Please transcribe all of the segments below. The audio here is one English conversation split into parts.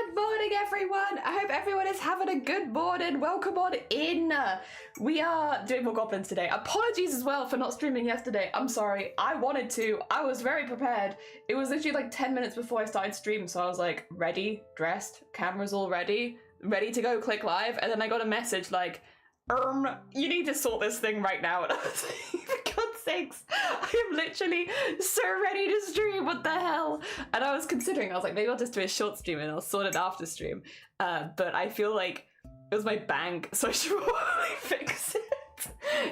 Good morning, everyone. I hope everyone is having a good morning. Welcome on in. We are doing more goblins today. Apologies as well for not streaming yesterday. I'm sorry. I wanted to. I was very prepared. It was literally like 10 minutes before I started stream, so I was like ready, dressed, cameras all ready to go click live, and then I got a message like, you need to sort this thing right now. And I was like, for God's sakes, I am literally so ready to stream, what the hell? And I was considering, I was like, maybe I'll just do a short stream and I'll sort it after stream. But I feel like it was my bank, so I should probably fix it.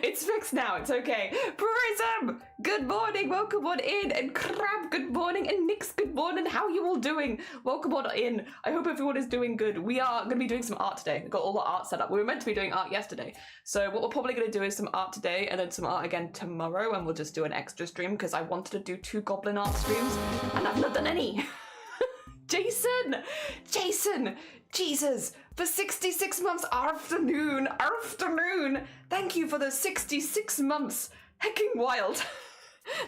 It's fixed now, it's okay. Prism, good morning, welcome on in. And Crab, good morning. And Nix, good morning. How are you all doing? Welcome on in. I hope everyone is doing good. We are going to be doing some art today. We've got all the art set up. We were meant to be doing art yesterday. So what we're probably going to do is some art today and then some art again tomorrow. And we'll just do an extra stream because I wanted to do 2 goblin art streams and I've not done any. Jason, Jesus, for 66 months, afternoon, thank you for the 66 months, hecking wild.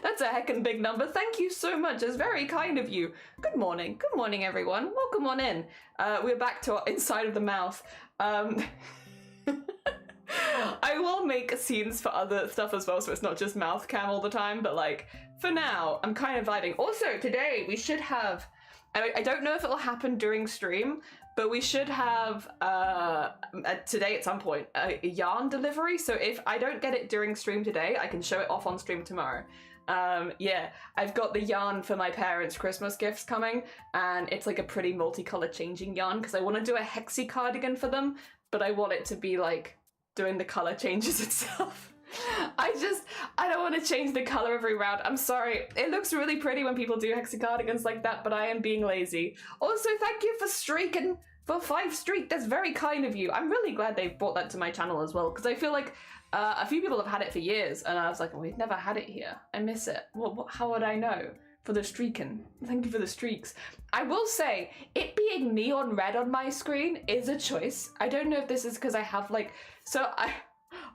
That's a heckin' big number, thank you so much, it's very kind of you. Good morning everyone, welcome on in. We're back to our inside of the mouth. I will make scenes for other stuff as well, so it's not just mouth cam all the time, but like, for now, I'm kind of vibing. Also, today, we should have, I don't know if it'll happen during stream, but we should have, today at some point, a yarn delivery. So if I don't get it during stream today, I can show it off on stream tomorrow. Yeah, I've got the yarn for my parents' Christmas gifts coming, and it's like a pretty multicolour changing yarn, because I want to do a hexy cardigan for them, but I want it to be like doing the colour changes itself. I don't want to change the color every round. I'm sorry. It looks really pretty when people do hexy cardigans like that, but I am being lazy. Also, thank you for streaking for 5 streak. That's very kind of you. I'm really glad they've brought that to my channel as well, because I feel like a few people have had it for years, and I was like, well, we've never had it here. I miss it. How would I know? For the streaking. Thank you for the streaks. I will say, it being neon red on my screen is a choice. I don't know if this is because I have like,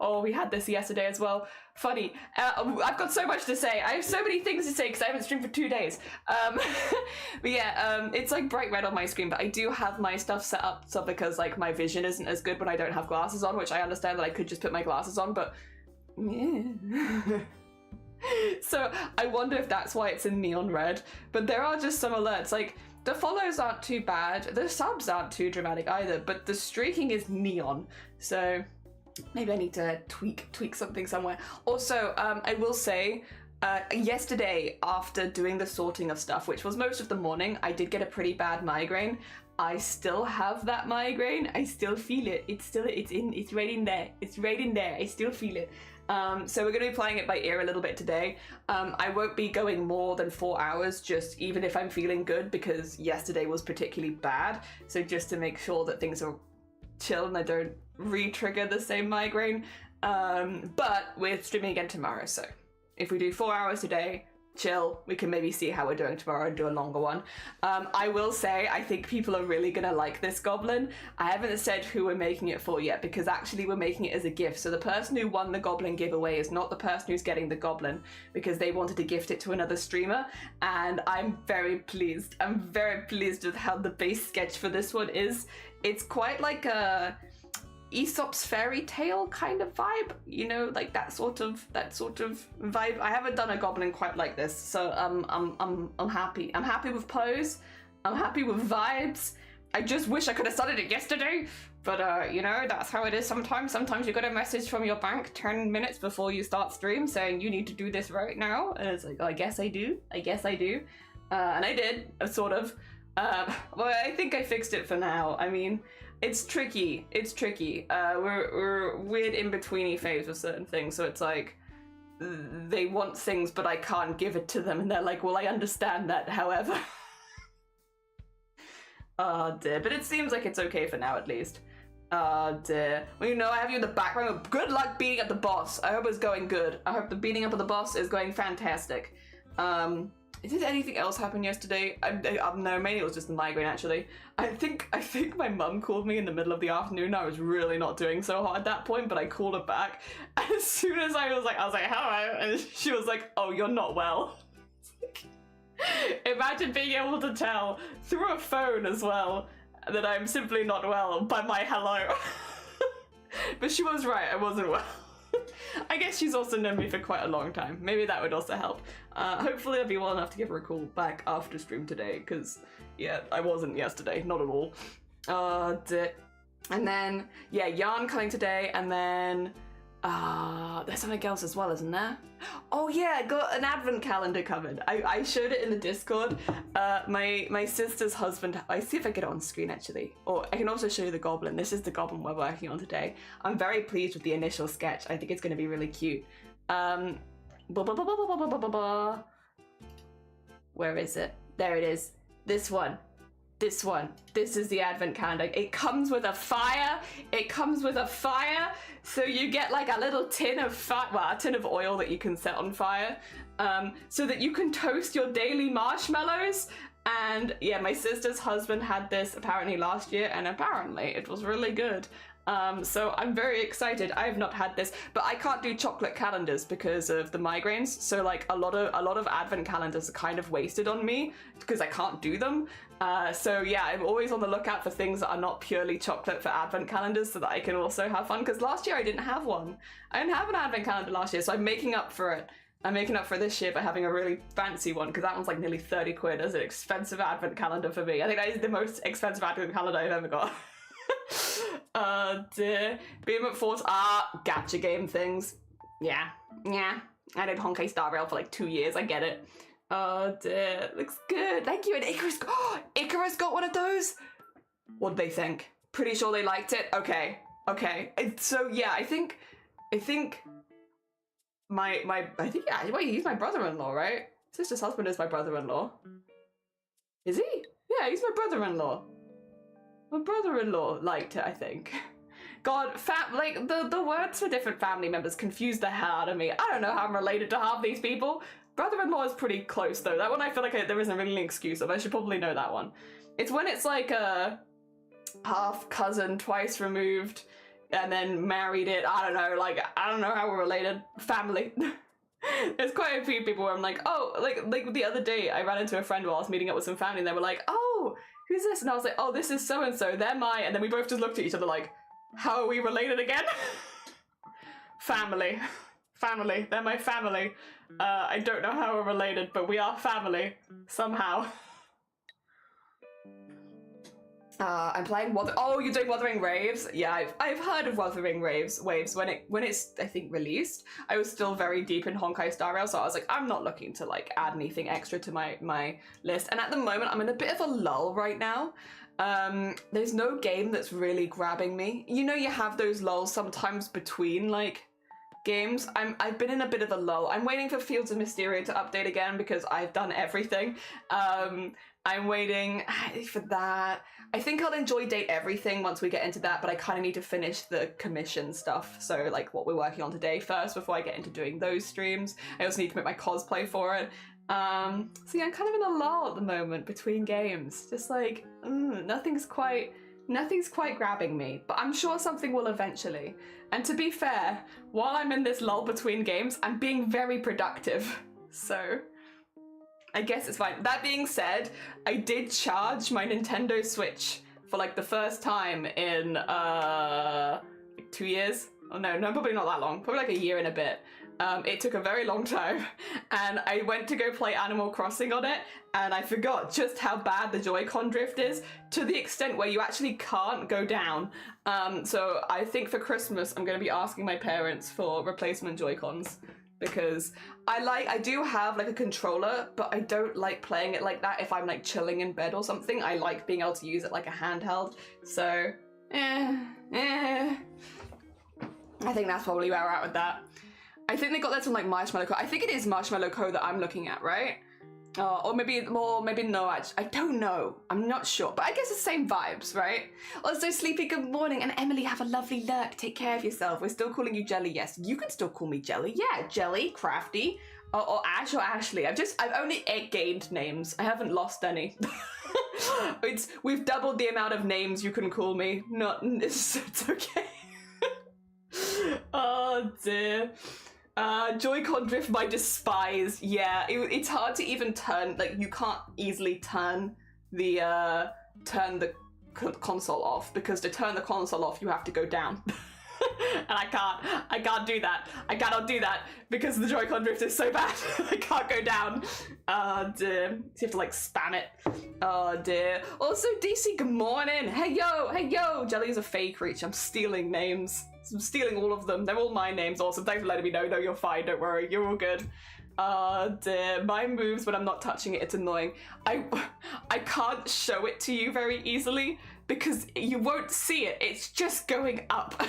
oh, we had this yesterday as well. Funny. I've got so much to say. I have so many things to say because I haven't streamed for 2 days. But yeah, it's like bright red on my screen, but I do have my stuff set up so because like my vision isn't as good when I don't have glasses on, which I understand that I could just put my glasses on, but yeah. So I wonder if that's why it's in neon red, but there are just some alerts. Like the follows aren't too bad, the subs aren't too dramatic either, but the streaking is neon. So maybe I need to tweak something somewhere. Also, I will say, yesterday after doing the sorting of stuff, which was most of the morning, I did get a pretty bad migraine. I still have that migraine. I still feel it. It's right in there. It's right in there. I still feel it. So we're going to be playing it by ear a little bit today. I won't be going more than 4 hours, just even if I'm feeling good, because yesterday was particularly bad. So just to make sure that things are chill and I don't re-trigger the same migraine. But we're streaming again tomorrow, so if we do 4 hours today, chill, we can maybe see how we're doing tomorrow and do a longer one. I will say, I think people are really gonna like this goblin. I haven't said who we're making it for yet, because actually we're making it as a gift. So the person who won the goblin giveaway is not the person who's getting the goblin, because they wanted to gift it to another streamer, and I'm very pleased. I'm very pleased with how the base sketch for this one is. It's quite like a Aesop's fairy tale kind of vibe, you know, like that sort of vibe. I haven't done a goblin quite like this, so I'm happy. I'm happy with pose. I'm happy with vibes. I just wish I could have started it yesterday, but you know, that's how it is sometimes. Sometimes you got a message from your bank 10 minutes before you start stream saying you need to do this right now, and it's like, oh, I guess I do. And I did, sort of. Well, I think I fixed it for now. I mean, it's tricky. We're weird in-betweeny phase with certain things, so it's like they want things but I can't give it to them, and they're like, well, I understand that, however. Oh dear, but it seems like it's okay for now at least. Oh dear. Well, you know, I have you in the background. Good luck beating up the boss. I hope it's going good. I hope the beating up of the boss is going fantastic. Did anything else happen yesterday? No, mainly it was just the migraine, actually. I think my mum called me in the middle of the afternoon. I was really not doing so hot at that point, but I called her back. And as soon as I was like, hello, and she was like, oh, you're not well. Imagine being able to tell through a phone as well. that I'm simply not well by my hello. But she was right, I wasn't well. I guess she's also known me for quite a long time. Maybe that would also help. Hopefully I'll be well enough to give her a call back after stream today, because, yeah, I wasn't yesterday, not at all. And then, yeah, yarn coming today, and then, there's something else as well, isn't there? Oh yeah, I got an advent calendar covered. I showed it in the Discord. My sister's husband, I see if I get it on screen actually. Or I can also show you the goblin. This is the goblin we're working on today. I'm very pleased with the initial sketch. I think it's gonna be really cute. Where is it? There it is. This one. This one. This is the advent calendar. It comes with a fire. It comes with a fire. So you get like a little tin of a tin of oil that you can set on fire, so that you can toast your daily marshmallows. And yeah, my sister's husband had this apparently last year, and apparently it was really good. So I'm very excited. I have not had this, but I can't do chocolate calendars because of the migraines. So like a lot of advent calendars are kind of wasted on me because I can't do them. So yeah, I'm always on the lookout for things that are not purely chocolate for advent calendars so that I can also have fun. Because last year I didn't have one. I didn't have an advent calendar last year, so I'm making up for it. I'm making up for this year by having a really fancy one, because that one's like nearly 30 quid as an expensive advent calendar for me. I think that is the most expensive advent calendar I've ever got. Dear. Beam Force gacha game things. Yeah. I did Honkai Star Rail for like 2 years, I get it. Oh dear, looks good. Thank you. And Icarus got one of those. What did they think? Pretty sure they liked it. Okay. So yeah, I think he's my brother-in-law, right? Sister's husband is my brother-in-law. Is he? Yeah, he's my brother-in-law. My brother-in-law liked it, I think. God, the words for different family members confuse the hell out of me. I don't know how I'm related to half these people. Brother-in-law is pretty close though. That one I feel like there isn't really an excuse of. I should probably know that one. It's when it's like a half cousin, twice removed, and then married it. I don't know, like, I don't know how we're related. Family. There's quite a few people where I'm like, oh, like the other day I ran into a friend while I was meeting up with some family and they were like, oh, who's this? And I was like, oh, this is so-and-so, they're my, and then we both just looked at each other like, how are we related again? Family, they're my family. I don't know how we're related, but we are family, somehow. I'm playing oh, you're doing Wuthering Waves? Yeah, I've heard of Wuthering Waves when it's I think released. I was still very deep in Honkai Star Rail, so I was like, I'm not looking to like add anything extra to my list. And at the moment, I'm in a bit of a lull right now. There's no game that's really grabbing me. You know, you have those lulls sometimes between like games. I've been in a bit of a lull. I'm waiting for Fields of Mysteria to update again because I've done everything. I'm waiting for that. I think I'll enjoy Date Everything once we get into that, but I kind of need to finish the commission stuff. So like what we're working on today first before I get into doing those streams. I also need to make my cosplay for it. So yeah, I'm kind of in a lull at the moment between games. Just like, nothing's quite grabbing me, but I'm sure something will eventually. And to be fair, while I'm in this lull between games, I'm being very productive. So I guess it's fine. That being said, I did charge my Nintendo Switch for like the first time in like 2 years. Oh no, probably not that long. Probably like a year and a bit. It took a very long time, and I went to go play Animal Crossing on it, and I forgot just how bad the Joy-Con drift is, to the extent where you actually can't go down. So I think for Christmas I'm going to be asking my parents for replacement Joy-Cons, because I do have like a controller, but I don't like playing it like that if I'm like chilling in bed or something. I like being able to use it like a handheld. So, I think that's probably where we're at with that. I think they got that from like Marshmallow Co. I think it is Marshmallow Co. that I'm looking at, right? Or maybe no, I don't know. I'm not sure, but I guess the same vibes, right? Also, Sleepy, good morning, and Emily, have a lovely lurk. Take care of yourself. We're still calling you Jelly, yes. You can still call me Jelly. Yeah, Jelly, Crafty, or Ash or Ashley. I've only gained names. I haven't lost any. We've doubled the amount of names you can call me. It's okay. Oh dear. Joy-Con drift I despise. Yeah, it's hard to even turn, like you can't easily turn the console off, because to turn the console off you have to go down. And I can't do that. I cannot do that because the Joy-Con drift is so bad. I can't go down. Oh dear. So you have to like spam it. Oh dear. Also, DC, good morning. Hey yo. Jelly is a fey creature. I'm stealing names. I'm stealing all of them. They're all my names. Awesome. Thanks for letting me know. No, you're fine. Don't worry. You're all good. Oh dear. My moves when I'm not touching it, it's annoying. I can't show it to you very easily because you won't see it. It's just going up.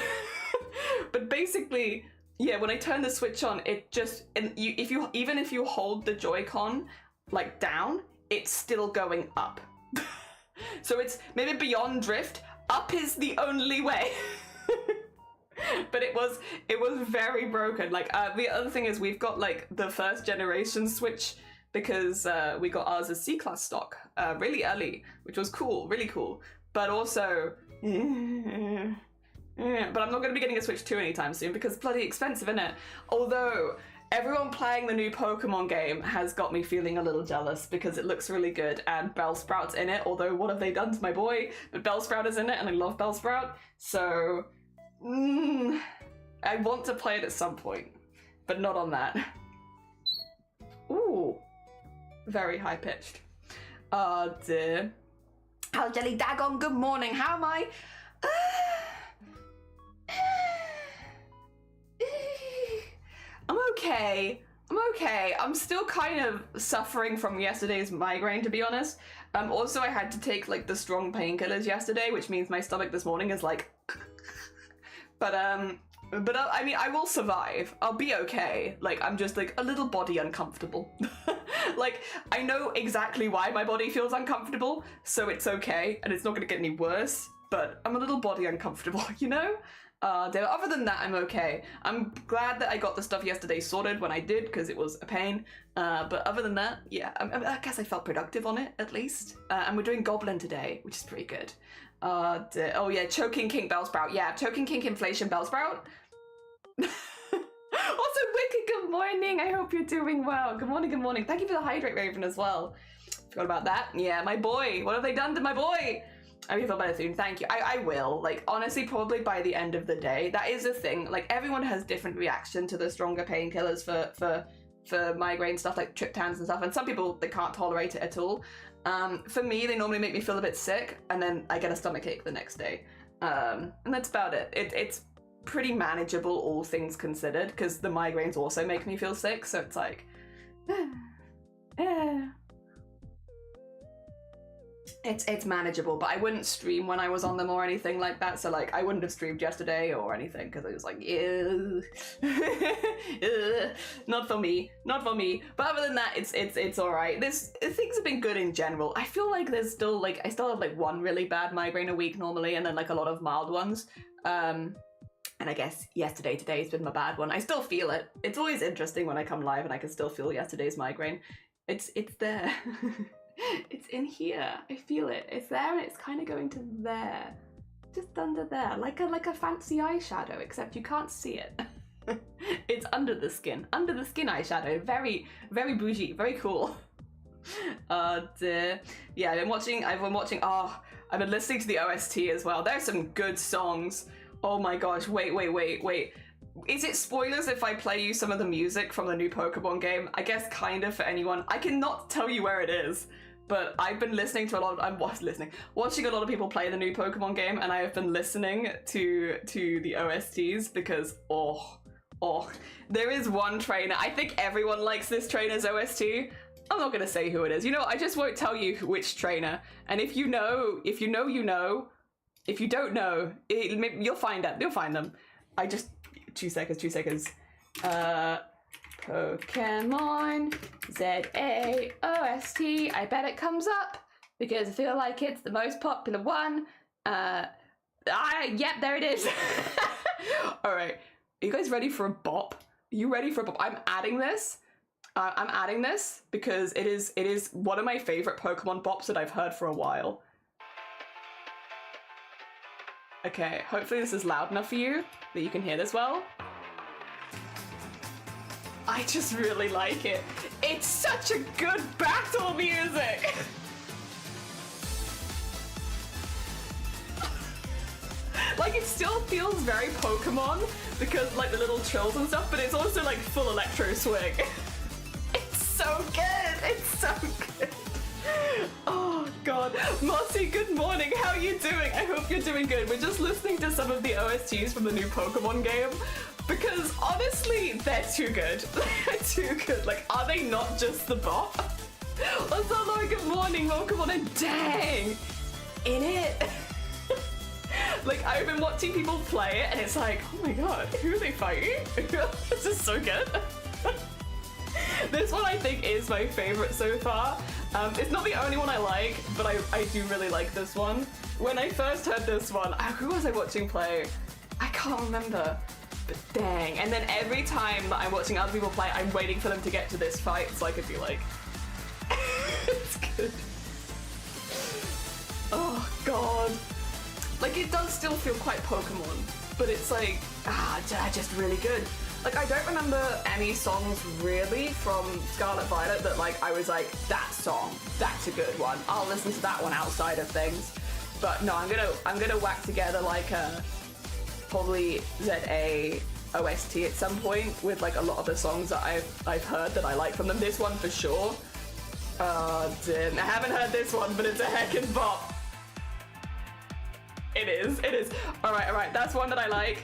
But basically, yeah, when I turn the switch on, it just, and even if you hold the Joy-Con like down, it's still going up. So it's maybe beyond drift. Up is the only way. But it was very broken. Like the other thing is we've got like the first generation Switch because we got ours as C-class stock really early, which was cool, really cool. But also, but I'm not going to be getting a Switch 2 anytime soon because it's bloody expensive, isn't it? Although everyone playing the new Pokemon game has got me feeling a little jealous because it looks really good and Bellsprout's in it. Although what have they done to my boy? But Bellsprout is in it and I love Bellsprout. So I want to play it at some point, but not on that. Ooh, very high pitched. Oh dear. Hal Jelly Dagon, good morning. How am I? I'm okay. I'm still kind of suffering from yesterday's migraine, to be honest. Also, I had to take like the strong painkillers yesterday, which means my stomach this morning is like. But I mean, I will survive. I'll be okay. Like, I'm just like a little body uncomfortable. Like, I know exactly why my body feels uncomfortable, so it's okay, and it's not gonna get any worse. But I'm a little body uncomfortable, you know? Other than that, I'm okay. I'm glad that I got the stuff yesterday sorted when I did, because it was a pain. But other than that, yeah, I guess I felt productive on it, at least. And we're doing Goblin today, which is pretty good. Oh yeah, Choking Kink Bellsprout. Yeah, Choking Kink Inflation Bellsprout. Also, Wicked, good morning. I hope you're doing well. Good morning, good morning. Thank you for the Hydrate Raven as well. Forgot about that. Yeah, my boy. What have they done to my boy? I will feel better soon. Thank you. I will. Like, honestly, probably by the end of the day. That is the thing. Like, everyone has different reaction to the stronger painkillers for migraine stuff, like triptans and stuff. And some people, they can't tolerate it at all. For me, they normally make me feel a bit sick, and then I get a stomachache the next day. And that's about it. It's pretty manageable, all things considered, because the migraines also make me feel sick. So it's like, It's manageable, but I wouldn't stream when I was on them or anything like that. So like, I wouldn't have streamed yesterday or anything because I was like, ew. Not for me. But other than that, it's all right. Things have been good in general. I feel like there's still like, I still have like one really bad migraine a week normally, and then like a lot of mild ones. And I guess today's been my bad one. I still feel it. It's always interesting when I come live and I can still feel yesterday's migraine. It's there. It's in here. I feel it. It's there and it's kind of going to there. Just under there. Like a fancy eyeshadow, except you can't see it. It's under the skin. Under the skin eyeshadow. Very, very bougie. Very cool. Dear. Yeah, I've been watching, I've been listening to the OST as well. There's some good songs. Oh my gosh, wait. Is it spoilers if I play you some of the music from the new Pokemon game? I guess kind of for anyone. I cannot tell you where it is, but I've been listening to watching a lot of people play the new Pokemon game, and I have been listening to the OSTs because, there is one trainer. I think everyone likes this trainer's OST. I'm not gonna say who it is. You know, I just won't tell you which trainer. And if you know, you know. If you don't know, you'll find out. You'll find them. Two seconds. Pokemon ZAOST. I bet it comes up because I feel like it's the most popular one. Yep, there it is. All right, are you guys ready for a bop? Are you ready for a bop? I'm adding this because it is one of my favorite Pokemon bops that I've heard for a while. Okay, hopefully this is loud enough for you that you can hear this well. I just really like it. It's such a good battle music. still feels very Pokemon because like the little trills and stuff, but it's also like full electro swing. It's so good. It's so good. Oh god. Mossy, good morning. How are you doing? I hope you're doing good. We're just listening to some of the OSTs from the new Pokemon game because honestly, they're too good. They're too good. Like, are they not just the bot? Also, Laura, good morning. Welcome on and dang. In it. Like, I've been watching people play it and it's like, oh my god, who are they fighting? This is so good. This one I think is my favorite so far. It's not the only one I like, but I do really like this one. When I first heard this one, who was I watching play? I can't remember, but dang. And then every time that I'm watching other people play, I'm waiting for them to get to this fight so I could be like, it's good. Oh god. Like, it does still feel quite Pokemon, but it's like, just really good. Like, I don't remember any songs really from Scarlet Violet that like I was like, that song, that's a good one. I'll listen to that one outside of things. But no, I'm gonna whack together like a probably ZA OST at some point with like a lot of the songs that I've heard that I like from them. This one for sure. I haven't heard this one, but it's a heckin' bop. It is. All right, that's one that I like.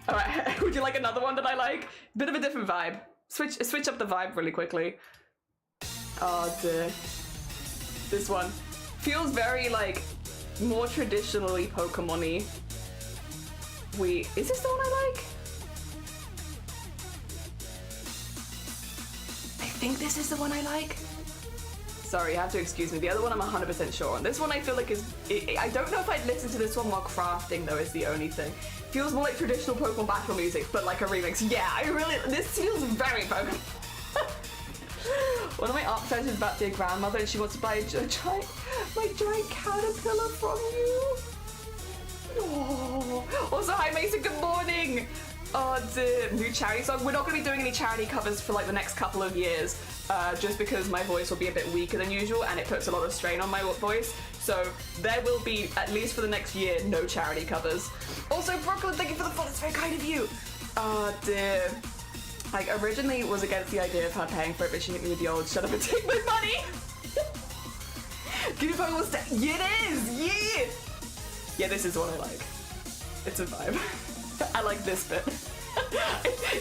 All right, would you like another one that I like? Bit of a different vibe. Switch up the vibe really quickly. Oh dear. This one feels very like more traditionally Pokemon-y. Is this the one I like? I think this is the one I like. Sorry, you have to excuse me. The other one I'm 100% sure on. This one I feel like I don't know if I'd listen to this one while crafting though is the only thing. Feels more like traditional Pokemon battle music, but like a remix. Yeah, this feels very Pokemon. One of my archetypes is about their grandmother and she wants to buy my giant caterpillar from you. Oh. Also, hi Mason, good morning. Oh, the new charity song. We're not going to be doing any charity covers for like the next couple of years, just because my voice will be a bit weaker than usual and it puts a lot of strain on my voice. So there will be, at least for the next year, no charity covers. Also, Brooklyn, thank you for the follow. It's very kind of you. Oh dear. Like, originally was against the idea of her paying for it, but she hit me with the old shut up and take my money. Give me Pokemon yeah, it is. Yeah. Yeah, this is what I like. It's a vibe. I like this bit.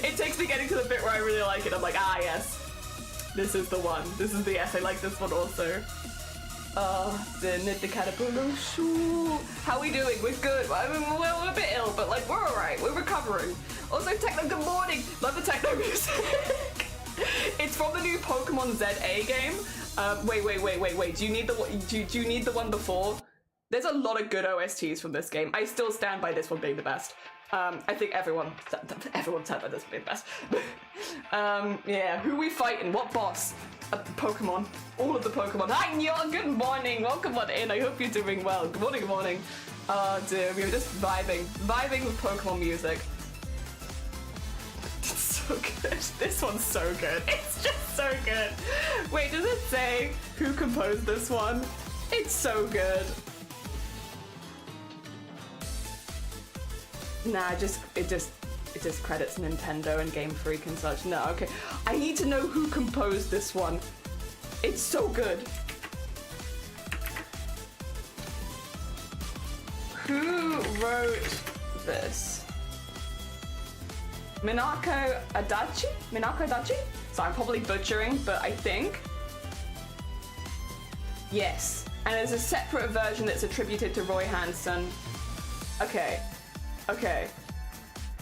It takes me getting to the bit where I really like it. I'm like, yes. This is the one. This is the yes. I like this one also. The caterpillar. How are we doing? We're good. I mean, we're a bit ill, but like, we're alright. We're recovering. Also, Techno, good morning. Love the techno music. It's from the new Pokemon ZA game. Wait. Do you need the one before? There's a lot of good OSTs from this game. I still stand by this one being the best. I think everyone stand by this one being the best. Yeah, who are we fighting? What boss? Pokemon. All of the Pokemon. Hi, Nyon, good morning. Welcome on in. I hope you're doing well. Good morning, good morning. Oh dear, we were just vibing with Pokemon music. It's so good. This one's so good. It's just so good. Wait, does it say who composed this one? It's so good. Nah, it just credits Nintendo and Game Freak and such. No, okay. I need to know who composed this one. It's so good. Who wrote this? Minako Adachi? So I'm probably butchering, but I think. Yes. And there's a separate version that's attributed to Roy Hansen. Okay.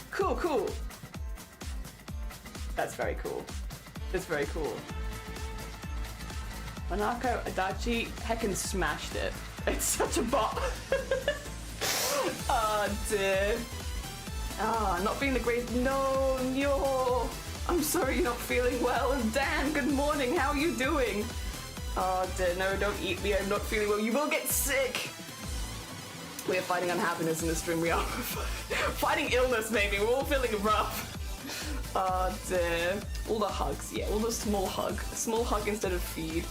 Cool. That's very cool. It's very cool. Minako Adachi heckin' smashed it. It's such a bop. Oh dear. Not feeling the greatest. No. I'm sorry you're not feeling well. And Dan, good morning. How are you doing? Oh dear, no, don't eat me. I'm not feeling well. You will get sick. We are fighting unhappiness in this stream. We are fighting illness, maybe. We're all feeling rough. Oh dear. All the hugs, yeah. All the small hug. Small hug instead of feed.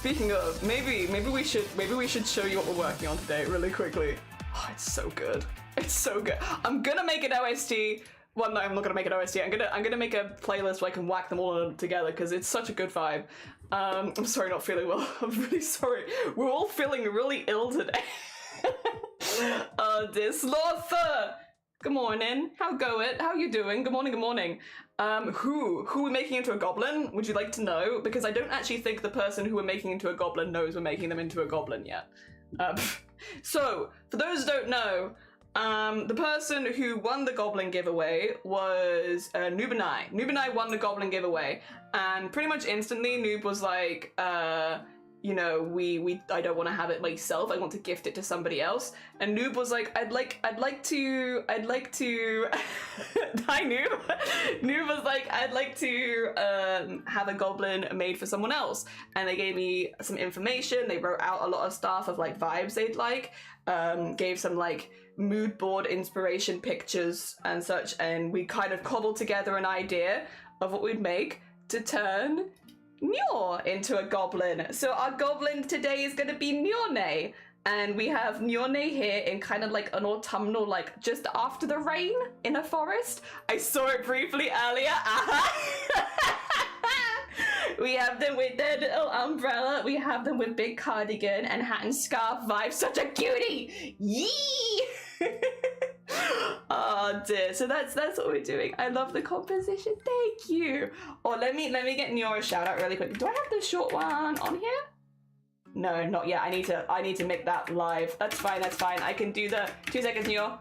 speaking of, maybe we should show you what we're working on today really quickly. Oh, it's so good. It's so good. I'm gonna make an OST. Well, no, I'm not gonna make an OST. I'm gonna make a playlist where I can whack them all together because it's such a good vibe. I'm sorry, not feeling well. I'm really sorry. We're all feeling really ill today. Dear Slaughter. Good morning. How go it? How you doing? Good morning. Good morning. Who we're making into a goblin? Would you like to know? Because I don't actually think the person who we're making into a goblin knows we're making them into a goblin yet. So for those who don't know. The person who won the Goblin giveaway was Noob and I. Noob and I won the Goblin giveaway, and pretty much instantly Noob was like, you know, I don't want to have it myself. I want to gift it to somebody else. And Noob was like, I'd like to. Hi Noob. Noob was like, I'd like to have a goblin made for someone else. And they gave me some information. They wrote out a lot of stuff of like vibes they'd like. Gave some like mood board inspiration pictures and such, and we kind of cobbled together an idea of what we'd make to turn Njor into a goblin. So our goblin today is going to be Njorne, and we have Njorne here in kind of like an autumnal, like just after the rain in a forest. I saw it briefly earlier. We have them with their little umbrella. We have them with big cardigan and hat and scarf vibe. Such a cutie! Yee! Oh dear. So that's what we're doing. I love the composition. Thank you. Or let me get Njor a shout out really quick. Do I have the short one on here? No, not yet. I need to make that live. That's fine. That's fine. I can do the 2 seconds, Njor.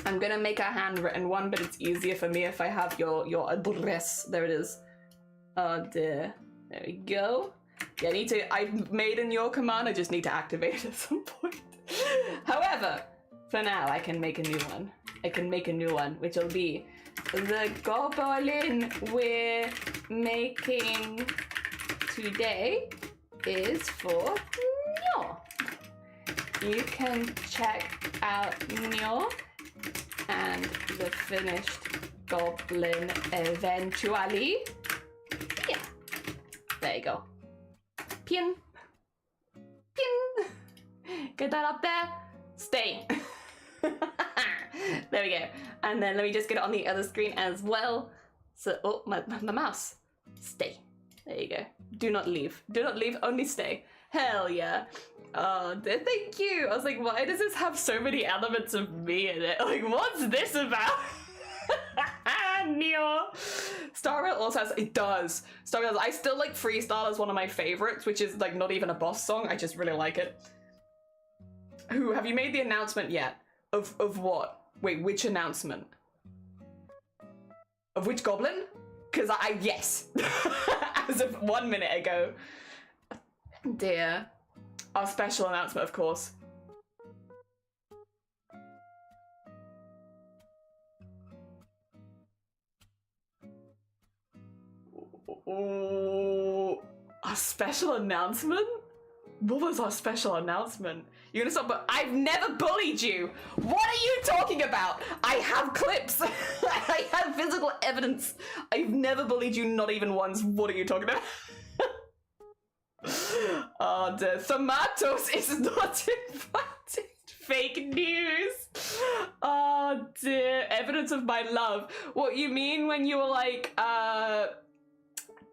I'm gonna make a handwritten one, but it's easier for me if I have your address. There it is. Oh dear. There we go. Yeah, I've made a Njor command, I just need to activate it at some point. However, for now I can make a new one. I can make a new one, which will be the goblin we're making today is for Njor. You can check out Njor and the finished goblin eventually. Yeah, there you go. Pin. Pin. Get that up there. Stay. There we go. And then let me just get it on the other screen as well. So, oh, my mouse. Stay. There you go. Do not leave. Do not leave, only stay. Hell yeah. Oh, thank you. I was like, why does this have so many elements of me in it? Like, what's this about? Njor. Star Rail also has, it does. Star Rail, I still like Freestyle as one of my favorites, which is like not even a boss song. I just really like it. Who, have you made the announcement yet? Of what? Wait, which announcement? Of which goblin? Because yes. As of 1 minute ago. Dear. Our special announcement, of course. Oh, a special announcement? What was our special announcement? You're gonna stop, but I've never bullied you. What are you talking about? I have clips. I have physical evidence. I've never bullied you, not even once. What are you talking about? Oh, the tomatoes is not invited. Fake news. Oh dear. Evidence of my love. What you mean when you were like,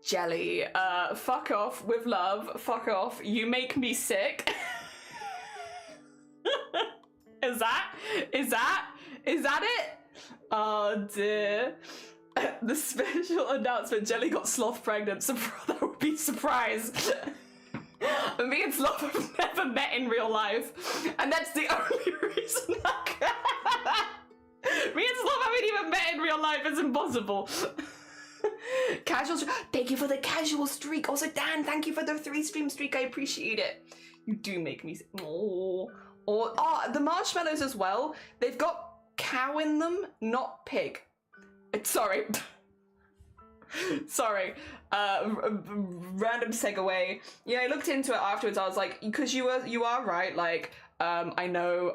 Jelly, fuck off with love, fuck off, you make me sick. Is that it? Oh dear. The special announcement, Jelly got Sloth pregnant, so that would be a surprise. Me and Sloth have never met in real life, and that's the only reason me and Sloth haven't even met in real life, it's impossible. Casual, thank you for the casual streak. Also, Dan, thank you for the 3-stream streak. I appreciate it. You do make me. Oh, the marshmallows as well. They've got cow in them, not pig. Sorry. Sorry. Random segue. Yeah, I looked into it afterwards. I was like, because you are right. Like, I know.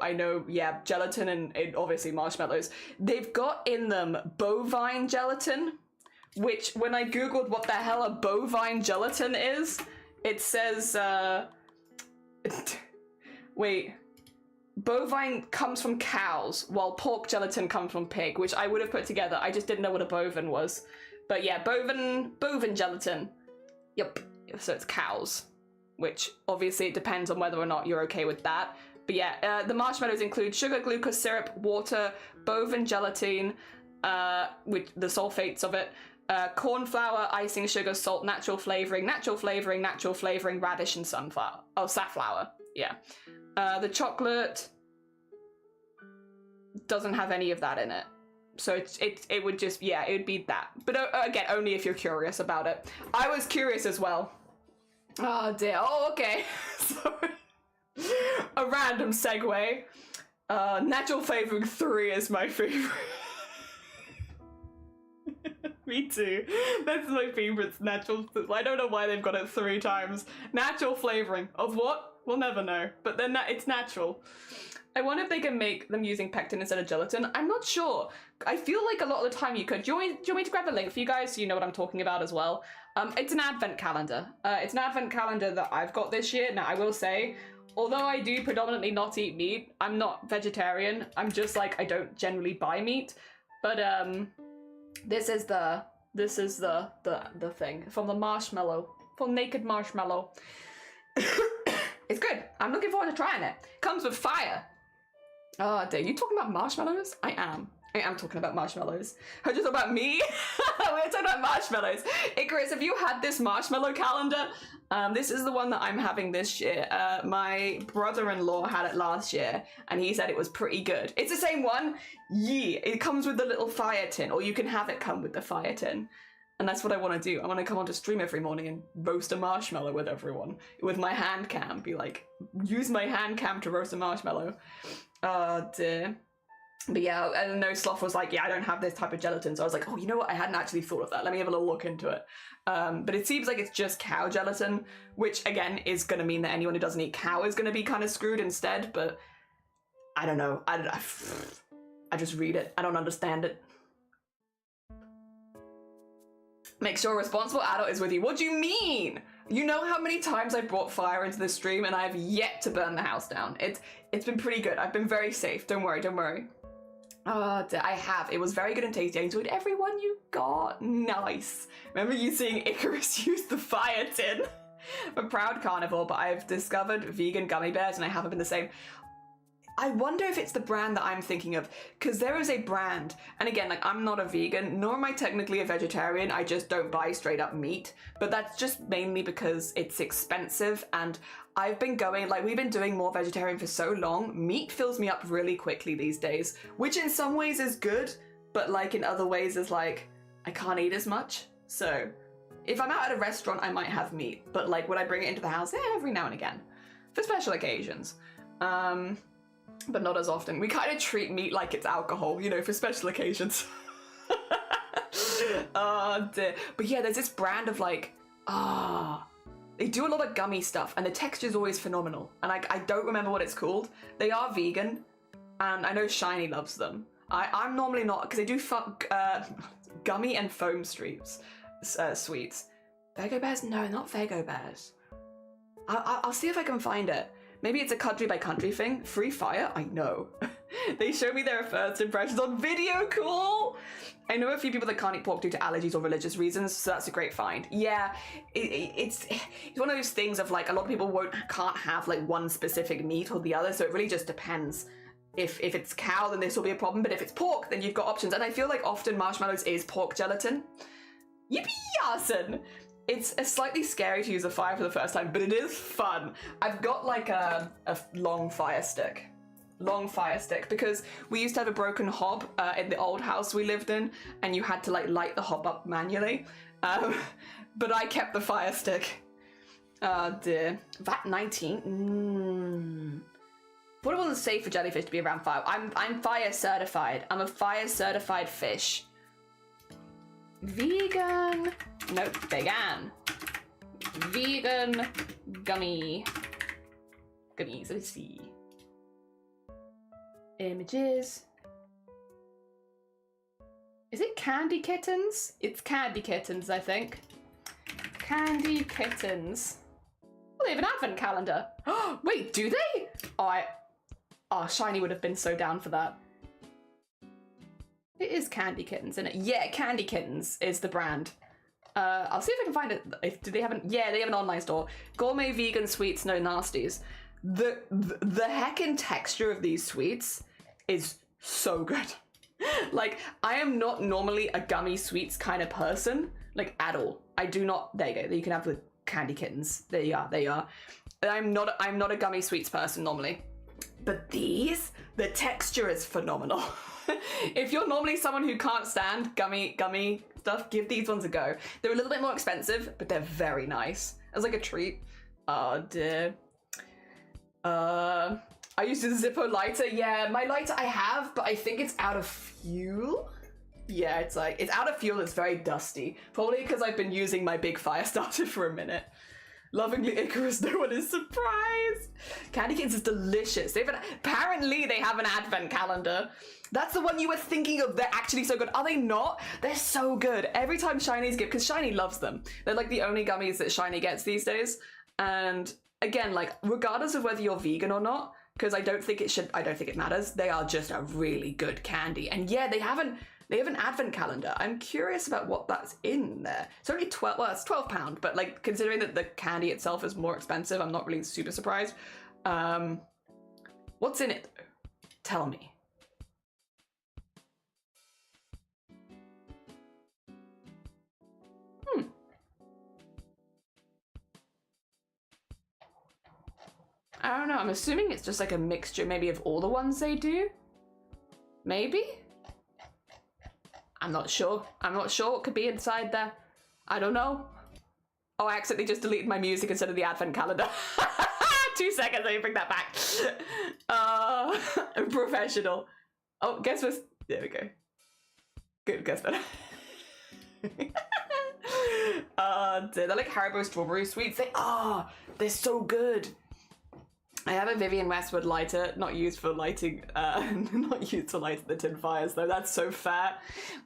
Yeah, gelatin and obviously marshmallows. They've got in them bovine gelatin. Which, when I googled what the hell a bovine gelatin is, It says, wait. Bovine comes from cows, while pork gelatin comes from pig, which I would have put together. I just didn't know what a bovine was. But yeah, bovine gelatin. Yep, so it's cows, which obviously it depends on whether or not you're okay with that. But yeah, the marshmallows include sugar, glucose syrup, water, bovine gelatin, with the sulfates of it, corn flour, icing, sugar, salt, natural flavoring, radish, and sunflower. Oh, safflower, yeah. The chocolate doesn't have any of that in it. So it would just, yeah, it would be that. But again, only if you're curious about it. I was curious as well. Oh dear, oh okay. Sorry. A random segue. Natural flavoring 3 is my favorite. Me too. That's my favorite natural. I don't know why they've got it 3 times. Natural flavoring of what? We'll never know. But then it's natural. I wonder if they can make them using pectin instead of gelatin. I'm not sure. I feel like a lot of the time you could. Do you want me to grab a link for you guys so you know what I'm talking about as well? It's an advent calendar. It's an advent calendar that I've got this year. Now I will say, although I do predominantly not eat meat, I'm not vegetarian. I'm just like, I don't generally buy meat. But this is the thing from the marshmallow, from Naked Marshmallow. It's good. I'm looking forward to trying it. Comes with fire. Oh, dear. You talking about marshmallows? I am talking about marshmallows. Heard you talk about me? We're talking about marshmallows. Icarus, have you had this marshmallow calendar? This is the one that I'm having this year. My brother-in-law had it last year, and he said it was pretty good. It's the same one. Yeah, it comes with the little fire tin, or you can have it come with the fire tin. And that's what I want to do. I want to come onto stream every morning and roast a marshmallow with everyone. With my hand cam. Be like, use my hand cam to roast a marshmallow. Oh dear. But yeah, and no, Sloth was like, yeah, I don't have this type of gelatin. So I was like, oh, you know what? I hadn't actually thought of that. Let me have a little look into it. But it seems like it's just cow gelatin, which again is going to mean that anyone who doesn't eat cow is going to be kind of screwed instead. But I don't know. I just read it. I don't understand it. Make sure a responsible adult is with you. What do you mean? You know how many times I brought fire into the stream and I've yet to burn the house down. It's been pretty good. I've been very safe. Don't worry, don't worry. Oh, I have. It was very good and tasty. I enjoyed every one you got. Nice. Remember you seeing Icarus use the fire tin? I'm a proud carnivore, but I've discovered vegan gummy bears and I haven't been the same. I wonder if it's the brand that I'm thinking of, because there is a brand, and again, like, I'm not a vegan, nor am I technically a vegetarian, I just don't buy straight up meat, but that's just mainly because it's expensive, and I've been going, like, we've been doing more vegetarian for so long, meat fills me up really quickly these days, which in some ways is good, but like in other ways is like, I can't eat as much, so if I'm out at a restaurant, I might have meat, but like, would I bring it into the house? Yeah, every now and again, for special occasions. But not as often. We kind of treat meat like it's alcohol, you know, for special occasions. Oh dear. But yeah, there's this brand of like, they do a lot of gummy stuff and the texture is always phenomenal. And I don't remember what it's called. They are vegan and I know Shiny loves them. I'm normally not, because they do gummy and foam sweets. Fago Bears? No, not Fago Bears. I'll see if I can find it. Maybe it's a country by country thing. Free fire? I know. They showed me their first impressions on video. Cool. I know a few people that can't eat pork due to allergies or religious reasons, so that's a great find. Yeah, it's one of those things of like a lot of people can't have like one specific meat or the other, so it really just depends. If it's cow, then this will be a problem, but if it's pork, then you've got options. And I feel like often marshmallows is pork gelatin. Yippee yarson! It's slightly scary to use a fire for the first time, but it is fun. I've got like a long fire stick. Because we used to have a broken hob in the old house we lived in, and you had to like light the hob up manually. But I kept the fire stick. Oh dear. VAT 19? Thought it wasn't safe for jellyfish to be around fire. I'm fire certified. I'm a fire certified fish. Vegan. Nope, vegan. Vegan gummies. Let's see. Images. Is it Candy Kittens? It's Candy Kittens, I think. Candy Kittens. Oh, they have an advent calendar. Wait, do they? Oh, Shiny would have been so down for that. It is Candy Kittens, isn't it? Yeah, Candy Kittens is the brand. I'll see if I can find it. Do they have an? Yeah, they have an online store. Gourmet vegan sweets, no nasties. The heckin' texture of these sweets is so good. Like, I am not normally a gummy sweets kind of person, like at all. I do not. There you go. You can have the Candy Kittens. There you are. There you are. I'm not a gummy sweets person normally, but these, the texture is phenomenal. If you're normally someone who can't stand gummy stuff, give these ones a go. They're a little bit more expensive, but they're very nice. As like a treat. Oh dear. I used a Zippo lighter. Yeah, my lighter I have, but I think it's out of fuel. Yeah, it's out of fuel. It's very dusty. Probably because I've been using my big fire starter for a minute. Lovingly Icarus, no one is surprised. Candy Kittens is delicious. Apparently they have an advent calendar. That's the one you were thinking of. They're actually so good. Are they not? They're so good. Every time Shiny's give, because Shiny loves them. They're like the only gummies that Shiny gets these days. And again, like regardless of whether you're vegan or not, because I don't think it matters. They are just a really good candy. And yeah, they have an advent calendar. I'm curious about what that's in there. It's only 12, well, it's £12, but like considering that the candy itself is more expensive, I'm not really super surprised. What's in it though? Tell me. I don't know, I'm assuming it's just like a mixture maybe of all the ones they do? Maybe? I'm not sure. I'm not sure what could be inside there. I don't know. Oh, I accidentally just deleted my music instead of the advent calendar. 2 seconds, let me bring that back. I'm professional. Oh, guess what's... There we go. Good, guess better. They're like Haribo strawberry sweets. They're so good. I have a Vivian Westwood lighter, not used for lighting, not used to light the tin fires though, that's so fair.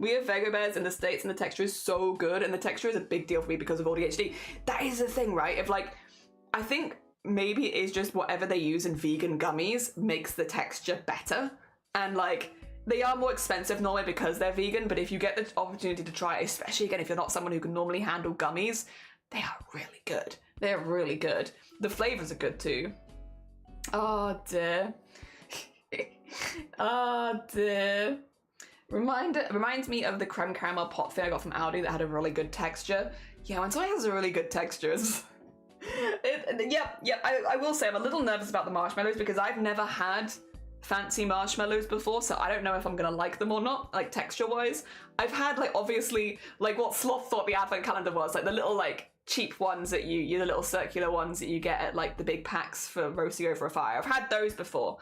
We have Vega Bears in the States and the texture is so good, and the texture is a big deal for me because of ADHD. That is the thing, right? If like, I think maybe it is just whatever they use in vegan gummies makes the texture better. And like, they are more expensive normally because they're vegan, but if you get the opportunity to try it, especially again, if you're not someone who can normally handle gummies, they are really good. They're really good. The flavors are good too. Oh dear. Oh dear. Reminds me of the creme caramel pot thing I got from Aldi that had a really good texture. Yeah, when something has a really good texture, I will say I'm a little nervous about the marshmallows because I've never had fancy marshmallows before, so I don't know if I'm gonna like them or not, like texture wise. I've had like obviously like what Sloth thought the advent calendar was, like the little like cheap ones that the little circular ones that you get at like the big packs for roasting over a fire. I've had those before,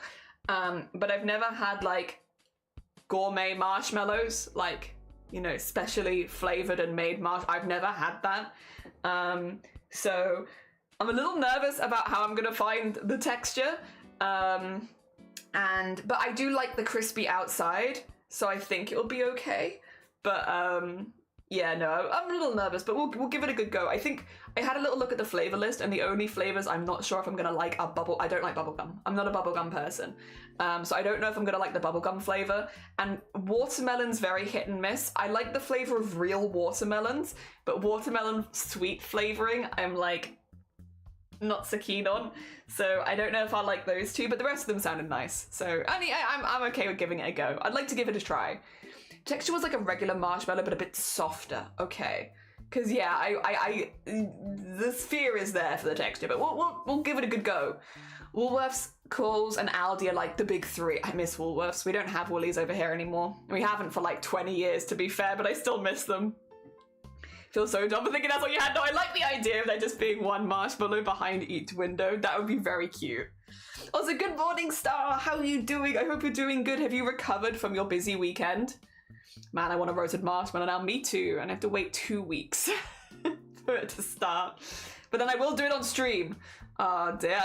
but I've never had like gourmet marshmallows, like, you know, specially flavored and made I've never had that. So I'm a little nervous about how I'm gonna find the texture, but I do like the crispy outside, so I think it'll be okay. But yeah, no, I'm a little nervous, but we'll give it a good go. I think I had a little look at the flavor list, and the only flavors I'm not sure if I'm gonna like are I don't like bubblegum. I'm not a bubblegum person. So I don't know if I'm gonna like the bubblegum flavor. And watermelon's very hit and miss. I like the flavor of real watermelons, but watermelon sweet flavoring, I'm like not so keen on. So I don't know if I like those two, but the rest of them sounded nice. So I mean, I'm okay with giving it a go. I'd like to give it a try. Texture was like a regular marshmallow, but a bit softer. Okay, because yeah, the sphere is there for the texture, but we'll give it a good go. Woolworths, Coles, and Aldi are like the big three. I miss Woolworths. We don't have Woolies over here anymore. We haven't for like 20 years, to be fair, but I still miss them. Feel so dumb for thinking that's what you had. No, I like the idea of there just being one marshmallow behind each window. That would be very cute. Also, good morning, Star. How are you doing? I hope you're doing good. Have you recovered from your busy weekend? Man, I want a roasted marshmallow now. Me too. And I have to wait 2 weeks for it to start. But then I will do it on stream. Oh dear.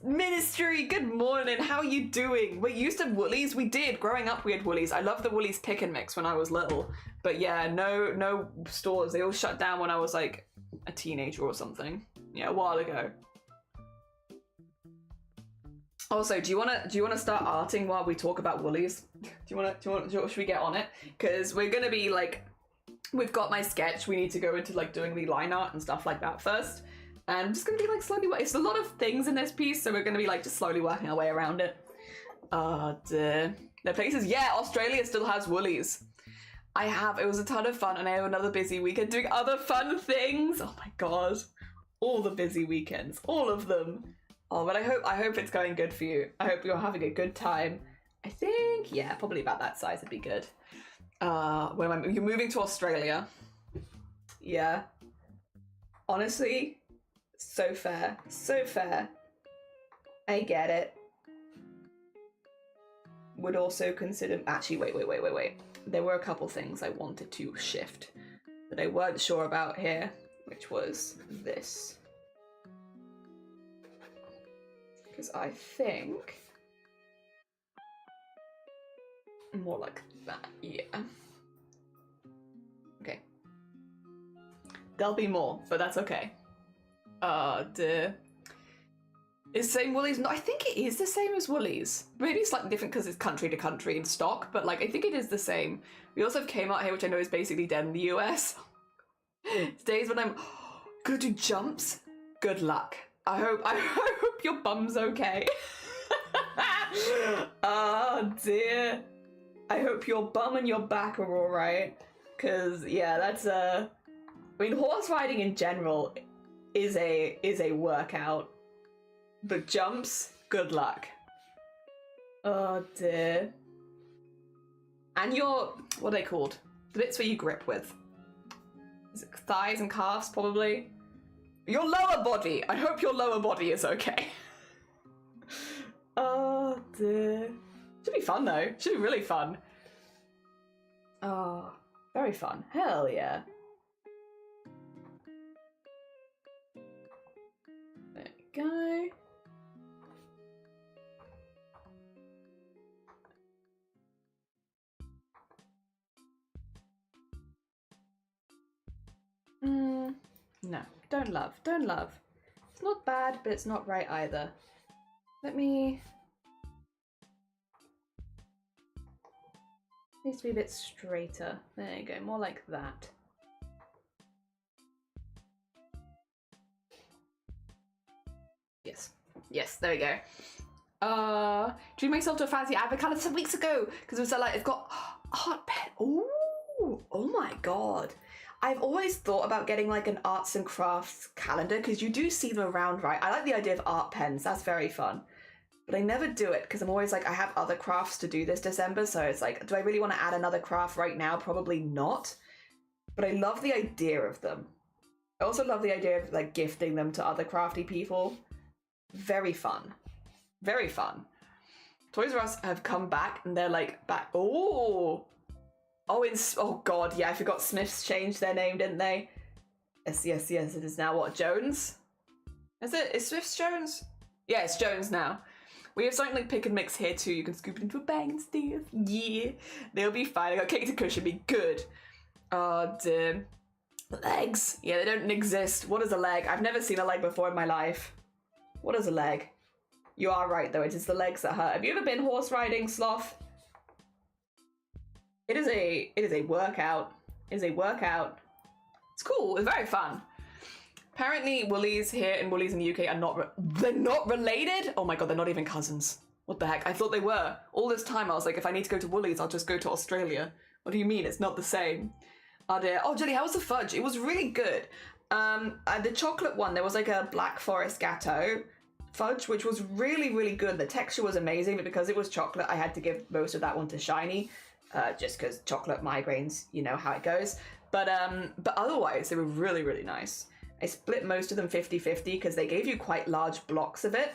Ministry, good morning. How are you doing? Wait, you used to have Woolies? We did. Growing up, we had Woolies. I loved the Woolies pick and mix when I was little. But yeah, no stores. They all shut down when I was like a teenager or something. Yeah, a while ago. Also, do you wanna start arting while we talk about woolies? Should we get on it? Because we're gonna be like, we've got my sketch. We need to go into like doing the line art and stuff like that first. And I'm just gonna be like slowly. It's a lot of things in this piece, so we're gonna be like just slowly working our way around it. The places. Yeah, Australia still has woolies. It was a ton of fun, and I have another busy weekend doing other fun things. Oh my god, all the busy weekends, all of them. Oh, but I hope it's going good for you. I hope you're having a good time. I think, yeah, probably about that size would be good. You're moving to Australia. Yeah. Honestly, so fair, so fair. I get it. Would also consider, actually, wait. There were a couple things I wanted to shift that I weren't sure about here, which was this. Because I think more like that, yeah. Okay. There'll be more, but that's okay. Is same Woolies? No, I think it is the same as Woolies. Maybe slightly different because it's country to country in stock, but like I think it is the same. We also have Kmart here, which I know is basically dead in the US. Days when I'm gonna do jumps. Good luck. I hope your bum's okay. Oh dear. I hope your bum and your back are alright. Cause yeah, that's I mean, horse riding in general is a workout. But jumps, good luck. Oh dear. And your, what are they called? The bits where you grip with. Is it thighs and calves, probably? Your lower body. I hope your lower body is okay. Oh dear. Should be fun though. Should be really fun. Oh, very fun. Hell yeah. There we go. No, don't love. It's not bad, but it's not right either. Let me... Needs to be a bit straighter. There you go, more like that. Yes, there we go. Drew myself to a fancy avocado some weeks ago because it was like, it's got art pen. Ooh, oh my god. I've always thought about getting like an arts and crafts calendar because you do see them around, right? I like the idea of art pens, that's very fun. But I never do it because I'm always like, I have other crafts to do this December, so it's like, do I really want to add another craft right now? Probably not. But I love the idea of them. I also love the idea of like gifting them to other crafty people. Very fun. Very fun. Toys R Us have come back and they're like back. Oh, oh god, yeah, I forgot Smiths changed their name, didn't they? Yes, it is now what, Jones? Is Smiths Jones? Yeah, it's Jones now. We have something like pick and mix here too. You can scoop it into a bag and stuff. Yeah, they'll be fine. I got cake to cushion, be good. Oh dear. Legs. Yeah, they don't exist. What is a leg? I've never seen a leg before in my life. What is a leg? You are right though, it is the legs that hurt. Have you ever been horse riding, Sloth? It is a workout. It is a workout. It's cool. It's very fun. Apparently, Woolies here and Woolies in the UK are they're not related? Oh my god, they're not even cousins. What the heck? I thought they were. All this time I was like, if I need to go to Woolies, I'll just go to Australia. What do you mean? It's not the same. Oh dear. Oh, Jenny, how was the fudge? It was really good. The chocolate one, there was like a Black Forest Gâteau fudge, which was really, really good. The texture was amazing, but because it was chocolate, I had to give most of that one to Shiny. Just because chocolate migraines, you know how it goes. But otherwise, they were really, really nice. I split most of them 50-50 because they gave you quite large blocks of it.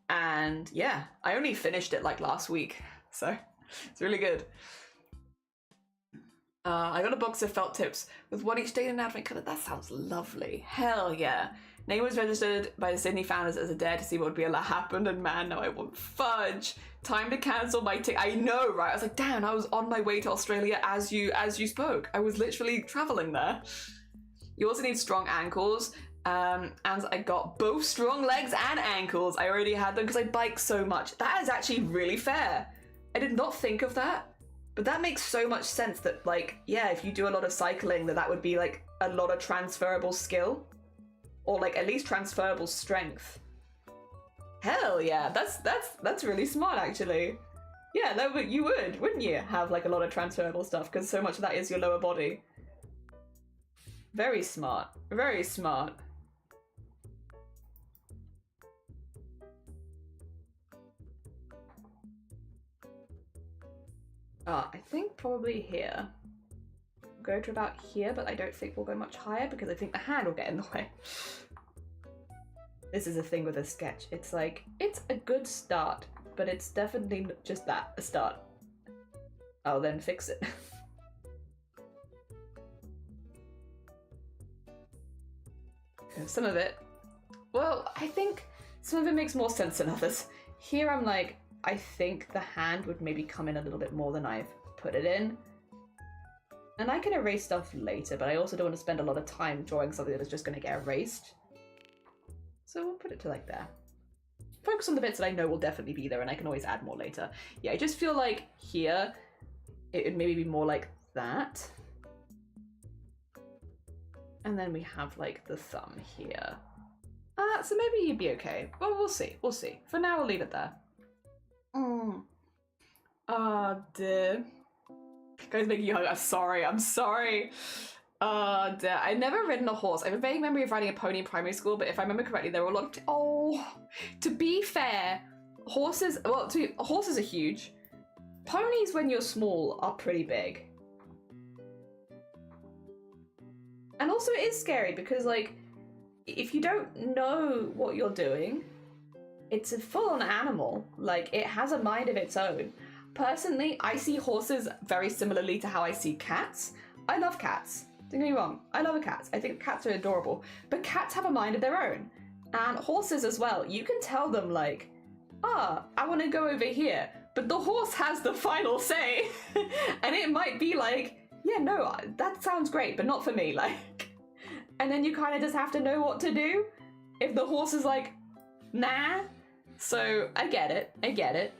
And yeah, I only finished it like last week. So it's really good. I got a box of felt tips with one each day in an advent colour. That sounds lovely. Hell yeah. Name was registered by the Sydney founders as a dare to see what would be allowed to happen, and man, now I want fudge. Time to cancel my ticket. I know, right? I was like, damn, I was on my way to Australia as you spoke. I was literally traveling there. You also need strong ankles. And I got both strong legs and ankles. I already had them because I bike so much. That is actually really fair. I did not think of that, but that makes so much sense that, like, yeah, if you do a lot of cycling, that would be like a lot of transferable skill, or like at least transferable strength. Hell yeah, that's really smart actually. Yeah, you would, wouldn't you, have like a lot of transferable stuff because so much of that is your lower body. Very smart, very smart. I think probably here. We'll go to about here, but I don't think we'll go much higher because I think the hand will get in the way. This is a thing with a sketch. It's like, it's a good start, but it's definitely just that, a start. I'll then fix it. Some of it, well, I think some of it makes more sense than others. Here I'm like, I think the hand would maybe come in a little bit more than I've put it in. And I can erase stuff later, but I also don't want to spend a lot of time drawing something that is just going to get erased. So we'll put it to like there. Focus on the bits that I know will definitely be there and I can always add more later. Yeah, I just feel like here, it would maybe be more like that. And then we have like the thumb here. So maybe you'd be okay. Well, we'll see, we'll see. For now, we'll leave it there. Oh dear. Guys making you hungry. I'm sorry. Oh dear. I've never ridden a horse. I have a vague memory of riding a pony in primary school, but if I remember correctly, there were a lot of... To be fair, horses are huge. Ponies, when you're small, are pretty big. And also it is scary because, like, if you don't know what you're doing, it's a full-on animal. Like, it has a mind of its own. Personally, I see horses very similarly to how I see cats. I love cats. Don't get me wrong. I love cats. I think cats are adorable. But cats have a mind of their own. And horses as well. You can tell them, like, I want to go over here. But the horse has the final say. And it might be like, yeah, no, that sounds great, but not for me. Like, and then you kind of just have to know what to do. If the horse is like, nah. So I get it. I get it.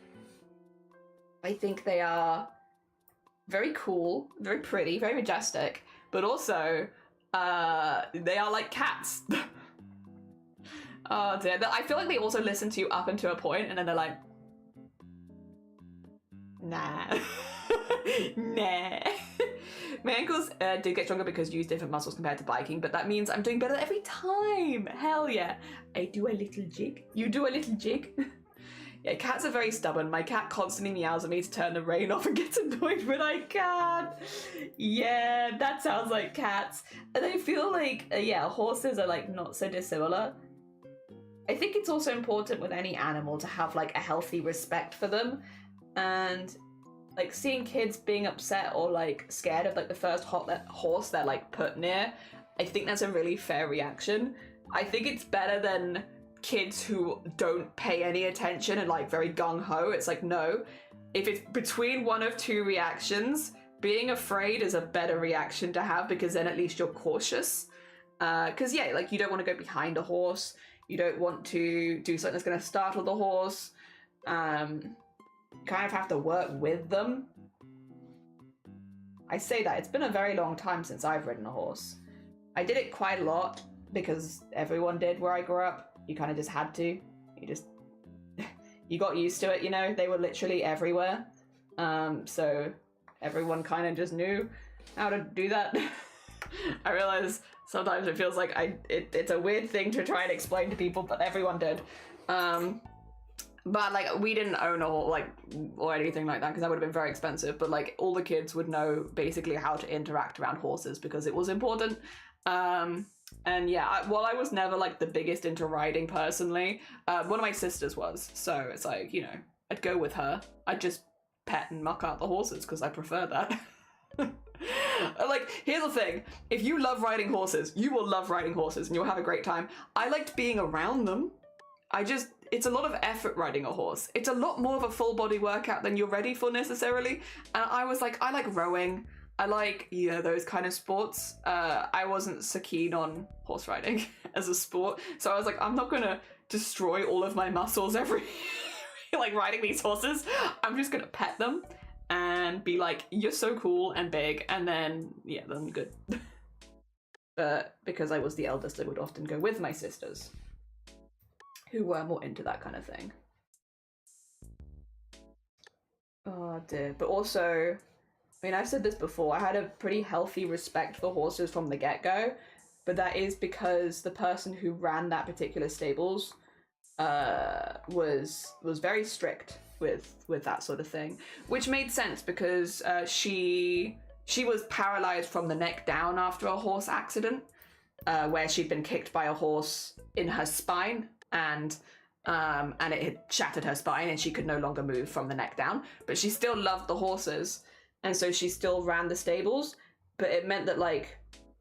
I think they are very cool, very pretty, very majestic, but also they are like cats. Oh dear. I feel like they also listen to you up until a point and then they're like, nah. Nah. My ankles did get stronger because you use different muscles compared to biking, but that means I'm doing better every time. Hell yeah. I do a little jig. You do a little jig. Yeah, cats are very stubborn. My cat constantly meows at me to turn the rain off and gets annoyed when I can't. Yeah, that sounds like cats. And I feel like, yeah, horses are like not so dissimilar. I think it's also important with any animal to have like a healthy respect for them. And like seeing kids being upset or like scared of like the first horse they're like put near, I think that's a really fair reaction. I think it's better than kids who don't pay any attention and like very gung-ho. It's like, no, if it's between one of two reactions, being afraid is a better reaction to have because then at least you're cautious. Because yeah, like you don't want to go behind a horse, you don't want to do something that's going to startle the horse. You kind of have to work with them. I say that, it's been a very long time since I've ridden a horse. I did it quite a lot because everyone did where I grew up. You kind of just had to. You got used to it, you know? They were literally everywhere. So everyone kind of just knew how to do that. I realize sometimes it feels like it's a weird thing to try and explain to people, but everyone did. But like we didn't own a horse, like, or anything like that because that would have been very expensive, but like all the kids would know basically how to interact around horses because it was important. And yeah, while I was never like the biggest into riding personally, one of my sisters was, so it's like, you know, I'd go with her. I'd just pet and muck out the horses because I prefer that. Like, here's the thing, if you love riding horses, you will love riding horses and you'll have a great time. I liked being around them. It's a lot of effort riding a horse. It's a lot more of a full body workout than you're ready for necessarily. And I was like, I like rowing. I like, you know, those kind of sports. I wasn't so keen on horse riding as a sport, so I was like, I'm not gonna destroy all of my muscles every like riding these horses. I'm just gonna pet them and be like, you're so cool and big, and then yeah, then I'm good. But because I was the eldest, I would often go with my sisters, who were more into that kind of thing. Oh dear. But also, I mean, I've said this before, I had a pretty healthy respect for horses from the get-go, but that is because the person who ran that particular stables was very strict with that sort of thing, which made sense because she was paralyzed from the neck down after a horse accident, where she'd been kicked by a horse in her spine, and it had shattered her spine and she could no longer move from the neck down, but she still loved the horses, and so she still ran the stables. But it meant that like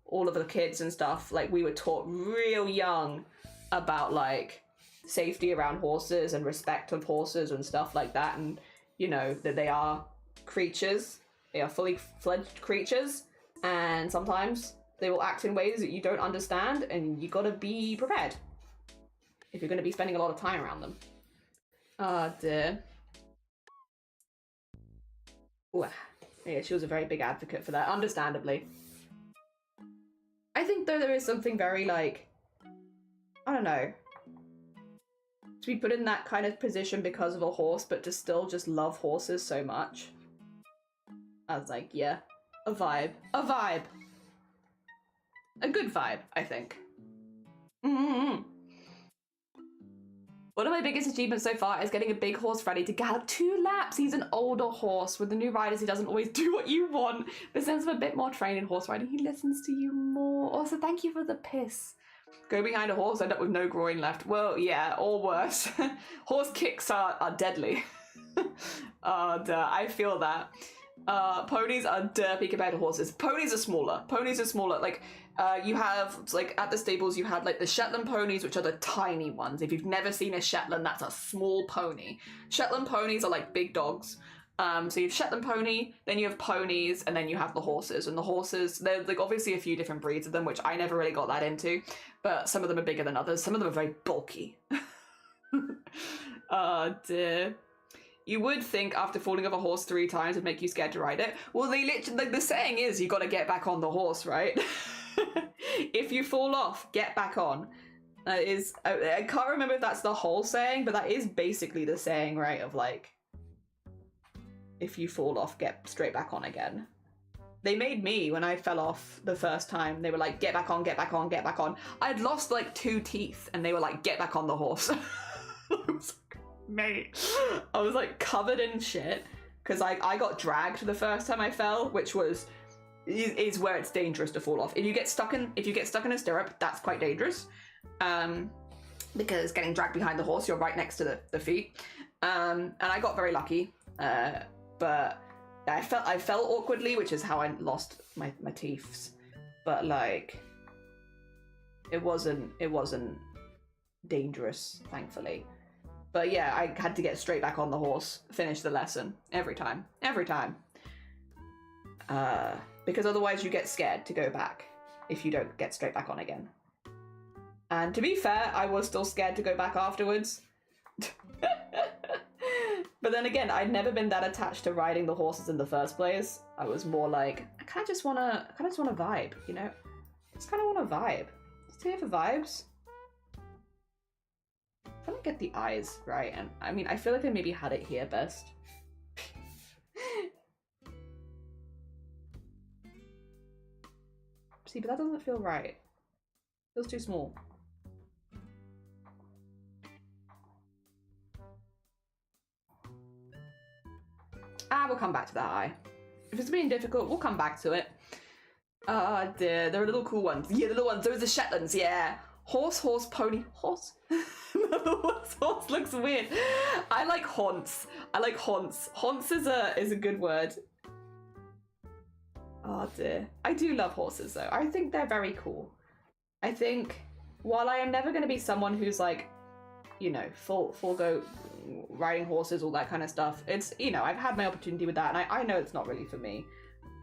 all of the kids and stuff, like we were taught real young about like safety around horses and respect of horses and stuff like that, and you know that they are creatures, they are fully fledged creatures, and sometimes they will act in ways that you don't understand, and you gotta be prepared if you're going to be spending a lot of time around them. Oh dear. Ooh, yeah, she was a very big advocate for that, understandably. I think though there is something very like, I don't know, to be put in that kind of position because of a horse, but to still just love horses so much. I was like, yeah, a vibe. A vibe. A good vibe, I think. Mm-hmm. One of my biggest achievements so far is getting a big horse ready to gallop 2 laps. He's an older horse. With the new riders, he doesn't always do what you want, but since I'm a bit more trained in horse riding, he listens to you more. Also, thank you for the piss. Go behind a horse, end up with no groin left. Well, yeah, or worse. Horse kicks are deadly. Oh, duh, I feel that. Ponies are derpy compared to horses. Ponies are smaller. Like, you have, like, at the stables, you had, like, the Shetland ponies, which are the tiny ones. If you've never seen a Shetland, that's a small pony. Shetland ponies are, like, big dogs. So you have Shetland pony, then you have ponies, and then you have the horses. And the horses, there's, like, obviously a few different breeds of them, which I never really got that into. But some of them are bigger than others. Some of them are very bulky. Oh, dear. You would think after falling off a horse 3 times would make you scared to ride it. Well, they literally, like, the saying is you got to get back on the horse, right? If you fall off, get back on. That is, I can't remember if that's the whole saying, but that is basically the saying, right? Of like, if you fall off, get straight back on again. They made me, when I fell off the first time, they were like, get back on, get back on, get back on. I'd lost like 2 teeth and they were like, get back on the horse. I was like, mate, I was like covered in shit because I got dragged the first time I fell, which is where it's dangerous to fall off. If you get stuck in a stirrup, that's quite dangerous, because getting dragged behind the horse, you're right next to the feet, and I got very lucky, but I fell awkwardly, which is how I lost my teeth, but like it wasn't dangerous, thankfully. But yeah, I had to get straight back on the horse, finish the lesson every time. Because otherwise you get scared to go back if you don't get straight back on again. And to be fair, I was still scared to go back afterwards. But then again, I'd never been that attached to riding the horses in the first place. I was more like, I kind of just want to vibe, you know? Just kind of want to vibe. Just here for vibes. I don't get the eyes right, and I mean, I feel like I maybe had it here best. See, but that doesn't feel right. Feels too small. We'll come back to that eye. If it's being difficult, we'll come back to it. Oh dear, there are little cool ones. Yeah, the little ones, those are Shetlands, yeah. Horse, pony, horse. The horse looks weird. I like haunts. Haunts is a good word. Oh dear. I do love horses though. I think they're very cool. I think while I am never going to be someone who's like, you know, full go riding horses, all that kind of stuff. It's, you know, I've had my opportunity with that, and I know it's not really for me.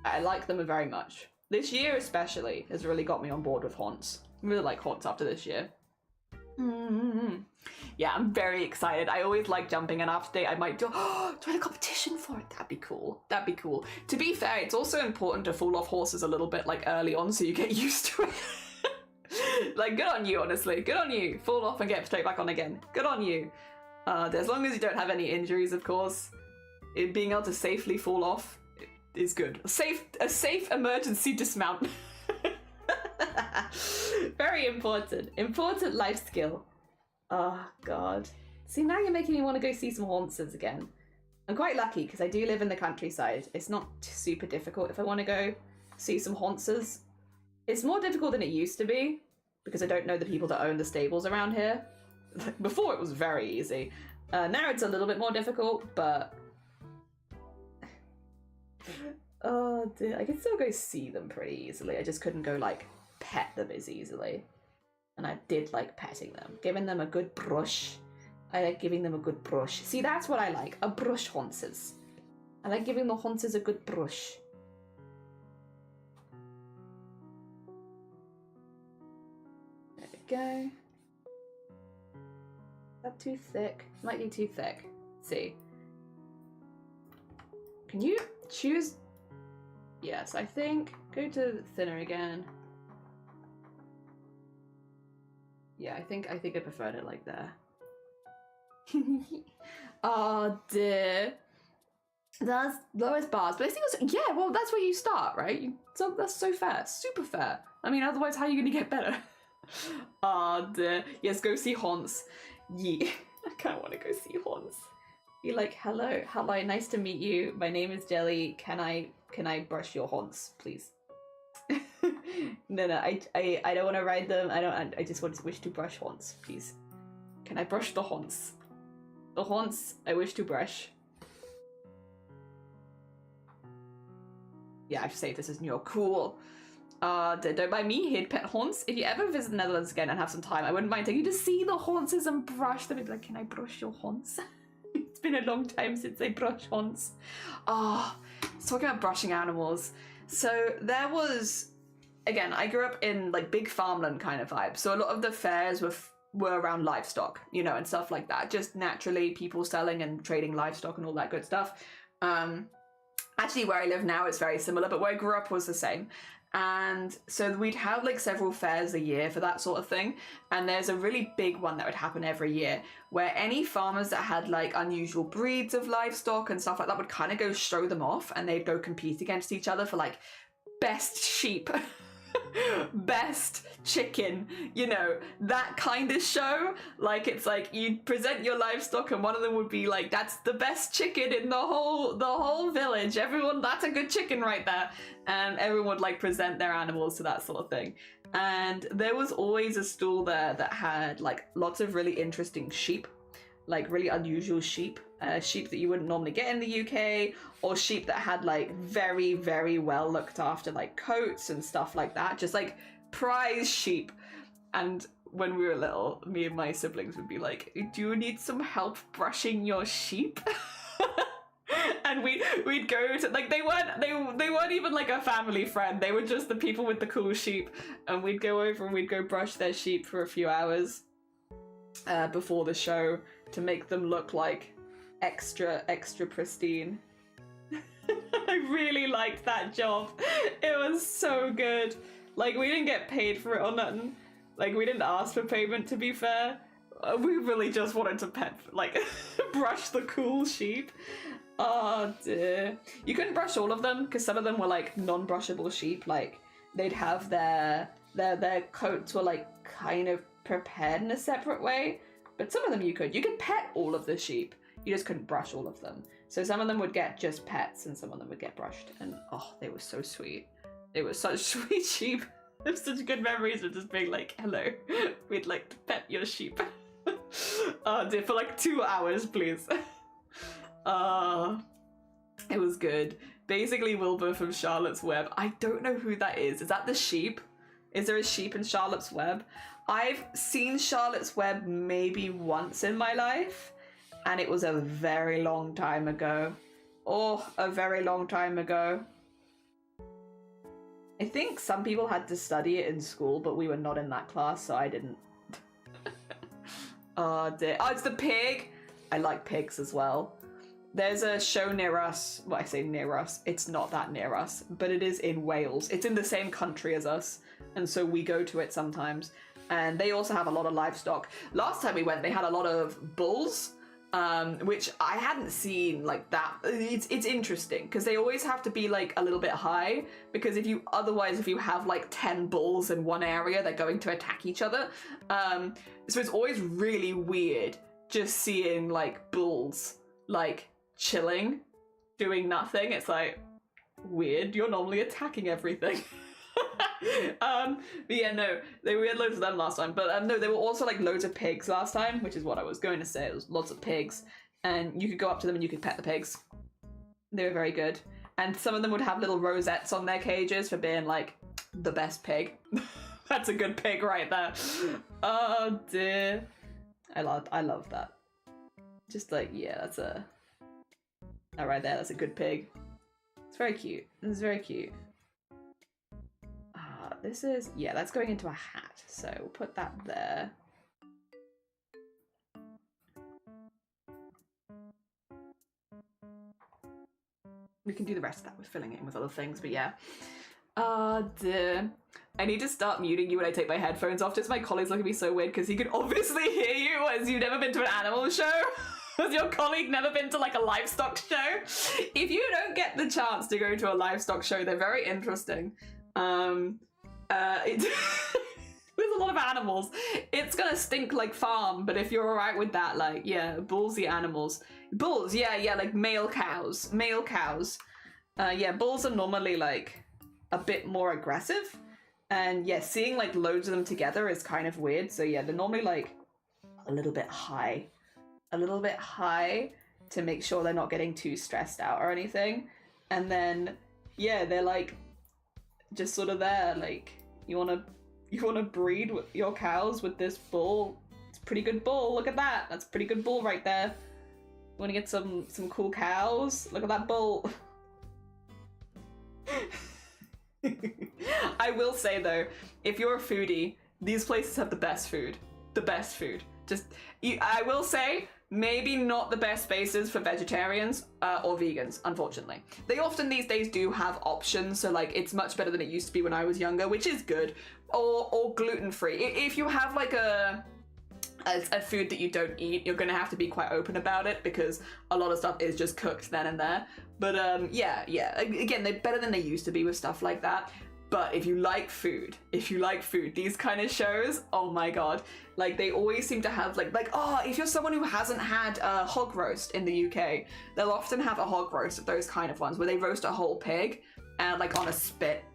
I like them very much. This year especially has really got me on board with haunts. I really like haunts after this year. Yeah, I'm very excited. I always like jumping, and after I might join a competition for it. That'd be cool. That'd be cool. To be fair, it's also important to fall off horses a little bit like early on so you get used to it. Like, good on you, honestly. Good on you. Fall off and get straight back on again. Good on you. As long as you don't have any injuries, of course. Being able to safely fall off is good. A safe emergency dismount. Very important. Important life skill. Oh, God. See, now you're making me want to go see some haunts again. I'm quite lucky because I do live in the countryside. It's not super difficult if I want to go see some haunts. It's more difficult than it used to be because I don't know the people that own the stables around here. Before it was very easy. Now it's a little bit more difficult, but... Oh, dear. I can still go see them pretty easily. I just couldn't go, like, pet them as easily. And I did like petting them, giving them a good brush. I like giving them a good brush. See, that's what I like, a brush haunces. I like giving the haunces a good brush. There we go. Is that too thick? Might be too thick. Let's see. Can you choose? Yes, I think. Go to thinner again. Yeah, I think I preferred it like that. Oh dear. That's lowest bars, but I think it was, yeah, well, that's where you start, right? So that's so fair, super fair. I mean, otherwise, how are you gonna get better? Oh dear. Yes, go see haunts. Yeah, I kind of want to go see haunts. Be like, hello, nice to meet you. My name is Jelly. Can I brush your haunts, please? No, I don't want to ride them. I just wish to brush haunts, please. Can I brush the haunts? The haunts I wish to brush. Yeah, I have to say this is new. Cool. Don't mind me, he'd pet haunts. If you ever visit the Netherlands again and have some time, I wouldn't mind taking you to see the haunts and brush them. I'd be like, can I brush your haunts? It's been a long time since I brushed haunts. Oh, talking about brushing animals. So there was, again, I grew up in like big farmland kind of vibe. So a lot of the fairs were around livestock, you know, and stuff like that. Just naturally people selling and trading livestock and all that good stuff. Actually, where I live now, it's very similar, but where I grew up was the same. And so we'd have like several fairs a year for that sort of thing. And there's a really big one that would happen every year where any farmers that had like unusual breeds of livestock and stuff like that would kind of go show them off, and they'd go compete against each other for like best sheep, best chicken, you know, that kind of show. Like, it's like you'd present your livestock and one of them would be like, that's the best chicken in the whole village, everyone, that's a good chicken right there. And everyone would like present their animals to that sort of thing. And there was always a stall there that had like lots of really interesting sheep, like really unusual sheep, sheep that you wouldn't normally get in the UK, or sheep that had like very, very well looked after like coats and stuff like that, just like prize sheep. And when we were little, me and my siblings would be like, do you need some help brushing your sheep? And we'd go to, like, they weren't even like a family friend, they were just the people with the cool sheep, and we'd go over and we'd go brush their sheep for a few hours before the show to make them look like extra pristine. I really liked that job. It was so good. Like, we didn't get paid for it or nothing. Like, we didn't ask for payment, to be fair. We really just wanted to like, brush the cool sheep. Oh dear. You couldn't brush all of them because some of them were like non-brushable sheep. Like, they'd have their coats were like kind of prepared in a separate way. But some of them you could pet all of the sheep. You just couldn't brush all of them. So some of them would get just pets and some of them would get brushed. And oh, they were so sweet. They were such sweet sheep. I have such good memories of just being like, hello, we'd like to pet your sheep. Oh dear, for like 2 hours, please. It was good. Basically, Wilbur from Charlotte's Web. I don't know who that is. Is that the sheep? Is there a sheep in Charlotte's Web? I've seen Charlotte's Web maybe once in my life, and it was a very long time ago. Oh, a very long time ago. I think some people had to study it in school, but we were not in that class, so I didn't. Oh dear. Oh, it's the pig! I like pigs as well. There's a show near us. Well, I say near us. It's not that near us, but it is in Wales. It's in the same country as us, and so we go to it sometimes. And they also have a lot of livestock. Last time we went, they had a lot of bulls, which I hadn't seen like that. It's interesting because they always have to be like a little bit high, because if you have like 10 bulls in one area, they're going to attack each other. So it's always really weird just seeing like bulls like chilling, doing nothing. It's like weird. You're normally attacking everything. But yeah, no, we had loads of them last time, but no, there were also like loads of pigs last time, which is what I was going to say. It was lots of pigs, and you could go up to them and you could pet the pigs. They were very good, and some of them would have little rosettes on their cages for being like the best pig. That's a good pig right there. Oh dear, I love that. Just like, yeah, that's a that right there. That's a good pig. It's very cute. It's very cute. This is, yeah, that's going into a hat, so we'll put that there. We can do the rest of that with filling it in with other things, but yeah. Dear. I need to start muting you when I take my headphones off, just my colleagues look at me so weird because he can obviously hear you as you've never been to an animal show. Has your colleague never been to like a livestock show? If you don't get the chance to go to a livestock show, they're very interesting. There's a lot of animals. It's gonna stink like farm, but if you're alright with that, like, yeah, ballsy animals. Bulls, yeah, like male cows. Yeah, bulls are normally like a bit more aggressive, and yeah, seeing like loads of them together is kind of weird. So yeah, they're normally like a little bit high to make sure they're not getting too stressed out or anything. And then yeah, they're like just sort of there, like, you wanna breed with your cows with this bull. It's a pretty good bull. Look at that. That's a pretty good bull right there. You wanna get some cool cows? Look at that bull. I will say though, if you're a foodie, these places have the best food. The best food. I will say, maybe not the best spaces for vegetarians or vegans, unfortunately. They often these days do have options, so like it's much better than it used to be when I was younger, which is good. Or gluten-free. If you have like a food that you don't eat, you're gonna have to be quite open about it because a lot of stuff is just cooked then and there. But yeah. Again, they're better than they used to be with stuff like that. But if you like food, these kind of shows, oh my god, like they always seem to have like oh, if you're someone who hasn't had a hog roast in the UK, they'll often have a hog roast of those kind of ones where they roast a whole pig and like on a spit.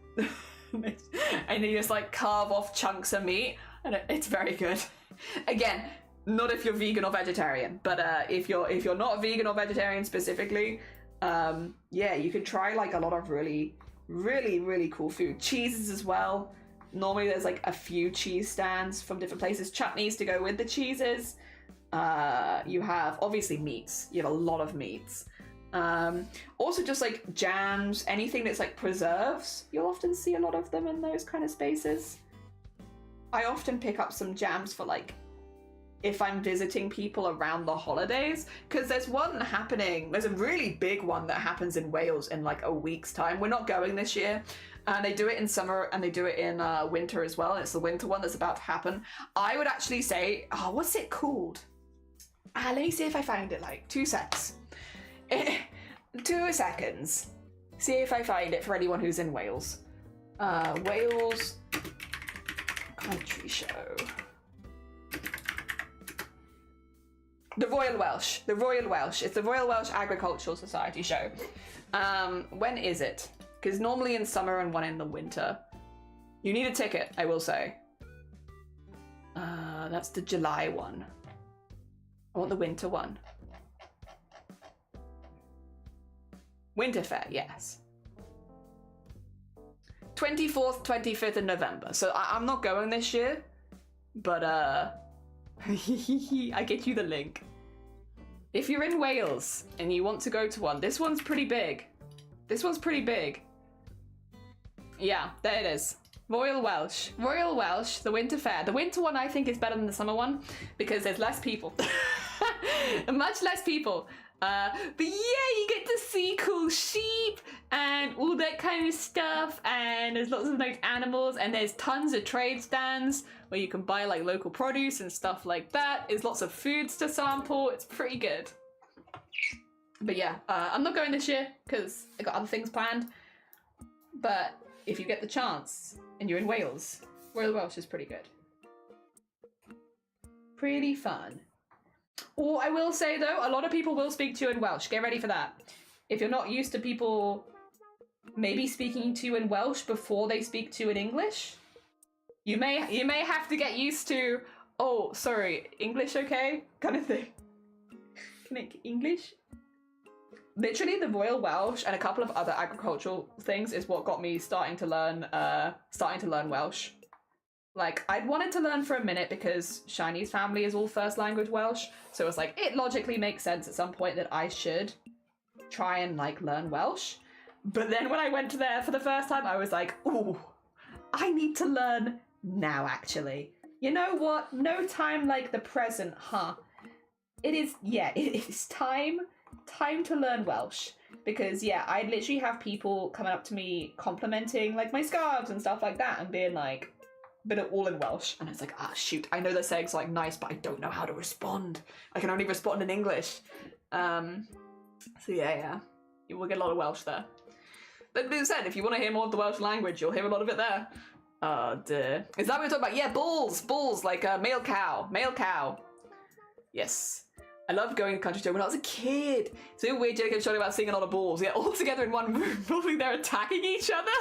And they just like carve off chunks of meat, and it's very good. Again, not if you're vegan or vegetarian, but if you're not vegan or vegetarian specifically, yeah, you could try like a lot of really cool food. Cheeses as well. Normally there's like a few cheese stands from different places. Chutneys to go with the cheeses. You have obviously meats. You have a lot of meats. Also just like jams, anything that's like preserves. You'll often see a lot of them in those kind of spaces. I often pick up some jams for like if I'm visiting people around the holidays, because there's a really big one that happens in Wales in like a week's time. We're not going this year, and they do it in summer and they do it in winter as well. It's the winter one that's about to happen. I would actually say, oh, what's it called? Let me see if I find it, like 2 secs. 2 seconds. See if I find it for anyone who's in Wales. Wales country show. The Royal Welsh. It's the Royal Welsh Agricultural Society show. When is it? Because normally in summer and one in the winter. You need a ticket, I will say. That's the July one. I want the winter one. Winterfair, yes. 24th, 25th of November. So I'm not going this year, but I get you the link. If you're in Wales and you want to go to one, this one's pretty big. Yeah, there it is. Royal Welsh. Royal Welsh, the winter fair. The winter one I think is better than the summer one because there's less people. Much less people. But yeah, you get to see cool sheep and all that kind of stuff, and there's lots of like animals, and there's tons of trade stands where you can buy like local produce and stuff like that. There's lots of foods to sample. It's pretty good. But yeah, I'm not going this year because I got other things planned. But if you get the chance and you're in Wales, Royal Welsh is pretty good. Pretty fun. Or I will say though, a lot of people will speak to you in Welsh. Get ready for that. If you're not used to people maybe speaking to you in Welsh before they speak to you in English, you may have to get used to, oh, sorry, English okay? Kind of thing. Can I English? Literally the Royal Welsh and a couple of other agricultural things is what got me starting to learn Welsh. Like, I'd wanted to learn for a minute because Shiny's family is all first language Welsh, so it was like, it logically makes sense at some point that I should try and, like, learn Welsh. But then when I went there for the first time, I was like, ooh, I need to learn now, actually. You know what? No time like the present, huh? It is time to learn Welsh. Because, yeah, I'd literally have people coming up to me complimenting, like, my scarves and stuff like that, and being like, but all in Welsh, and it's like, ah, shoot, I know they're saying it's like nice, but I don't know how to respond. I can only respond in English. So yeah, you will get a lot of Welsh there. That being said, if you want to hear more of the Welsh language, you'll hear a lot of it there. Oh dear. Is that what we're talking about? Yeah, bulls, like male cow. Yes. I loved going to country show when I was a kid. So weird, Jacob showing about seeing a lot of bulls. Yeah, all together in one room, probably they're attacking each other.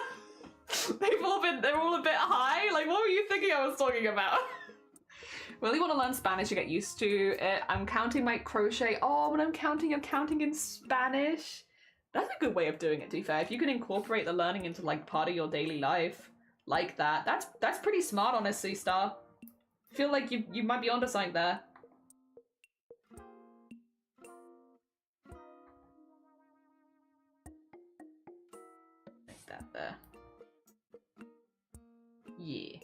They're all a bit high. Like, what were you thinking I was talking about? Really want to learn Spanish to get used to it. I'm counting my crochet. Oh, when I'm counting in Spanish. That's a good way of doing it, to be fair. If you can incorporate the learning into like part of your daily life like that, that's pretty smart, honestly, Star. I feel like you might be onto something there. Like that there. Yeah.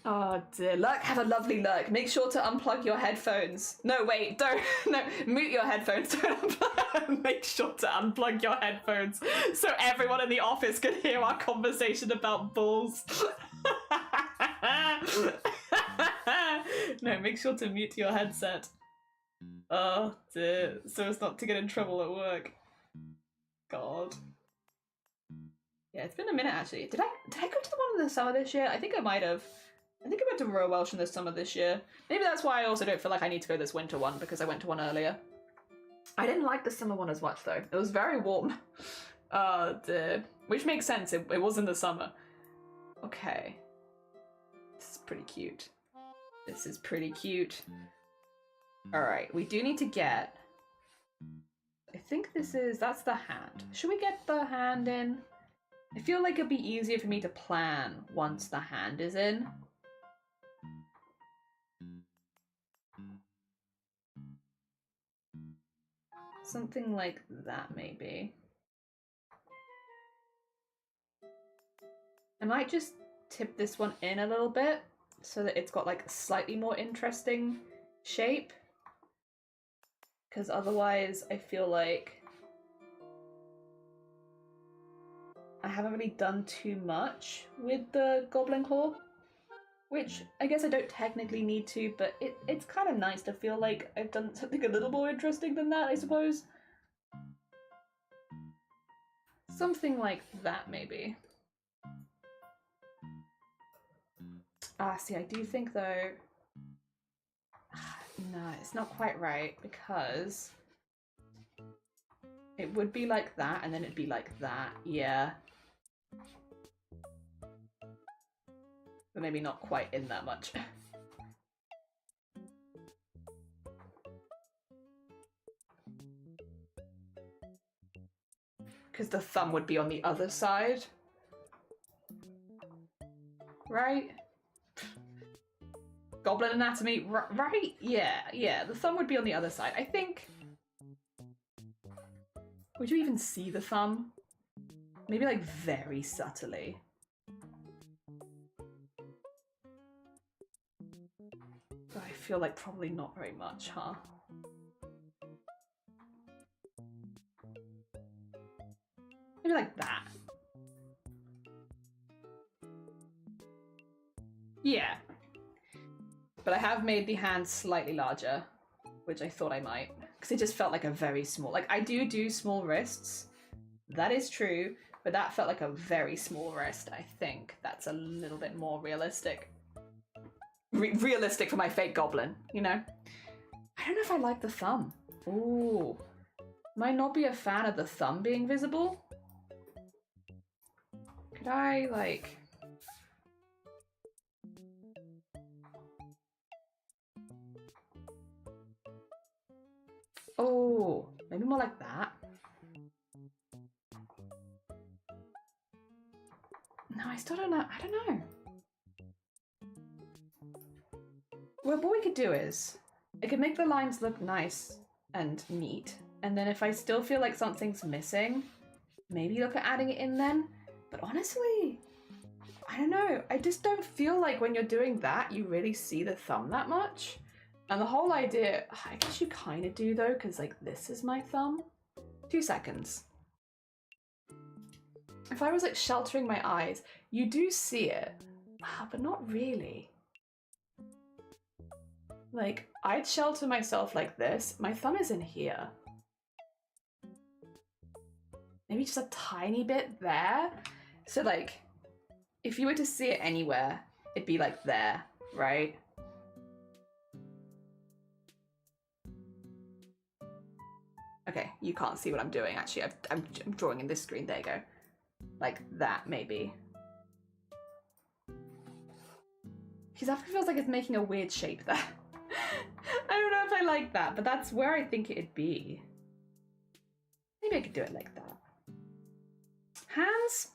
Oh dear. Lurk, have a lovely lurk. Make sure to unplug your headphones. No, wait, don't. No, mute your headphones. Don't unplug. Make sure to unplug your headphones so everyone in the office can hear our conversation about bulls. No, make sure to mute your headset. Oh dear. So as not to get in trouble at work. God. Yeah, it's been a minute actually. Did I go to the one in the summer this year? I think I might have. I think I went to Royal Welsh in the summer this year. Maybe that's why I also don't feel like I need to go this winter one, because I went to one earlier. I didn't like the summer one as much though. It was very warm. Dear. Which makes sense, it was in the summer. Okay. This is pretty cute. This is pretty cute. Alright, we do need to get... I think that's the hand. Should we get the hand in? I feel like it'd be easier for me to plan once the hand is in. Something like that, maybe. I might just tip this one in a little bit so that it's got like a slightly more interesting shape. Because otherwise I feel like I haven't really done too much with the goblin claw, which I guess I don't technically need to, but it's kind of nice to feel like I've done something a little more interesting than that, I suppose. Something like that, maybe. See, I do think though... No, it's not quite right, because it would be like that, and then it'd be like that, yeah. But maybe not quite in that much. Because the thumb would be on the other side. Right? Goblin anatomy, right? Yeah, the thumb would be on the other side. I think... Would you even see the thumb? Maybe like very subtly. But I feel like probably not very much, huh? Maybe like that. Yeah. But I have made the hand slightly larger, which I thought I might, because it just felt like a very small, like I do small wrists. That is true, but that felt like a very small wrist. I think that's a little bit more realistic. Realistic for my fake goblin, you know? I don't know if I like the thumb. Ooh. Might not be a fan of the thumb being visible. Could I, like... Oh, maybe more like that. No, I still don't know. I don't know. Well, what we could do is, I could make the lines look nice and neat, and then if I still feel like something's missing, maybe look at adding it in then. But honestly, I don't know. I just don't feel like when you're doing that, you really see the thumb that much. And the whole idea, I guess you kind of do though, because like this is my thumb. 2 seconds. If I was like sheltering my eyes, you do see it, but not really. Like, I'd shelter myself like this. My thumb is in here. Maybe just a tiny bit there. So like, if you were to see it anywhere, it'd be like there, right? Okay, you can't see what I'm doing actually. I'm drawing in this screen, there you go. Like that, maybe. Because that feels like it's making a weird shape there. I don't know if I like that, but that's where I think it'd be. Maybe I could do it like that. Hands?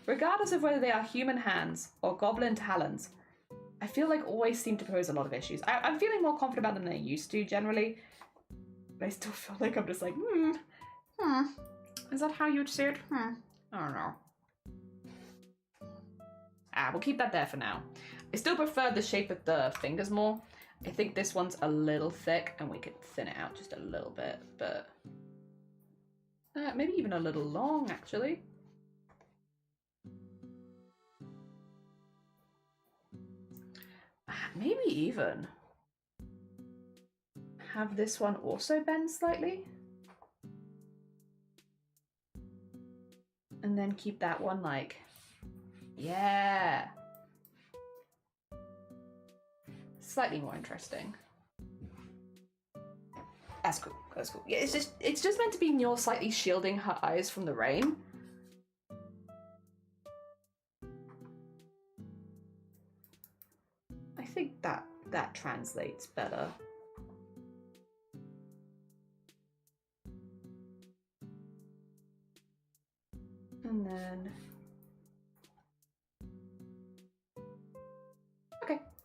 Regardless of whether they are human hands or goblin talons, I feel like always seem to pose a lot of issues. I'm feeling more confident about them than I used to generally, but I still feel like I'm just like, is that how you'd say it? I don't know. We'll keep that there for now. I still prefer the shape of the fingers more. I think this one's a little thick and we could thin it out just a little bit, but maybe even a little long actually. Maybe even have this one also bend slightly. And then keep that one like, yeah. Slightly more interesting. That's cool, that's cool. Yeah, it's just meant to be Nyor slightly shielding her eyes from the rain. I think that translates better. And then...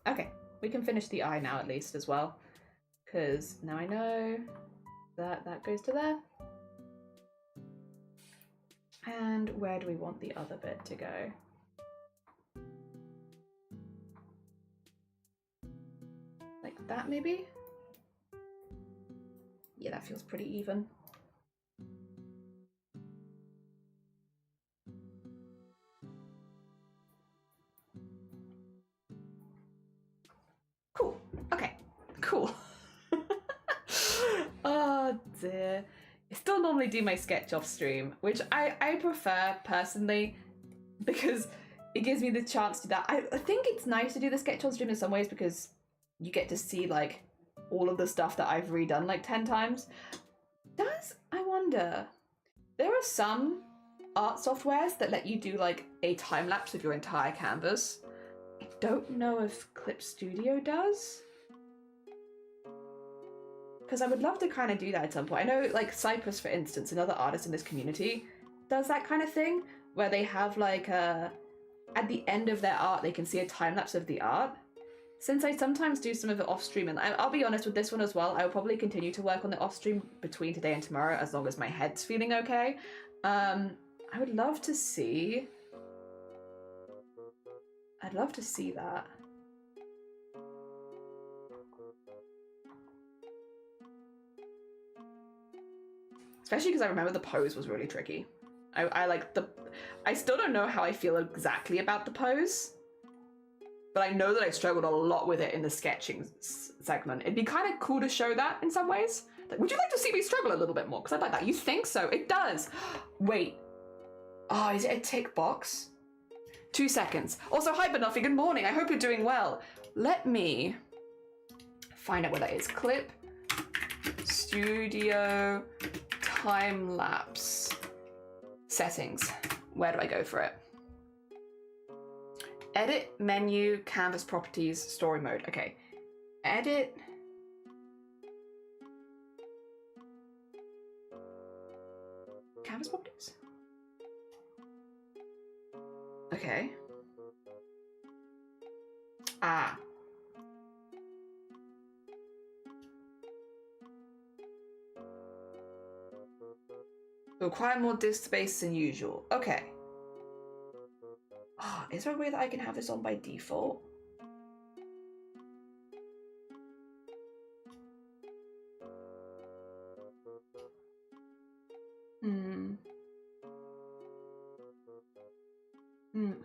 Okay. We can finish the eye now at least as well. Because now I know that that goes to there. And where do we want the other bit to go? Like that maybe? Yeah, that feels pretty even. Cool. Okay. Cool. Oh dear. I still normally do my sketch off stream, which I prefer personally because it gives me the chance to do that. I think it's nice to do the sketch on stream in some ways because you get to see like all of the stuff that I've redone like 10 times. I wonder, there are some art softwares that let you do like a time lapse of your entire canvas. I don't know if Clip Studio does. Because I would love to kind of do that at some point. I know like Cypress, for instance, another artist in this community, does that kind of thing where they have like at the end of their art, they can see a time lapse of the art. Since I sometimes do some of it off stream, and I'll be honest with this one as well, I will probably continue to work on the off stream between today and tomorrow as long as my head's feeling okay. I would love to see. I'd love to see that. Especially because I remember the pose was really tricky. I like the... I still don't know how I feel exactly about the pose, but I know that I struggled a lot with it in the sketching segment. It'd be kind of cool to show that in some ways. Like, would you like to see me struggle a little bit more? Because I'd like that. You think so? It does. Wait. Oh, is it a tick box? 2 seconds. Also, hi, Banoffy. Good morning. I hope you're doing well. Let me find out where that is. Clip, studio, time lapse, settings. Where do I go for it? Edit, menu, canvas properties, story mode. Okay. Edit. Canvas properties? Okay. Ah. Require more disk space than usual. Okay. Oh, is there a way that I can have this on by default?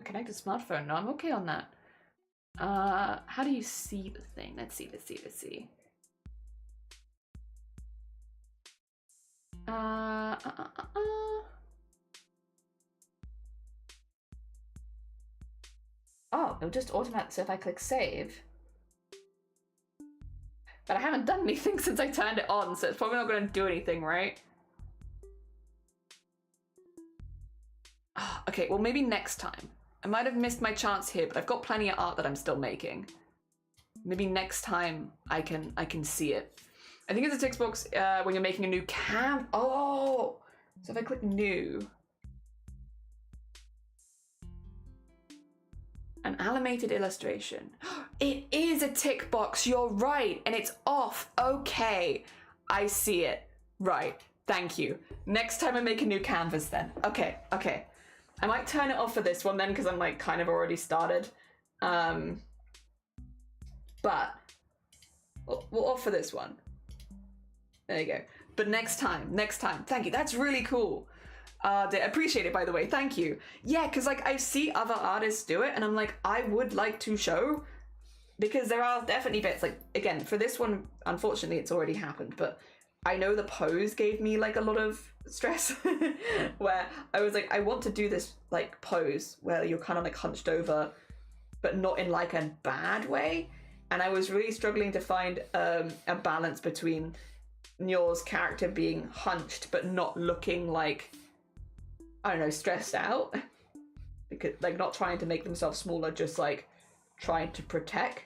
Connect a smartphone. No, I'm okay on that. How do you see the thing? Let's see. Oh, it'll just automatically, so if I click save. But I haven't done anything since I turned it on, so it's probably not going to do anything, right? Oh, okay, well maybe next time. I might have missed my chance here, but I've got plenty of art that I'm still making. Maybe next time I can see it. I think it's a text box when you're making a new cam. Oh, so if I click new, an animated illustration. It is a tick box. You're right, and it's off. Okay, I see it. Right. Thank you. Next time I make a new canvas, then. Okay. I might turn it off for this one then, because I'm like kind of already started. But we'll off for this one. There you go. But next time. Thank you. That's really cool. I appreciate it, by the way. Thank you. Yeah, because like I see other artists do it, and I'm like, I would like to show, because there are definitely bits, like, again, for this one, unfortunately, it's already happened, but I know the pose gave me like a lot of stress where I was like, I want to do this like pose where you're kind of like hunched over, but not in like a bad way. And I was really struggling to find a balance between Nyor's character being hunched, but not looking like, I don't know, stressed out. Because like not trying to make themselves smaller, just like trying to protect.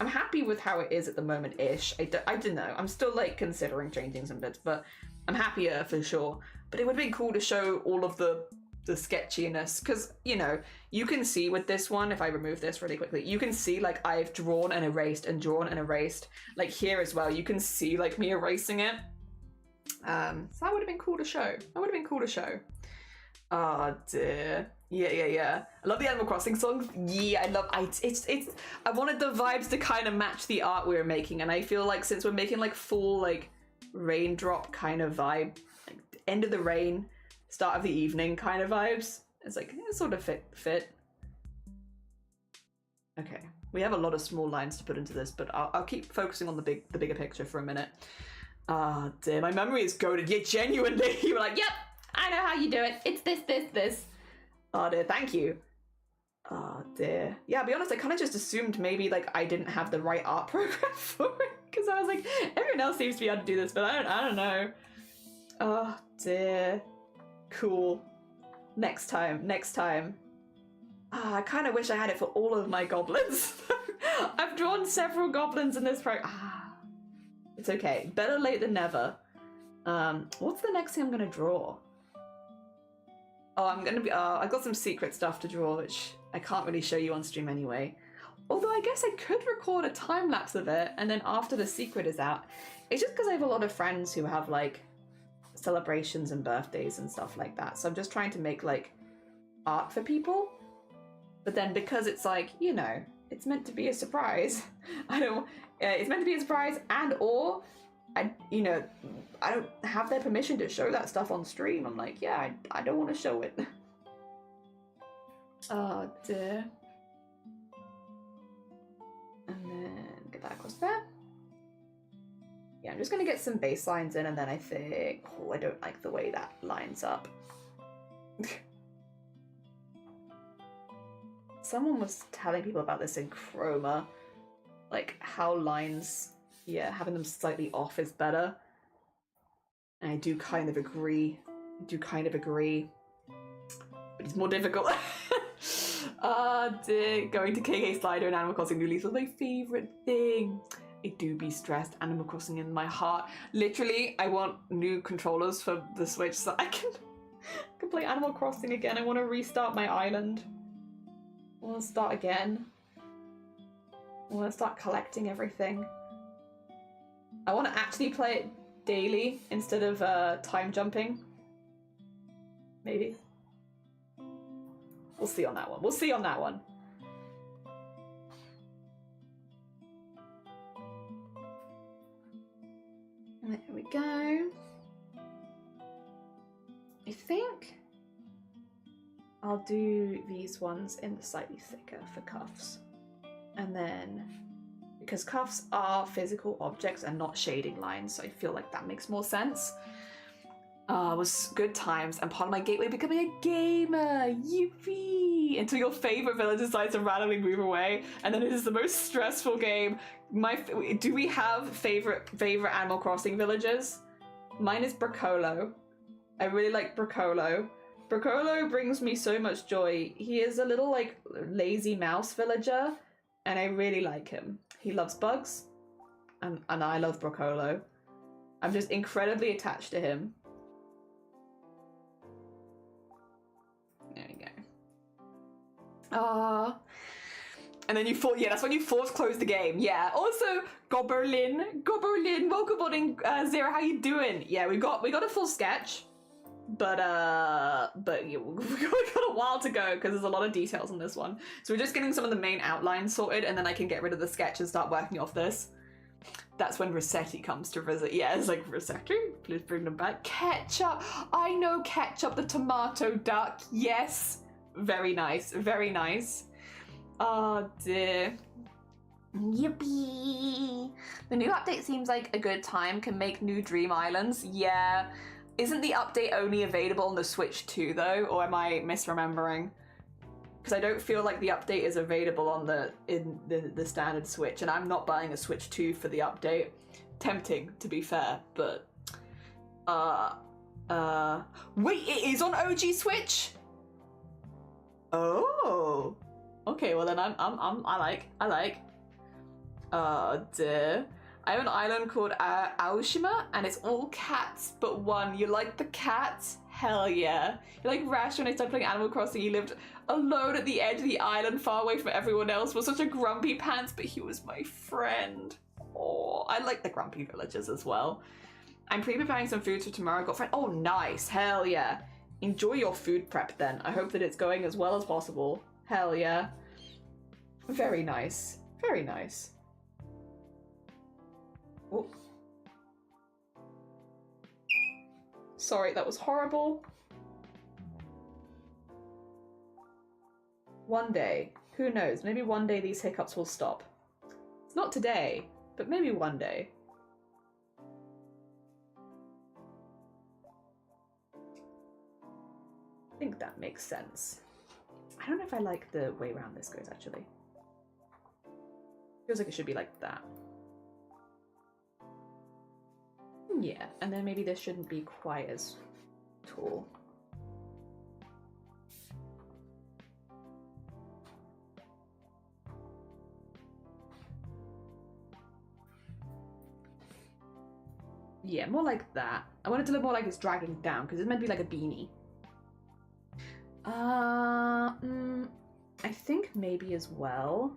I'm happy with how it is at the moment-ish. I don't know. I'm still like considering changing some bits, but I'm happier for sure. But it would be cool to show all of the sketchiness, because, you know, you can see with this one, if I remove this really quickly, you can see like I've drawn and erased and drawn and erased. Like here as well, you can see like me erasing it. So that would have been cool to show. Oh dear. Yeah. I love the Animal Crossing songs. Yeah, I wanted the vibes to kind of match the art we were making, and I feel like since we're making like full like raindrop kind of vibe, like end of the rain, start of the evening kind of vibes, it's like it sort of fit. Okay, we have a lot of small lines to put into this, but I'll keep focusing on the bigger picture for a minute. Ah, dear, my memory is goated. Yeah, genuinely, you were like, yep, I know how you do it. It's this. Oh dear, thank you. Oh dear. Yeah, I'll be honest, I kind of just assumed maybe like I didn't have the right art program for it, because I was like, everyone else seems to be able to do this, but I don't know. Oh dear. Cool. Next time. Ah, I kind of wish I had it for all of my goblins. I've drawn several goblins in this it's okay. Better late than never. What's the next thing I'm gonna draw? Oh, I've got some secret stuff to draw, which I can't really show you on stream anyway. Although I guess I could record a time lapse of it, and then after the secret is out. It's just because I have a lot of friends who have like celebrations and birthdays and stuff like that. So I'm just trying to make like art for people. But then because it's like, you know, it's meant to be a surprise. It's meant to be a surprise, and or I don't have their permission to show that stuff on stream. I'm like, yeah, I don't want to show it. Oh dear. And then get that across there. Yeah, I'm just gonna get some base lines in, and then I think, oh, I don't like the way that lines up. Someone was telling people about this in Chroma, like how lines, yeah, having them slightly off is better. And I do kind of agree. But it's more difficult. Dear. Going to KK Slider and Animal Crossing New Leaf was my favourite thing. I do be stressed. Animal Crossing in my heart. Literally, I want new controllers for the Switch so I can play Animal Crossing again. I want to restart my island. I want to start again. I want to start collecting everything. I want to actually play it daily instead of time jumping. Maybe. We'll see on that one. We'll see on that one. There we go. I think I'll do these ones in the slightly thicker for cuffs. And then, because cuffs are physical objects and not shading lines, so I feel like that makes more sense. Was good times and part of my gateway becoming a gamer. Yippee! Until your favorite village decides to randomly move away, and then it is the most stressful game. Do we have favorite Animal Crossing villages? Mine is Bracolo. I really like Bracolo. Bracolo brings me so much joy. He is a little like lazy mouse villager, and I really like him. He loves bugs, and I love Bracolo. I'm just incredibly attached to him. There we go. And then you yeah, that's when you force close the game. Yeah. Also, Goblin, welcome morning, Zero. How you doing? Yeah, we got a full sketch, but yeah, we got a while to go because there's a lot of details on this one. So we're just getting some of the main outlines sorted, and then I can get rid of the sketch and start working off this. That's when Rossetti comes to visit. Yeah, it's like, Rossetti, please bring them back. Ketchup! I know Ketchup, the tomato duck. Yes. Very nice. Very nice. Oh dear. Yippee! The new update seems like a good time. Can make new dream islands. Yeah. Isn't the update only available on the Switch too, though? Or am I misremembering? Because I don't feel like the update is available on the standard Switch, and I'm not buying a Switch 2 for the update. Tempting, to be fair, but wait, it is on OG Switch? Oh, okay. Well then, I like. Dear. I have an island called Aoshima, and it's all cats but one. You like the cats? Hell yeah. You like Rash when I started playing Animal Crossing. He lived alone at the edge of the island, far away from everyone else. Was such a grumpy pants, but he was my friend. Oh, I like the grumpy villagers as well. I'm pre-preparing some food for tomorrow. Got friend. Oh, nice. Hell yeah. Enjoy your food prep then. I hope that it's going as well as possible. Hell yeah. Very nice. Very nice. Oh. Sorry, that was horrible. One day. Who knows? Maybe one day these hiccups will stop. It's not today, but maybe one day. I think that makes sense. I don't know if I like the way around this goes, actually. Feels like it should be like that. Yeah, and then maybe this shouldn't be quite as tall. Yeah, more like that. I want it to look more like it's dragging down, because it's meant to be like a beanie. I think maybe as well.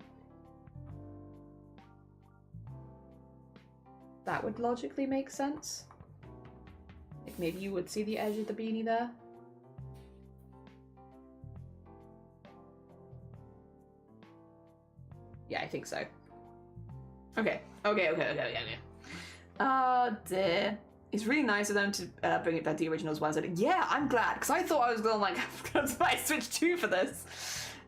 That would logically make sense. Like maybe you would see the edge of the beanie there. Yeah, I think so. Okay. Dear. It's really nice of them to bring it back to the originals ones. Yeah, I'm glad, because I thought I was going like, I'm gonna buy Switch 2 for this.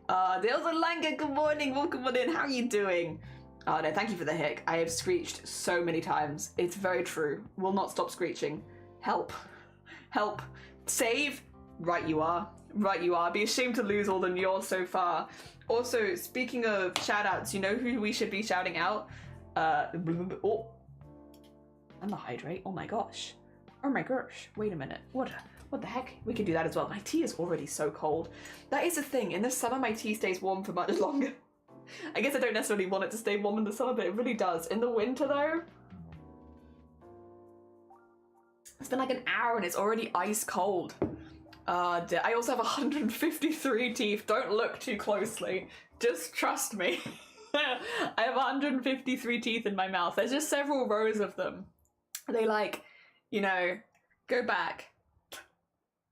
There's a Langa, good morning, welcome on in, how are you doing? Oh no, thank you for the hic. I have screeched so many times. It's very true. Will not stop screeching. Help. Help. Save. Right you are. Right you are. Be ashamed to lose all the yours so far. Also, speaking of shout outs, you know who we should be shouting out? Oh. And the hydrate. Oh my gosh. Oh my gosh. Wait a minute. What the heck? We can do that as well. My tea is already so cold. That is the thing. In the summer, my tea stays warm for much longer. I guess I don't necessarily want it to stay warm in the summer, but it really does. In the winter, though, it's been like an hour and it's already ice cold. I also have 153 teeth. Don't look too closely. Just trust me. I have 153 teeth in my mouth. There's just several rows of them. They like, you know, go back.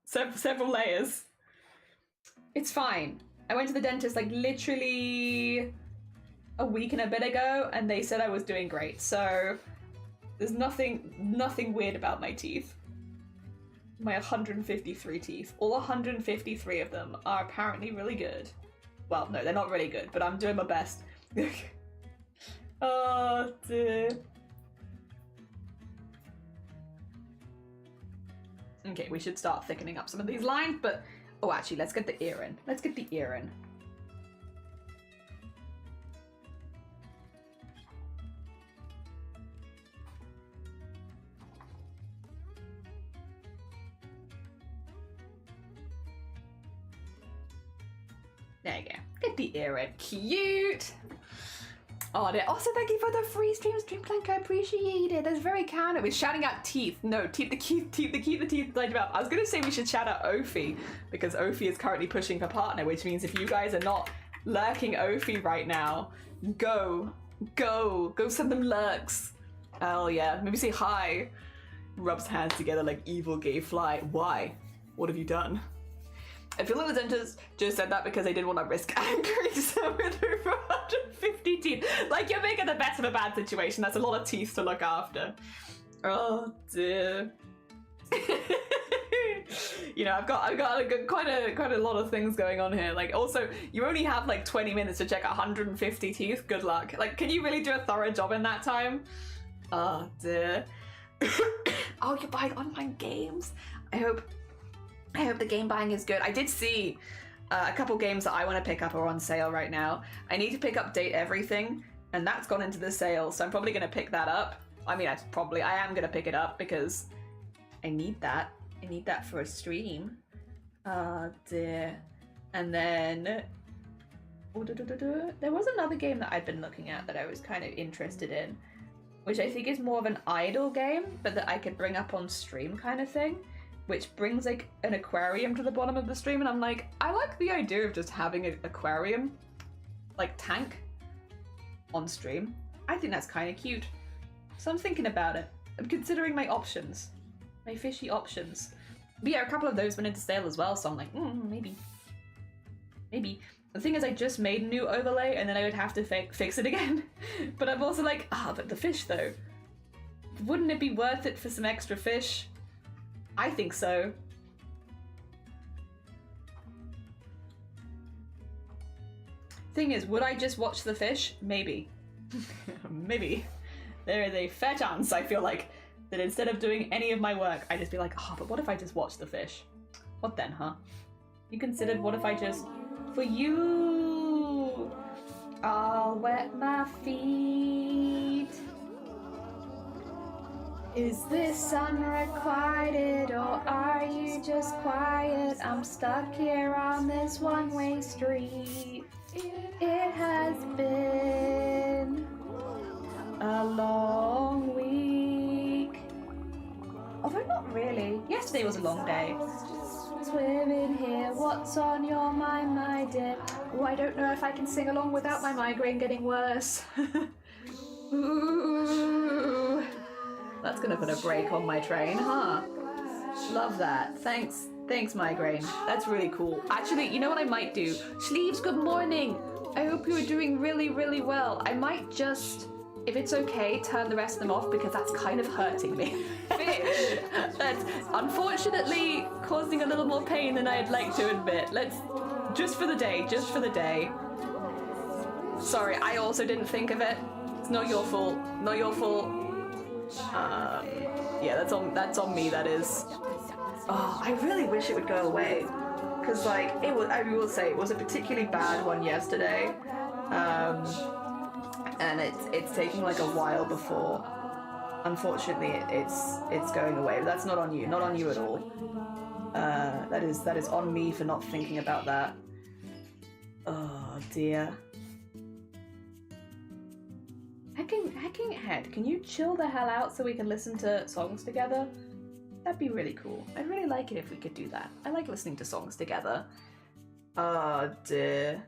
Several layers. It's fine. I went to the dentist like literally a week and a bit ago and they said I was doing great. So there's nothing weird about my teeth. My 153 teeth. All 153 of them are apparently really good. Well, no, they're not really good, but I'm doing my best. Oh dear. Okay, we should start thickening up some of these lines, but oh, actually, let's get the ear in. Let's get the ear in. There you go. Get the ear in. Cute. Oh, also thank you for the free stream, Streamclank. I appreciate it. That's very kind. We're shouting out teeth. No, teeth. The teeth. I was gonna say we should shout out Ophi because Ophi is currently pushing for partner, which means if you guys are not lurking Ophi right now, go send them lurks. Oh yeah, maybe say hi. Rubs hands together like evil gay fly. Why? What have you done? I feel like the dentist just said that because they didn't want to risk angering someone with over 150 teeth. Like, you're making the best of a bad situation. That's a lot of teeth to look after. Oh dear. You know, I've got quite a lot of things going on here. Like, also, you only have like 20 minutes to check 150 teeth. Good luck. Like, can you really do a thorough job in that time? Oh dear. Oh, you're buying online games? I hope the game buying is good. I did see a couple games that I want to pick up are on sale right now. I need to pick up Date Everything, and that's gone into the sale, so I'm probably going to pick that up. I mean, I am going to pick it up because I need that. I need that for a stream. Dear. And then there was another game that I'd been looking at that I was kind of interested in, which I think is more of an idle game, but that I could bring up on stream kind of thing. Which brings like an aquarium to the bottom of the stream, and I'm like, I like the idea of just having an aquarium, like tank, on stream. I think that's kind of cute. So I'm thinking about it. I'm considering my options, my fishy options. But yeah, a couple of those went into sale as well, so I'm like, maybe. The thing is, I just made a new overlay, and then I would have to fix it again. But I'm also like, but the fish though. Wouldn't it be worth it for some extra fish? I think so. Thing is, would I just watch the fish? Maybe. Maybe. There is a fair chance, I feel like, that instead of doing any of my work, I'd just be like, but what if I just watch the fish? What then, huh? You considered what if I just... For you! I'll wet my feet. Is this unrequited or are you just quiet? I'm stuck here on this one-way street. It has been a long week. Although not really. Yesterday was a long day. Swimming here, what's on your mind, my dear? Oh, I don't know if I can sing along without my migraine getting worse. Ooh. That's gonna put a brake on my train, huh? Love that. Thanks, migraine. That's really cool. Actually, you know what I might do? Sleeves, good morning. I hope you are doing really, really well. I might just, if it's okay, turn the rest of them off because that's kind of hurting me. Fish. That's unfortunately causing a little more pain than I'd like to admit. Let's, just for the day. Sorry, I also didn't think of it. It's not your fault. Not your fault. Yeah, that's on me, that is. Oh, I really wish it would go away. Because, like, I will say, it was a particularly bad one yesterday. And it's taking, like, a while before. Unfortunately, it's going away. But that's not on you. Not on you at all. That is on me for not thinking about that. Oh, dear. Hacking Head, can you chill the hell out so we can listen to songs together? That'd be really cool. I'd really like it if we could do that. I like listening to songs together. Oh dear.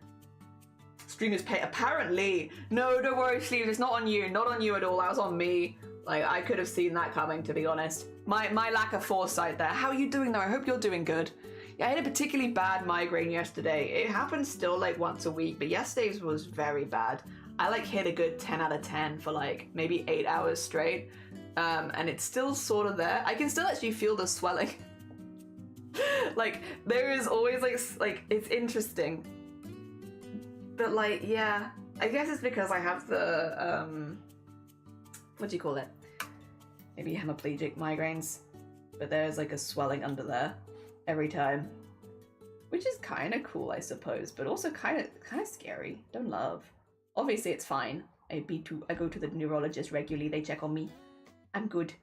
Stream is apparently. No, don't worry, Sleeves, it's not on you. Not on you at all, that was on me. Like, I could have seen that coming, to be honest. My lack of foresight there. How are you doing though? I hope you're doing good. Yeah, I had a particularly bad migraine yesterday. It happens still like once a week, but yesterday's was very bad. I like hit a good 10 out of 10 for like maybe 8 hours straight. And it's still sort of there. I can still actually feel the swelling. Like, there is always like, it's interesting. But like, yeah, I guess it's because I have the, what do you call it? Maybe hemiplegic migraines. But there's like a swelling under there every time. Which is kind of cool, I suppose, but also kind of scary. Don't love. Obviously, it's fine. I go to the neurologist regularly. They check on me. I'm good.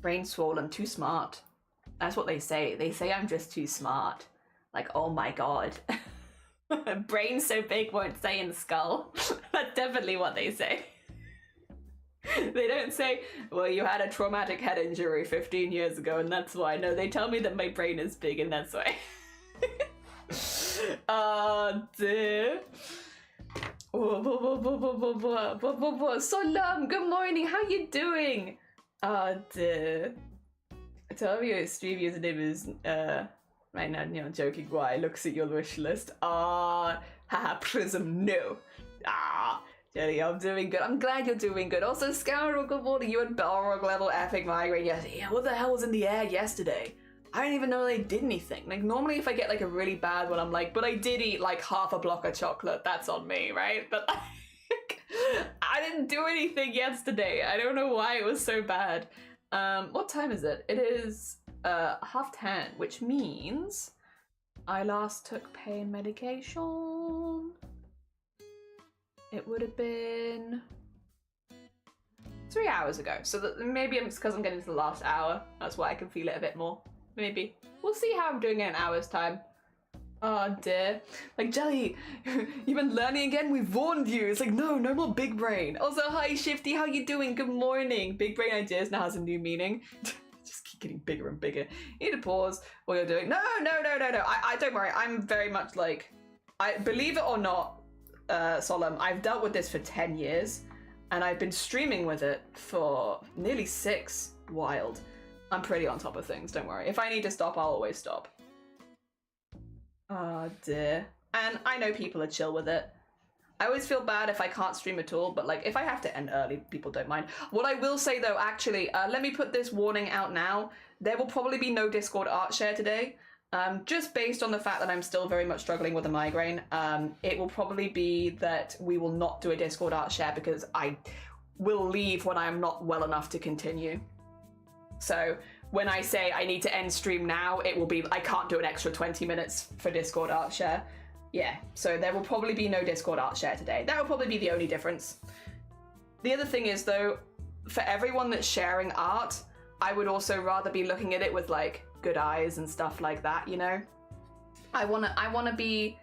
Brain swollen, too smart. That's what they say. They say I'm just too smart. Like, oh my god. Brain so big won't stay in the skull. That's definitely what they say. They don't say, well, you had a traumatic head injury 15 years ago and that's why. No, they tell me that my brain is big and that's why. Oh dear. Solam, good morning, how you doing? Dear. Tell me your stream username is, right now, you're joking, why? Looks at your wish list. Haha, Prism, no. Jelly, I'm doing good. I'm glad you're doing good. Also, Scoundrel, good morning, you had Balrog level epic migraine yesterday. Yeah, what the hell was in the air yesterday? I didn't even know they did anything. Like, normally if I get like a really bad one, I'm like, but I did eat like half a block of chocolate. That's on me, right? But like, I didn't do anything yesterday. I don't know why it was so bad. What time is it? It is 10:30, which means I last took pain medication. It would have been 3 hours ago. So maybe it's because I'm getting to the last hour. That's why I can feel it a bit more. Maybe. We'll see how I'm doing in an hour's time. Oh dear. Like, Jelly, you've been learning again? We've warned you. It's like, no more big brain. Also, hi Shifty, how you doing? Good morning. Big brain ideas now has a new meaning. Just keep getting bigger and bigger. You need to pause what you're doing. No. I don't worry. I'm very much like, I believe it or not, Solemn, I've dealt with this for 10 years and I've been streaming with it for nearly 6. Wild. I'm pretty on top of things, don't worry. If I need to stop, I'll always stop. Oh dear. And I know people are chill with it. I always feel bad if I can't stream at all, but like if I have to end early, people don't mind. What I will say though, actually, let me put this warning out now. There will probably be no Discord art share today. Just based on the fact that I'm still very much struggling with a migraine. It will probably be that we will not do a Discord art share because I will leave when I'm not well enough to continue. So when I say I need to end stream now, it will be, I can't do an extra 20 minutes for Discord art share. Yeah, so there will probably be no Discord art share today. That will probably be the only difference. The other thing is though, for everyone that's sharing art, I would also rather be looking at it with like good eyes and stuff like that, you know? I wanna be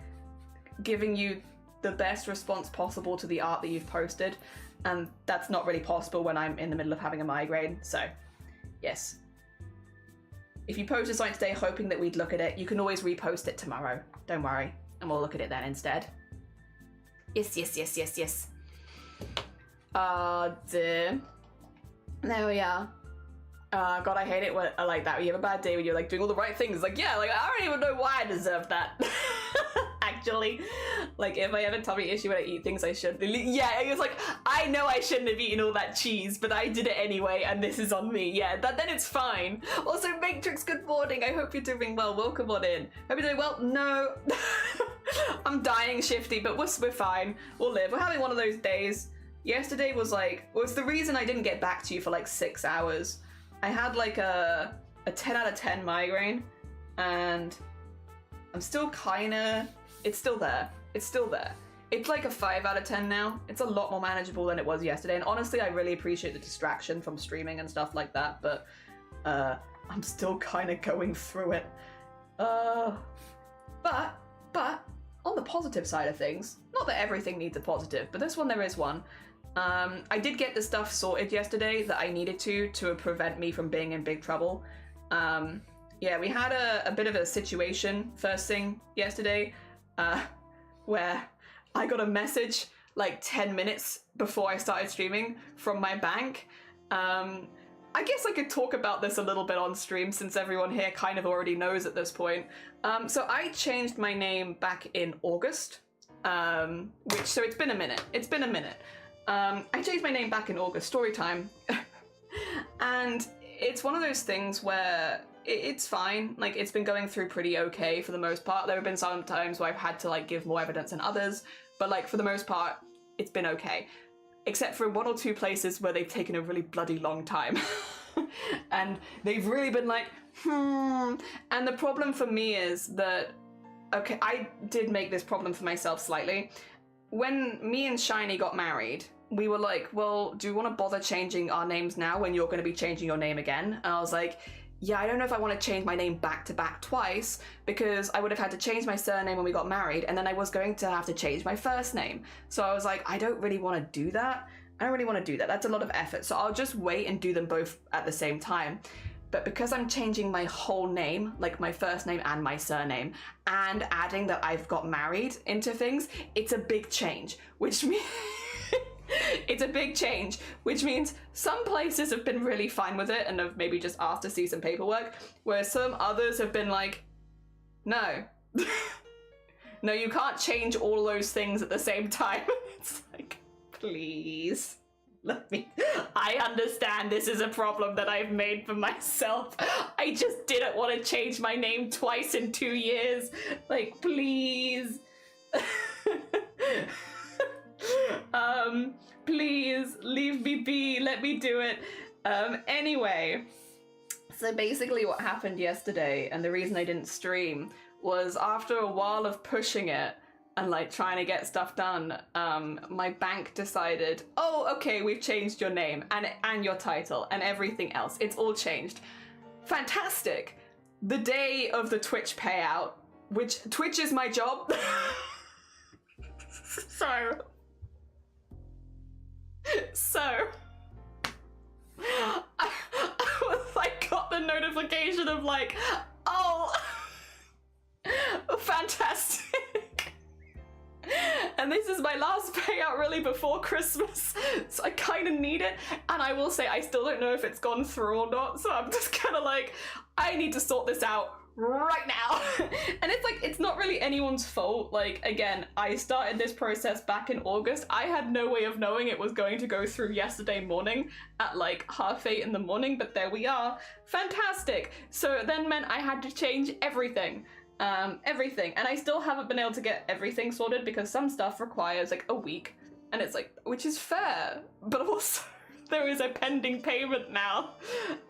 giving you the best response possible to the art that you've posted, and that's not really possible when I'm in the middle of having a migraine, so yes. If you posted something today hoping that we'd look at it, you can always repost it tomorrow. Don't worry. And we'll look at it then instead. Yes. Dear. There we are. God, I hate it when like that. When you have a bad day when you're like doing all the right things. Like, yeah, like I don't even know why I deserve that. Actually, like if I have a tummy issue when I eat things I shouldn't. Yeah, it's like I know I shouldn't have eaten all that cheese, but I did it anyway, and this is on me. Yeah, then it's fine. Also, Matrix, good morning. I hope you're doing well. Welcome on in. Hope you're doing well. No, I'm dying, Shifty, but we're fine. We'll live. We're having one of those days. Yesterday was the reason I didn't get back to you for like 6 hours. I had like a 10 out of 10 migraine, and I'm still kinda, it's still there. It's still there. It's like a 5 out of 10 now. It's a lot more manageable than it was yesterday, and honestly, I really appreciate the distraction from streaming and stuff like that, but I'm still kinda going through it. But on the positive side of things, not that everything needs a positive, but this one there is one. I did get the stuff sorted yesterday that I needed to prevent me from being in big trouble. Yeah, we had a bit of a situation first thing yesterday where I got a message like 10 minutes before I started streaming from my bank. I guess I could talk about this a little bit on stream since everyone here kind of already knows at this point. So I changed my name back in August, so it's been a minute. It's been a minute. I changed my name back in August, story time. And it's one of those things where it's fine. Like, it's been going through pretty okay for the most part. There have been some times where I've had to like give more evidence than others, but like for the most part, it's been okay. Except for 1 or 2 places where they've taken a really bloody long time. And they've really been like, And the problem for me is that, okay, I did make this problem for myself slightly. When me and Shiny got married, we were like, well, do you want to bother changing our names now when you're going to be changing your name again? And I was like, yeah, I don't know if I want to change my name back to back twice, because I would have had to change my surname when we got married, and then I was going to have to change my first name. So I was like, I don't really want to do that. I don't really want to do that. That's a lot of effort. So I'll just wait and do them both at the same time. But because I'm changing my whole name, like my first name and my surname, and adding that I've got married into things, it's a big change, which means it's a big change, which means some places have been really fine with it and have maybe just asked to see some paperwork, where some others have been like, no. No, you can't change all those things at the same time. It's like, please. I understand this is a problem that I've made for myself. I just didn't want to change my name twice in 2 years. Like, please. Please leave me be. Let me do it. Anyway, so basically what happened yesterday, and the reason I didn't stream, was after a while of pushing it and like trying to get stuff done, my bank decided, oh, okay, we've changed your name and your title and everything else. It's all changed. Fantastic. The day of the Twitch payout, which Twitch is my job. So I got the notification of like, oh, fantastic. And this is my last payout really before Christmas, so I kind of need it. And I will say I still don't know if it's gone through or not, so I'm just kind of like, I need to sort this out right now. And it's like, it's not really anyone's fault. Like, again, I started this process back in August. I had no way of knowing it was going to go through yesterday morning at like 8:30 in the morning, but there we are. Fantastic. So it then meant I had to change everything. Everything. And I still haven't been able to get everything sorted because some stuff requires like a week, and it's like, which is fair, but also there is a pending payment now,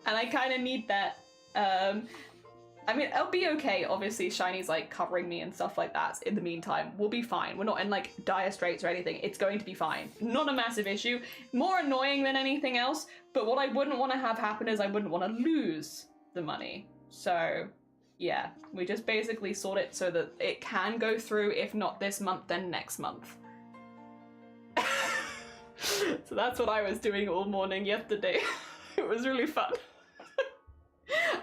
and I kind of need that. I mean, it'll be okay. Obviously, Shiny's like covering me and stuff like that. In the meantime, we'll be fine. We're not in like dire straits or anything. It's going to be fine. Not a massive issue. More annoying than anything else. But what I wouldn't want to have happen is I wouldn't want to lose the money. So yeah, we just basically sort it so that it can go through. If not this month, then next month. So that's what I was doing all morning yesterday. It was really fun.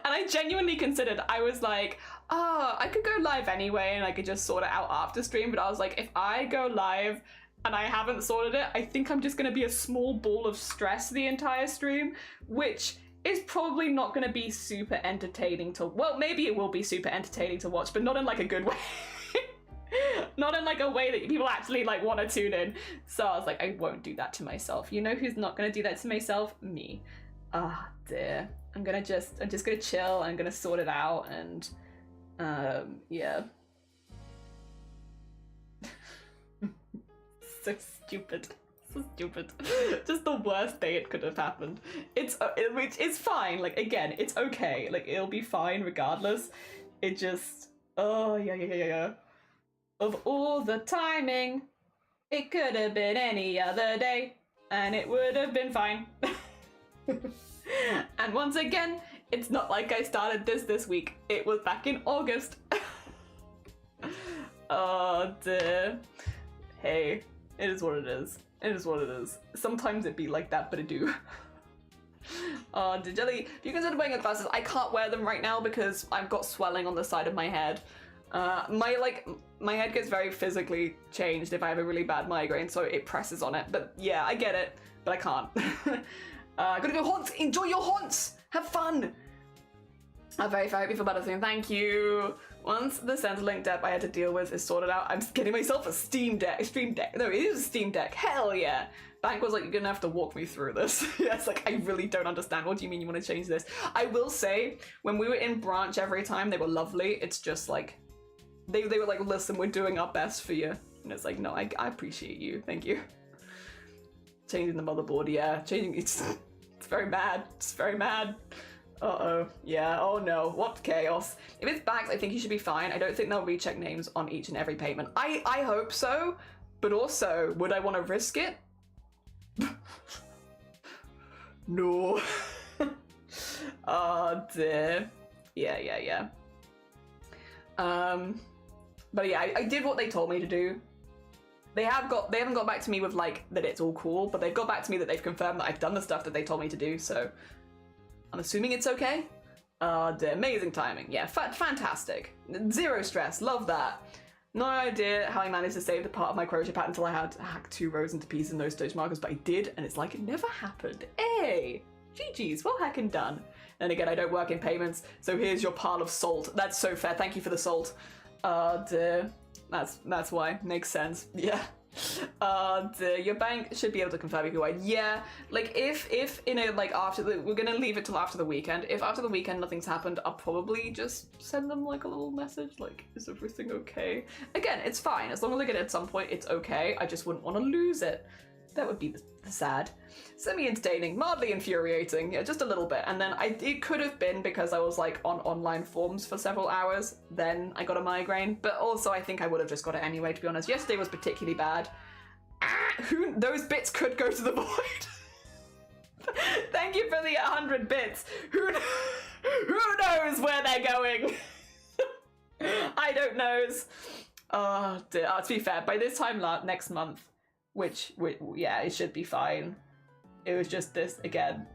And I genuinely considered, I was like, oh, I could go live anyway and I could just sort it out after stream, but I was like, if I go live and I haven't sorted it, I think I'm just going to be a small ball of stress the entire stream, which is probably not going to be super entertaining to, well, maybe it will be super entertaining to watch, but not in like a good way. Not in like a way that people actually like want to tune in. So I was like, I won't do that to myself. You know who's not going to do that to myself? Me. Ah, dear. I'm just gonna chill. I'm gonna sort it out, and yeah. So stupid. So stupid. Just the worst day it could have happened. It's fine. Like, again, it's okay. Like, it'll be fine regardless. It just, oh yeah. Of all the timing, it could have been any other day, and it would have been fine. And once again, it's not like I started this week. It was back in August. Oh dear. Hey, it is what it is. It is what it is. Sometimes it be like that, but it do. Oh, Jelly, if you consider wearing your glasses, I can't wear them right now because I've got swelling on the side of my head. My head gets very physically changed if I have a really bad migraine, so it presses on it. But yeah, I get it, but I can't. Gotta go haunts. Enjoy your haunts. Have fun. I'm very happy for Butterfly. Thank you. Once the Centrelink debt I had to deal with is sorted out, I'm getting myself a Stream Deck. No, it is a Steam Deck. Hell yeah. Bank was like, you're gonna have to walk me through this. Yes, like, I really don't understand. What do you mean you want to change this? I will say, when we were in branch every time, they were lovely. It's just like, they were like, listen, we're doing our best for you. And it's like, no, I appreciate you. Thank you. Changing the motherboard, yeah. Changing, it's very mad. It's very mad. Uh-oh. Yeah, oh no. What chaos. If it's bags, I think you should be fine. I don't think they'll recheck names on each and every payment. I hope so, but also, would I want to risk it? No. Oh dear. Yeah. But yeah, I did what they told me to do. They haven't got back to me with like that it's all cool, but they've got back to me that they've confirmed that I've done the stuff that they told me to do, so I'm assuming it's okay. The amazing timing. Yeah, fantastic. Zero stress, love that. No idea how I managed to save the part of my crochet pattern until I had to hack 2 rows into pieces and those stitch markers, but I did, and it's like it never happened. Hey! GG's, well hacking done. And again, I don't work in payments, so here's your pile of salt. That's so fair, thank you for the salt. Dear. That's why, makes sense, yeah. Your bank should be able to confirm if you're white. Yeah, like if you know, like we're gonna leave it till after the weekend. If after the weekend nothing's happened, I'll probably just send them like a little message, like, is everything okay? Again, it's fine, as long as I get it at some point, it's okay. I just wouldn't want to lose it. That would be the sad. Semi-entertaining, mildly infuriating, yeah, just a little bit. And then it could have been because I was like on online forums for several hours, then I got a migraine, but also I think I would have just got it anyway, to be honest. Yesterday was particularly bad. Those bits could go to the void. Thank you for the 100 bits. Who knows where they're going? I don't knows. Oh dear. To be fair, by this time next month, which yeah, it should be fine. It was just this again.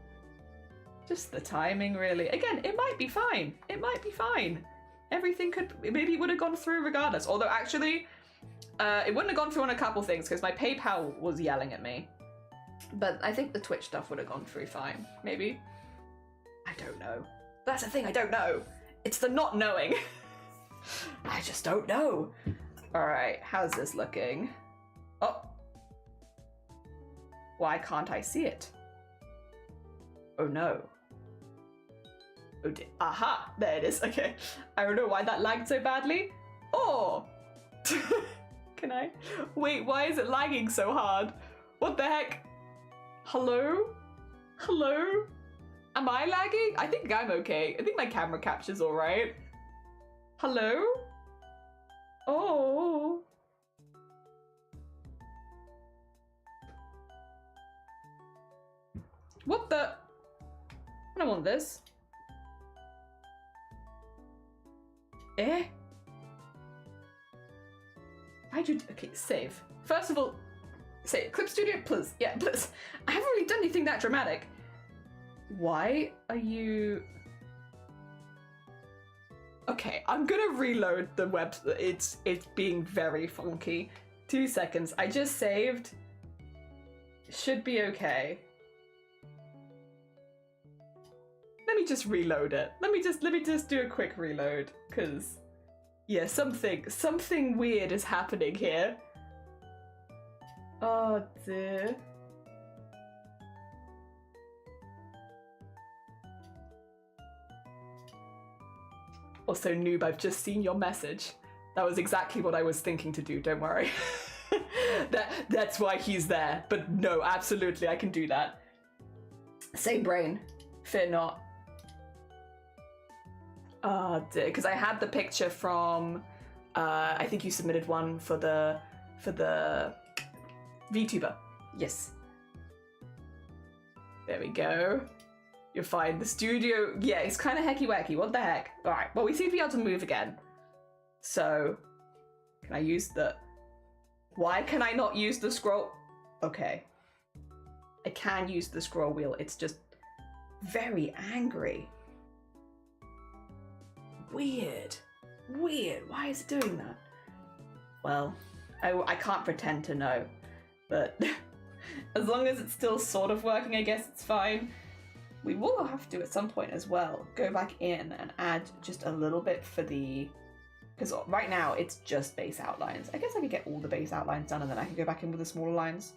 Just the timing, really. Again, it might be fine. It might be fine. Everything maybe would have gone through regardless. Although actually, it wouldn't have gone through on a couple things because my PayPal was yelling at me. But I think the Twitch stuff would have gone through fine. Maybe. I don't know. That's the thing, I don't know. It's the not knowing. I just don't know. All right, how's this looking? Oh. Why can't I see it? Oh no. Oh dear. Aha! There it is. Okay. I don't know why that lagged so badly. Oh! Can I? Wait, why is it lagging so hard? What the heck? Hello? Hello? Am I lagging? I think I'm okay. I think my camera captures alright. Hello? Oh. What the? I don't want this. Eh? Why'd you? Okay, save. First of all, save. Clip Studio, please. Yeah, please. I haven't really done anything that dramatic. Why are you? Okay, I'm gonna reload the web. It's being very funky. 2 seconds. I just saved. Should be okay. me just reload it. Let me just do a quick reload, because yeah, something weird is happening here. Oh dear. Also, noob, I've just seen your message. That was exactly what I was thinking to do, don't worry. That's why he's there. But no, absolutely, I can do that. Same brain. Fear not. Oh dear, because I had the picture from, I think you submitted one for the VTuber. Yes. There we go. You're fine. The studio, yeah, it's kind of hecky-wacky. What the heck? All right, well, we seem to be able to move again. So, can I use the... Why can I not use the scroll? Okay. I can use the scroll wheel. It's just very angry. Weird. Weird. Why is it doing that? Well, I can't pretend to know. But as long as it's still sort of working, I guess it's fine. We will have to, at some point as well, go back in and add just a little bit for the... Because right now, it's just base outlines. I guess I could get all the base outlines done and then I could go back in with the smaller lines.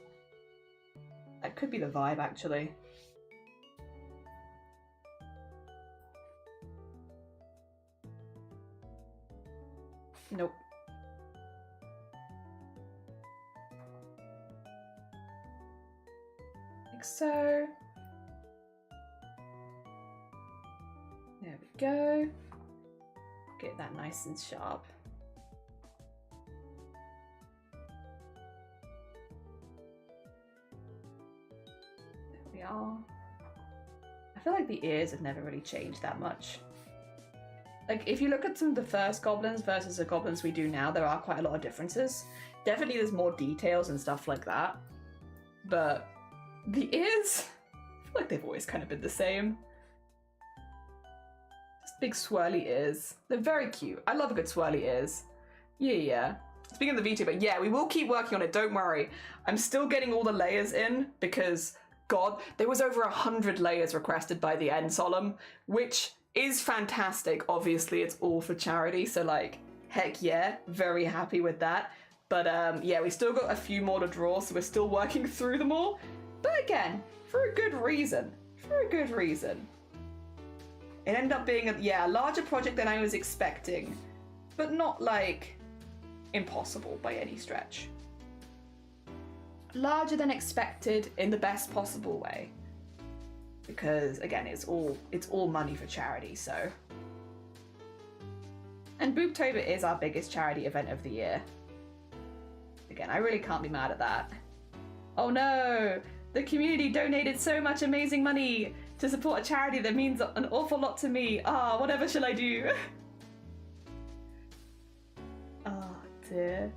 That could be the vibe, actually. Nope. Like so. There we go. Get that nice and sharp. There we are. I feel like the ears have never really changed that much. Like, if you look at some of the first goblins versus the goblins we do now, there are quite a lot of differences. Definitely there's more details and stuff like that. But the ears, I feel like they've always kind of been the same. Just big swirly ears. They're very cute. I love a good swirly ears. Yeah. Speaking of the VTuber, yeah, we will keep working on it, don't worry. I'm still getting all the layers in because, God, there was over 100 layers requested by the end solemn, which is fantastic. Obviously, it's all for charity, so like, heck yeah, very happy with that. But yeah, we still got a few more to draw, so we're still working through them all. But again, for a good reason. For a good reason. It ended up being a larger project than I was expecting, but not like impossible by any stretch. Larger than expected in the best possible way. Because again, it's all money for charity, so. And Boobtober is our biggest charity event of the year. Again, I really can't be mad at that. Oh no! The community donated so much amazing money to support a charity that means an awful lot to me. Ah, whatever shall I do? Oh dear.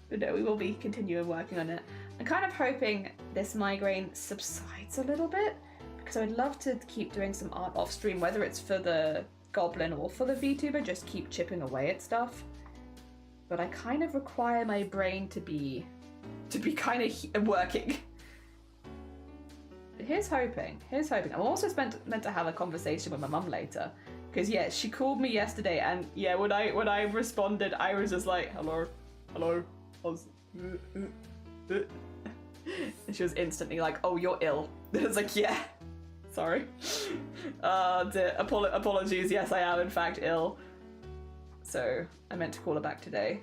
But no, we will be continuing working on it. I'm kind of hoping this migraine subsides a little bit, because I would love to keep doing some art off stream, whether it's for the Goblin or for the VTuber, just keep chipping away at stuff. But I kind of require my brain to be kind of working. But here's hoping. I'm also meant to have a conversation with my mum later, because yeah, she called me yesterday, and yeah, when I responded, I was just like, hello. And she was instantly like, oh, you're ill. I was like, yeah, sorry. Dear. Apologies, yes, I am in fact ill. So I meant to call her back today.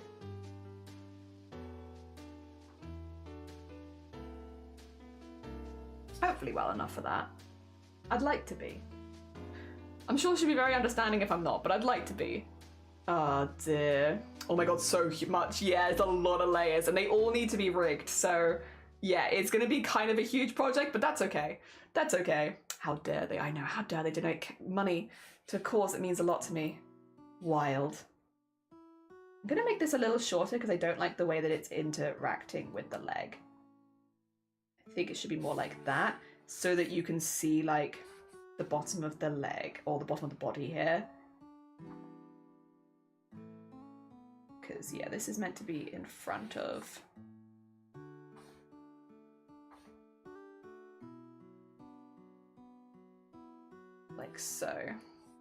Hopefully well enough for that. I'd like to be. I'm sure she'll be very understanding if I'm not, but I'd like to be. Oh dear. Oh my god, so much. Yeah, it's a lot of layers and they all need to be rigged. So yeah, it's gonna be kind of a huge project, but that's okay. That's okay. How dare they? I know, how dare they donate money to a cause that means a lot to me. Wild. I'm gonna make this a little shorter because I don't like the way that it's interacting with the leg. I think it should be more like that, so that you can see like the bottom of the leg or the bottom of the body here. Because yeah, this is meant to be in front of. Like like so.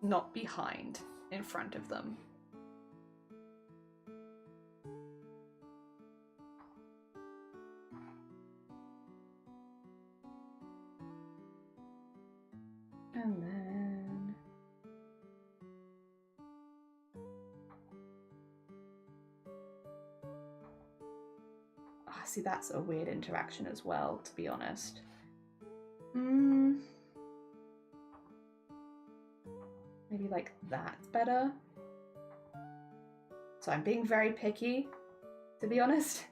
Not behind, in front of them. And then... oh, see, that's a weird interaction as well, to be honest. Maybe like that's better. So I'm being very picky, to be honest.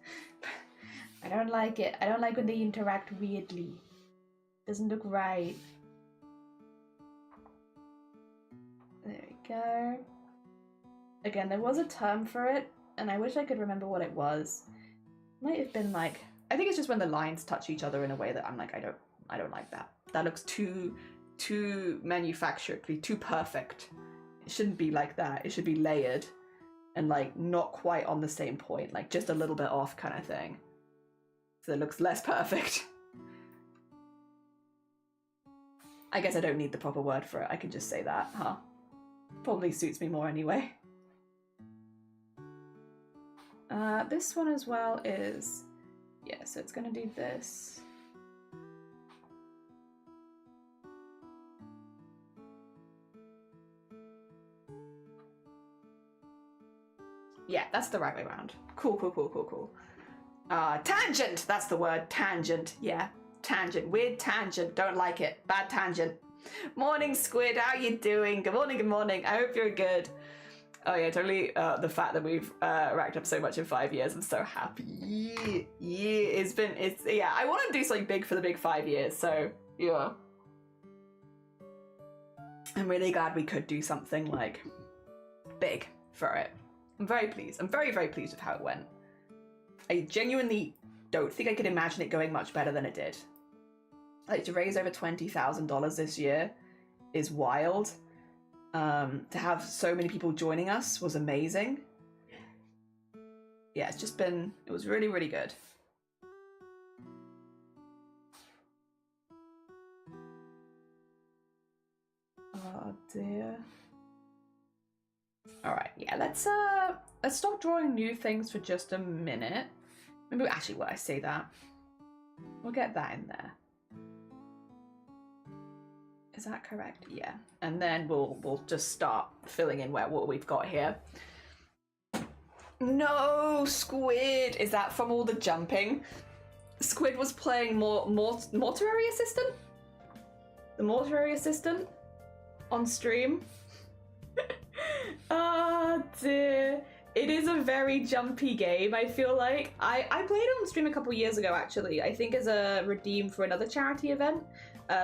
I don't like it. I don't like when they interact weirdly. Doesn't look right. There we go. Again, there was a term for it, and I wish I could remember what it was. Might have been like, I think it's just when the lines touch each other in a way that I'm like, I don't like that. That looks too manufacturedly, too perfect. It shouldn't be like that. It should be layered and like not quite on the same point, like just a little bit off kind of thing. So it looks less perfect. I guess I don't need the proper word for it. I can just say that, huh? Probably suits me more anyway. This one as well is, yeah, so it's gonna do this. Yeah, that's the right way around. Cool. Tangent! That's the word. Tangent. Yeah. Tangent. Weird tangent. Don't like it. Bad tangent. Morning, Squid. How you doing? Good morning. I hope you're good. Oh yeah, totally. The fact that we've racked up so much in 5 years. I'm so happy. Yeah, yeah, I want to do something big for the big 5 years. So, yeah. I'm really glad we could do something like big for it. I'm very pleased. I'm very, very pleased with how it went. I genuinely don't think I could imagine it going much better than it did. Like, to raise over $20,000 this year is wild. To have so many people joining us was amazing. Yeah, it was really, really good. Oh dear. Alright, yeah, let's stop drawing new things for just a minute. Maybe actually, I say that. We'll get that in there. Is that correct? Yeah. And then we'll just start filling in what we've got here. No, Squid! Is that from all the jumping? Squid was playing mortuary assistant? The mortuary assistant? On stream? Ah, dear. It is a very jumpy game, I feel like. I played it on stream a couple years ago, actually. I think as a redeem for another charity event.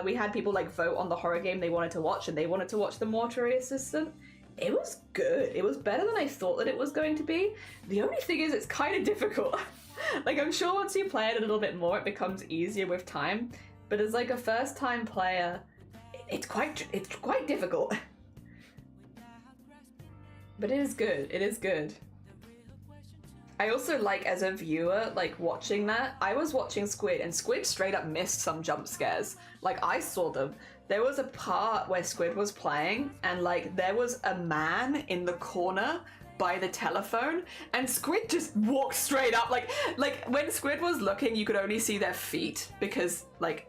We had people like vote on the horror game they wanted to watch, and they wanted to watch The Mortuary Assistant. It was good. It was better than I thought that it was going to be. The only thing is it's kind of difficult. Like, I'm sure once you play it a little bit more, it becomes easier with time. But as like a first-time player, it's quite difficult. But it is good. It is good. I also like, as a viewer, like watching that, I was watching Squid, and Squid straight up missed some jump scares. Like, I saw them. There was a part where Squid was playing, and like there was a man in the corner by the telephone, and Squid just walked straight up. Like when Squid was looking, you could only see their feet because like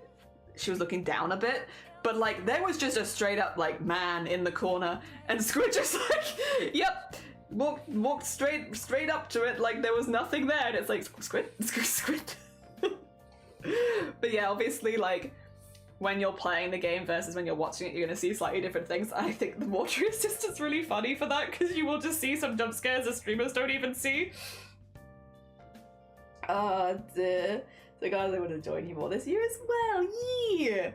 she was looking down a bit. But like there was just a straight up like man in the corner, and Squid just like, yep, walked straight up to it like there was nothing there, and it's like Squid. But yeah, obviously like when you're playing the game versus when you're watching it, you're gonna see slightly different things. I think the Mortuary Assistant's really funny for that, because you will just see some jump scares the streamers don't even see. Oh dear. So guys, I want to join you more this year as well. Yeah.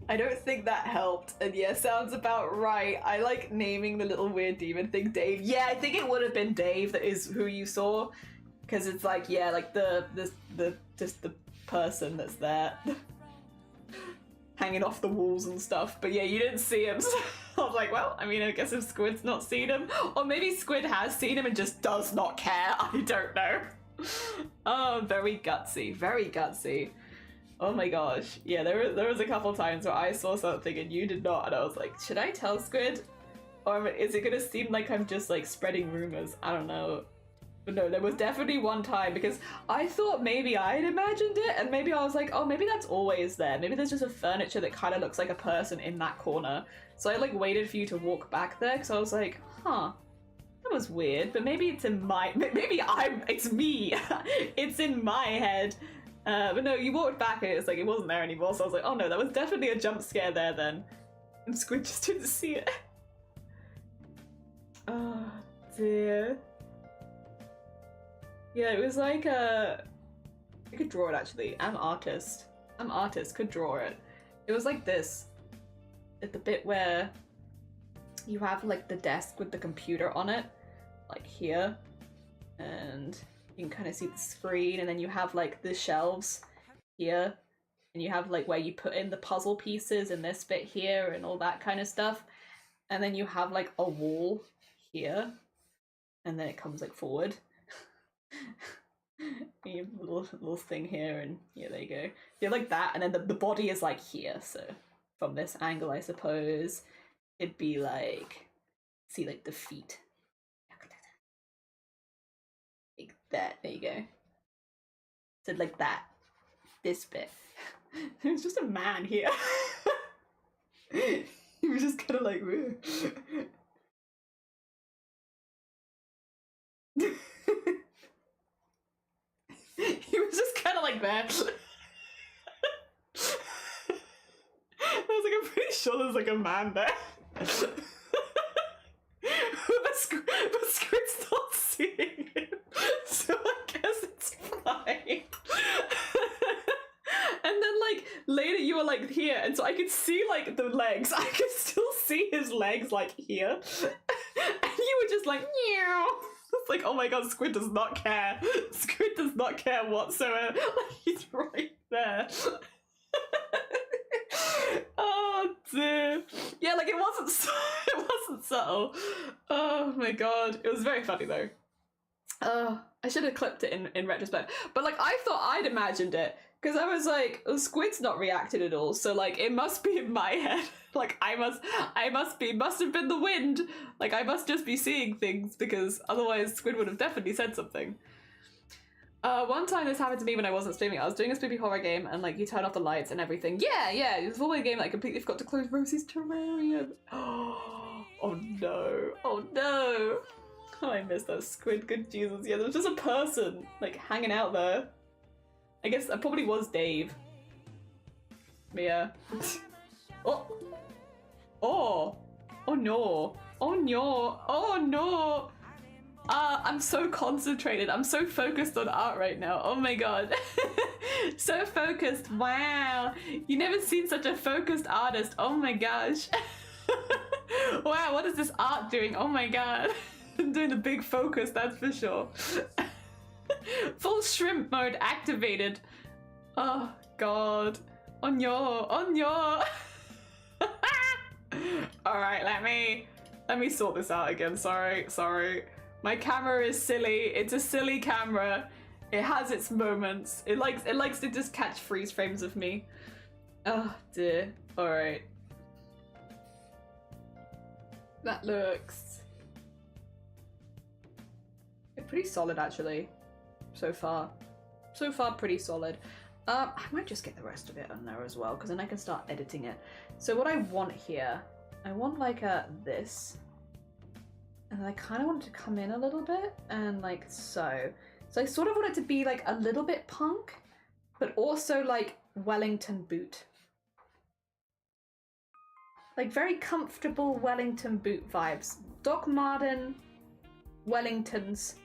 I don't think that helped, and yeah, sounds about right. I like naming the little weird demon thing Dave. Yeah, I think it would have been Dave that is who you saw, because it's like, yeah, like just the person that's there hanging off the walls and stuff. But yeah, you didn't see him, so I was like, well, I mean, I guess if Squid's not seen him, or maybe Squid has seen him and just does not care. I don't know. Oh, very gutsy, very gutsy. Oh my gosh. Yeah, there was a couple times where I saw something and you did not, and I was like, should I tell Squid? Or is it gonna seem like I'm just like spreading rumors? I don't know. But no, there was definitely one time because I thought maybe I had imagined it, and maybe I was like, oh, maybe that's always there. Maybe there's just a furniture that kind of looks like a person in that corner. So I like waited for you to walk back there because I was like, huh, that was weird. But maybe it's in my, it's me. It's in my head. But no, you walked back and it's like it wasn't there anymore. So I was like, oh no, that was definitely a jump scare there then. And Squid just didn't see it. Oh dear. Yeah, it was like I could draw it actually. I'm artist, could draw it. It was like this. At the bit where you have like the desk with the computer on it, like here, and you can kind of see the screen, and then you have like the shelves here, and you have like where you put in the puzzle pieces in this bit here and all that kind of stuff, and then you have like a wall here, and then it comes like forward. You have a little thing here, and yeah, there you go. Yeah, like that, and then the body is like here, so from this angle I suppose it'd be like, see like the feet. Like that, there you go. So like that, this bit. There's just a man here. He was just kind of like, he was just kind of like that. I was like, I'm pretty sure there's like a man there. But Squid's not seeing him, so I guess it's fine. And then like later you were like here, and so I could see like the legs. I could still see his legs like here. And you were just like, meow. It's like, oh my god, Squid does not care. Squid does not care whatsoever. Like, he's right there. Oh dear. Yeah, like it wasn't subtle. Oh my god. It was very funny though. I should have clipped it in retrospect. But like I thought I'd imagined it. Because I was like, oh, Squid's not reacted at all, so like it must be in my head. Like must have been the wind. Like I must just be seeing things, because otherwise Squid would have definitely said something. One time this happened to me when I wasn't streaming. I was doing a spooky horror game, and like you turn off the lights and everything. Yeah, it was a game that I completely forgot to close Rosie's terrarium. Oh no, oh no. Oh, I missed that Squid, good Jesus. Yeah, there was just a person like hanging out there. I guess that probably was Dave. But yeah. Oh. Oh. Oh no. Oh no. Oh no. I'm so concentrated. I'm so focused on art right now. Oh my god. So focused. Wow. You never seen such a focused artist. Oh my gosh. Wow, what is this art doing? Oh my god. I'm doing the big focus, that's for sure. Full shrimp mode activated. Oh god. On your. Alright, let me sort this out again. Sorry. My camera is silly. It's a silly camera. It has its moments. It likes to just catch freeze frames of me. Oh dear. Alright. That looks pretty solid actually. So far pretty solid. I might just get the rest of it on there as well, because then I can start editing it. So what I want here, I want like this, and I kind of want it to come in a little bit, and like so. So I sort of want it to be like a little bit punk, but also like Wellington boot. Like very comfortable Wellington boot vibes. Doc Marten, Wellingtons.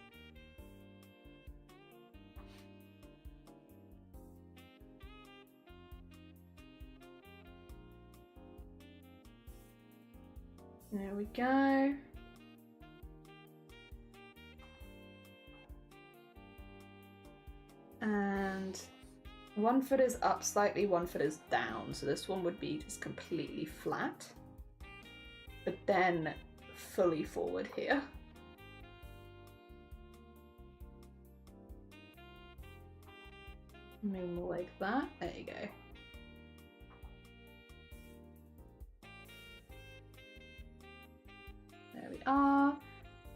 There we go. And one foot is up slightly, one foot is down. So this one would be just completely flat, but then fully forward here. Maybe more like that. There you go. There we are.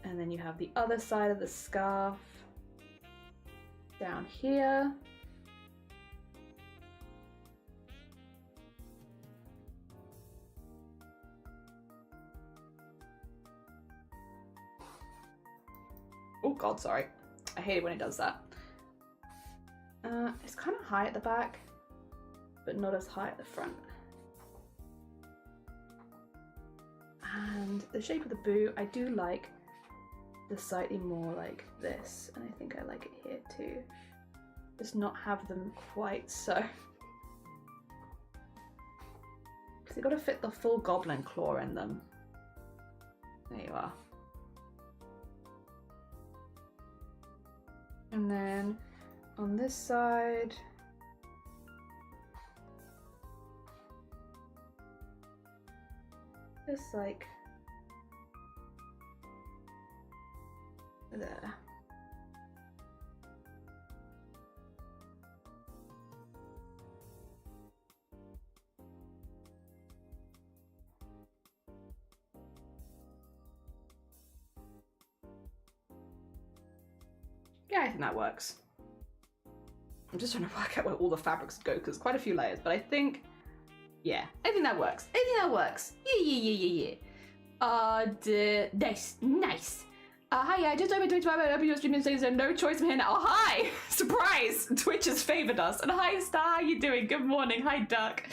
And then you have the other side of the scarf down here. Oh god, sorry. I hate it when it does that. It's kind of high at the back, but not as high at the front. And the shape of the boot, I do like the slightly more like this, and I think I like it here too. Just not have them quite so. Because they've got to fit the full goblin claw in them. There you are. And then on this side, just like there. Yeah, I think that works. I'm just trying to work out where all the fabrics go because quite a few layers, but I think, yeah, I think that works. I think that works. Yeah. Nice. Hi, I just opened Twitch. I opened your stream and saying there's no choice from here now. Oh, hi! Surprise! Twitch has favored us. And hi, Star, how you doing? Good morning. Hi, Duck.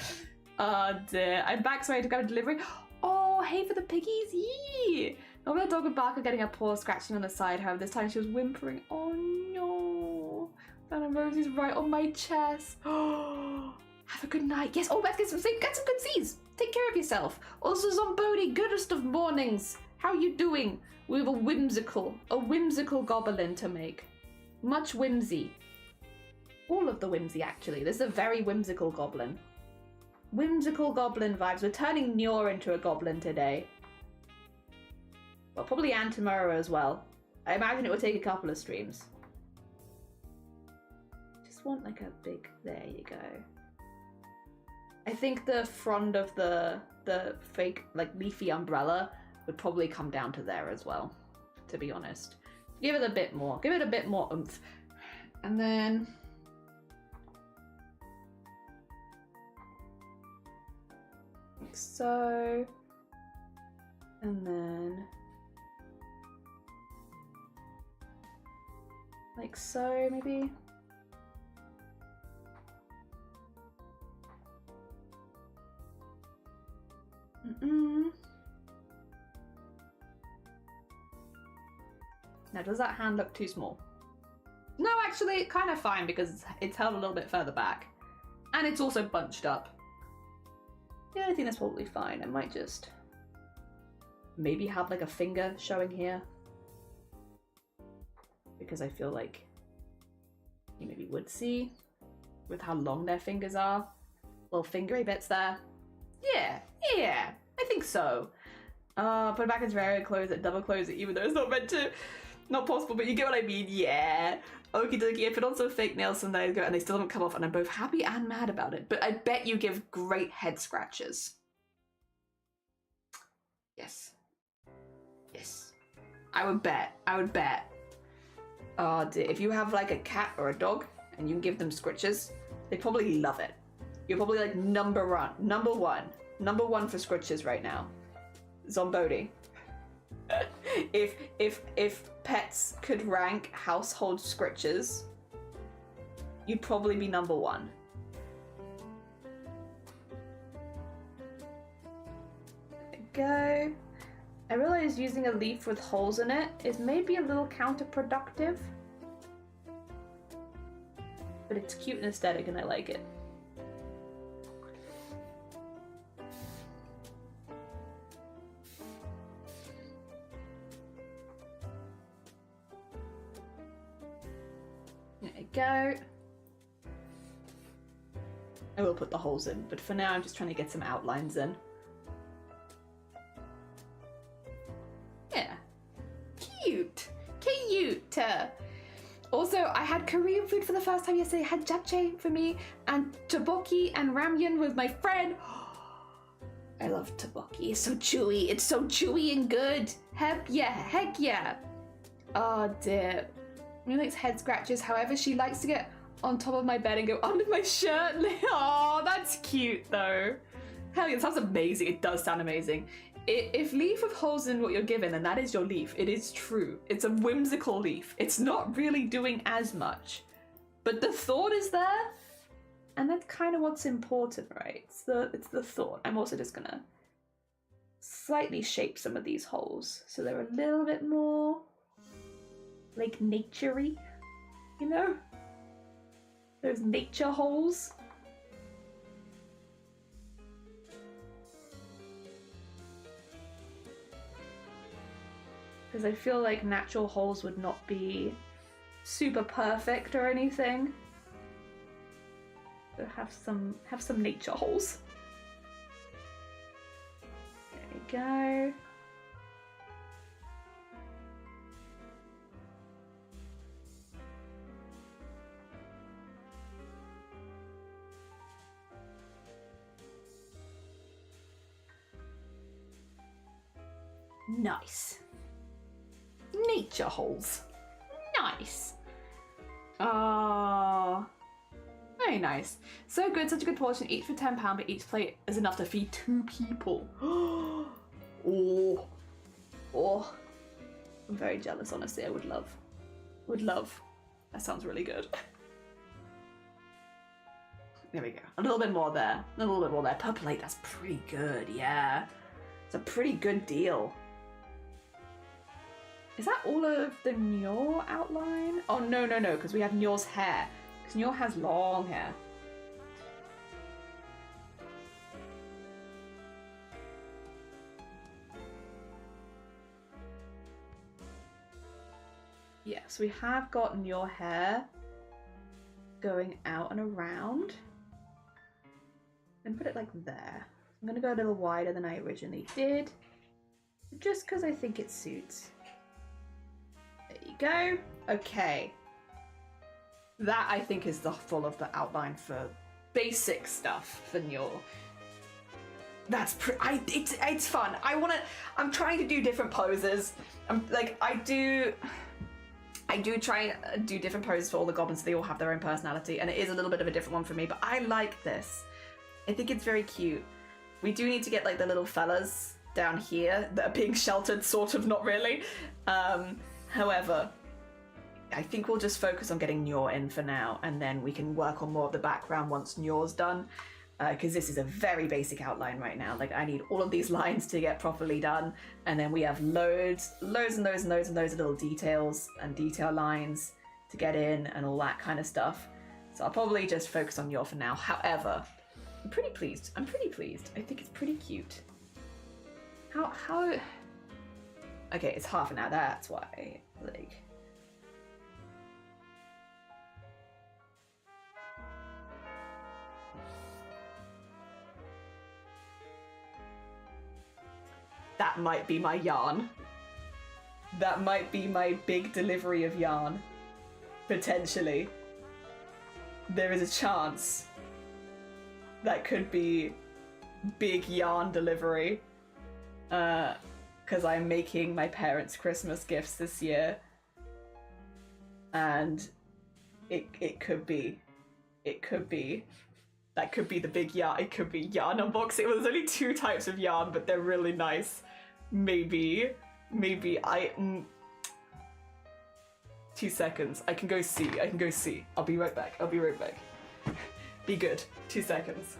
Dear. I'm back, sorry to go to delivery. Oh, hey for the piggies. Yee! Normally a dog would bark or getting a paw scratching on the side. However, this time she was whimpering. Oh, no. And Rosie's right on my chest. Oh, have a good night. Yes. Oh, Beth, get some sleep. Get some good C's. Take care of yourself. Also, Zombody, goodest of mornings. How you doing? We have a whimsical goblin to make. Much whimsy. All of the whimsy, actually. This is a very whimsical goblin. Whimsical goblin vibes. We're turning Nior into a goblin today. Well, probably and tomorrow as well. I imagine it would take a couple of streams. Just want like a big... There you go. I think the front of the fake like leafy umbrella would probably come down to there as well, to be honest. Give it a bit more. Give it a bit more oomph. And then... like so. And then... like so, maybe? Now, does that hand look too small? No, actually, kind of fine because it's held a little bit further back. And it's also bunched up. Yeah, I think that's probably fine. I might just maybe have like a finger showing here. Because I feel like you maybe would see with how long their fingers are. Little fingery bits there. Yeah, I think so. Put it back into very close it, double close it, even though it's not meant to. Not possible, but you get what I mean, yeah. Okie dokie, I put on some fake nails some days ago and they still haven't come off and I'm both happy and mad about it. But I bet you give great head scratches. Yes. Yes. I would bet. Oh dear, if you have like a cat or a dog and you can give them scritches, they probably love it. You're probably like number one for scritches right now. Zombody. If pets could rank household scritches, you'd probably be number one. There we go. I realize using a leaf with holes in it is maybe a little counterproductive, but it's cute and aesthetic and I like it. There we go. I will put the holes in, but for now I'm just trying to get some outlines in. Yeah. Cute. Also, I had Korean food for the first time yesterday. I had japchae for me, and tteokbokki and ramyun with my friend. I love tteokbokki. It's so chewy. It's so chewy and good. Heck yeah, heck yeah. Oh dear. She likes head scratches. However, she likes to get on top of my bed and go under my shirt. Oh, that's cute though. Hell yeah, it sounds amazing. It does sound amazing. If leaf with holes in what you're given, then that is your leaf. It is true. It's a whimsical leaf. It's not really doing as much, but the thought is there, and that's kind of what's important, right? It's the thought. I'm also just gonna slightly shape some of these holes so they're a little bit more like nature-y, you know? Those nature holes. Because I feel like natural holes would not be super perfect or anything. So have some nature holes. There we go. Nice. Nature holes. Nice. Oh, very nice. So good, such a good portion. Each for £10, but each plate is enough to feed 2 people. Oh, oh. I'm very jealous, honestly. I would love. Would love. That sounds really good. There we go. A little bit more there. A little bit more there. Per plate, that's pretty good, yeah. It's a pretty good deal. Is that all of the Nyor outline? Oh, no, because we have Nyor's hair. Because Nyor has long hair. Yeah, so we have got Nyor hair going out and around. And put it like there. I'm going to go a little wider than I originally did. Just because I think it suits. There you go. Okay. That I think is the full of the outline for basic stuff for Nyor. That's it's fun. I'm trying to do different poses. I do try and do different poses for all the goblins so they all have their own personality, and it is a little bit of a different one for me, but I like this. I think it's very cute. We do need to get like the little fellas down here that are being sheltered, sort of, not really. However, I think we'll just focus on getting Nyor in for now, and then we can work on more of the background once Nyor's done, because this is a very basic outline right now. Like, I need all of these lines to get properly done, and then we have loads of little details and detail lines to get in and all that kind of stuff. So I'll probably just focus on Nyor for now. However, I'm pretty pleased. I think it's pretty cute. How... Okay, it's half an hour, that's why, like... That might be my yarn. That might be my big delivery of yarn. Potentially. There is a chance that could be big yarn delivery. Because I'm making my parents Christmas gifts this year, and it could be that could be the big yarn. It could be yarn unboxing. Well, there's only 2 types of yarn, but they're really nice. Maybe 2 seconds. I can go see. I'll be right back. Be good. 2 seconds.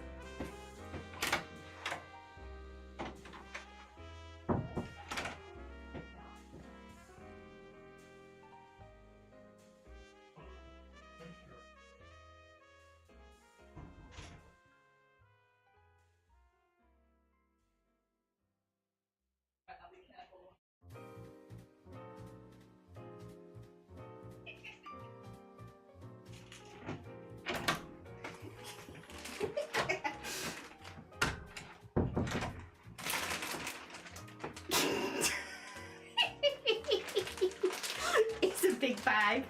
bag.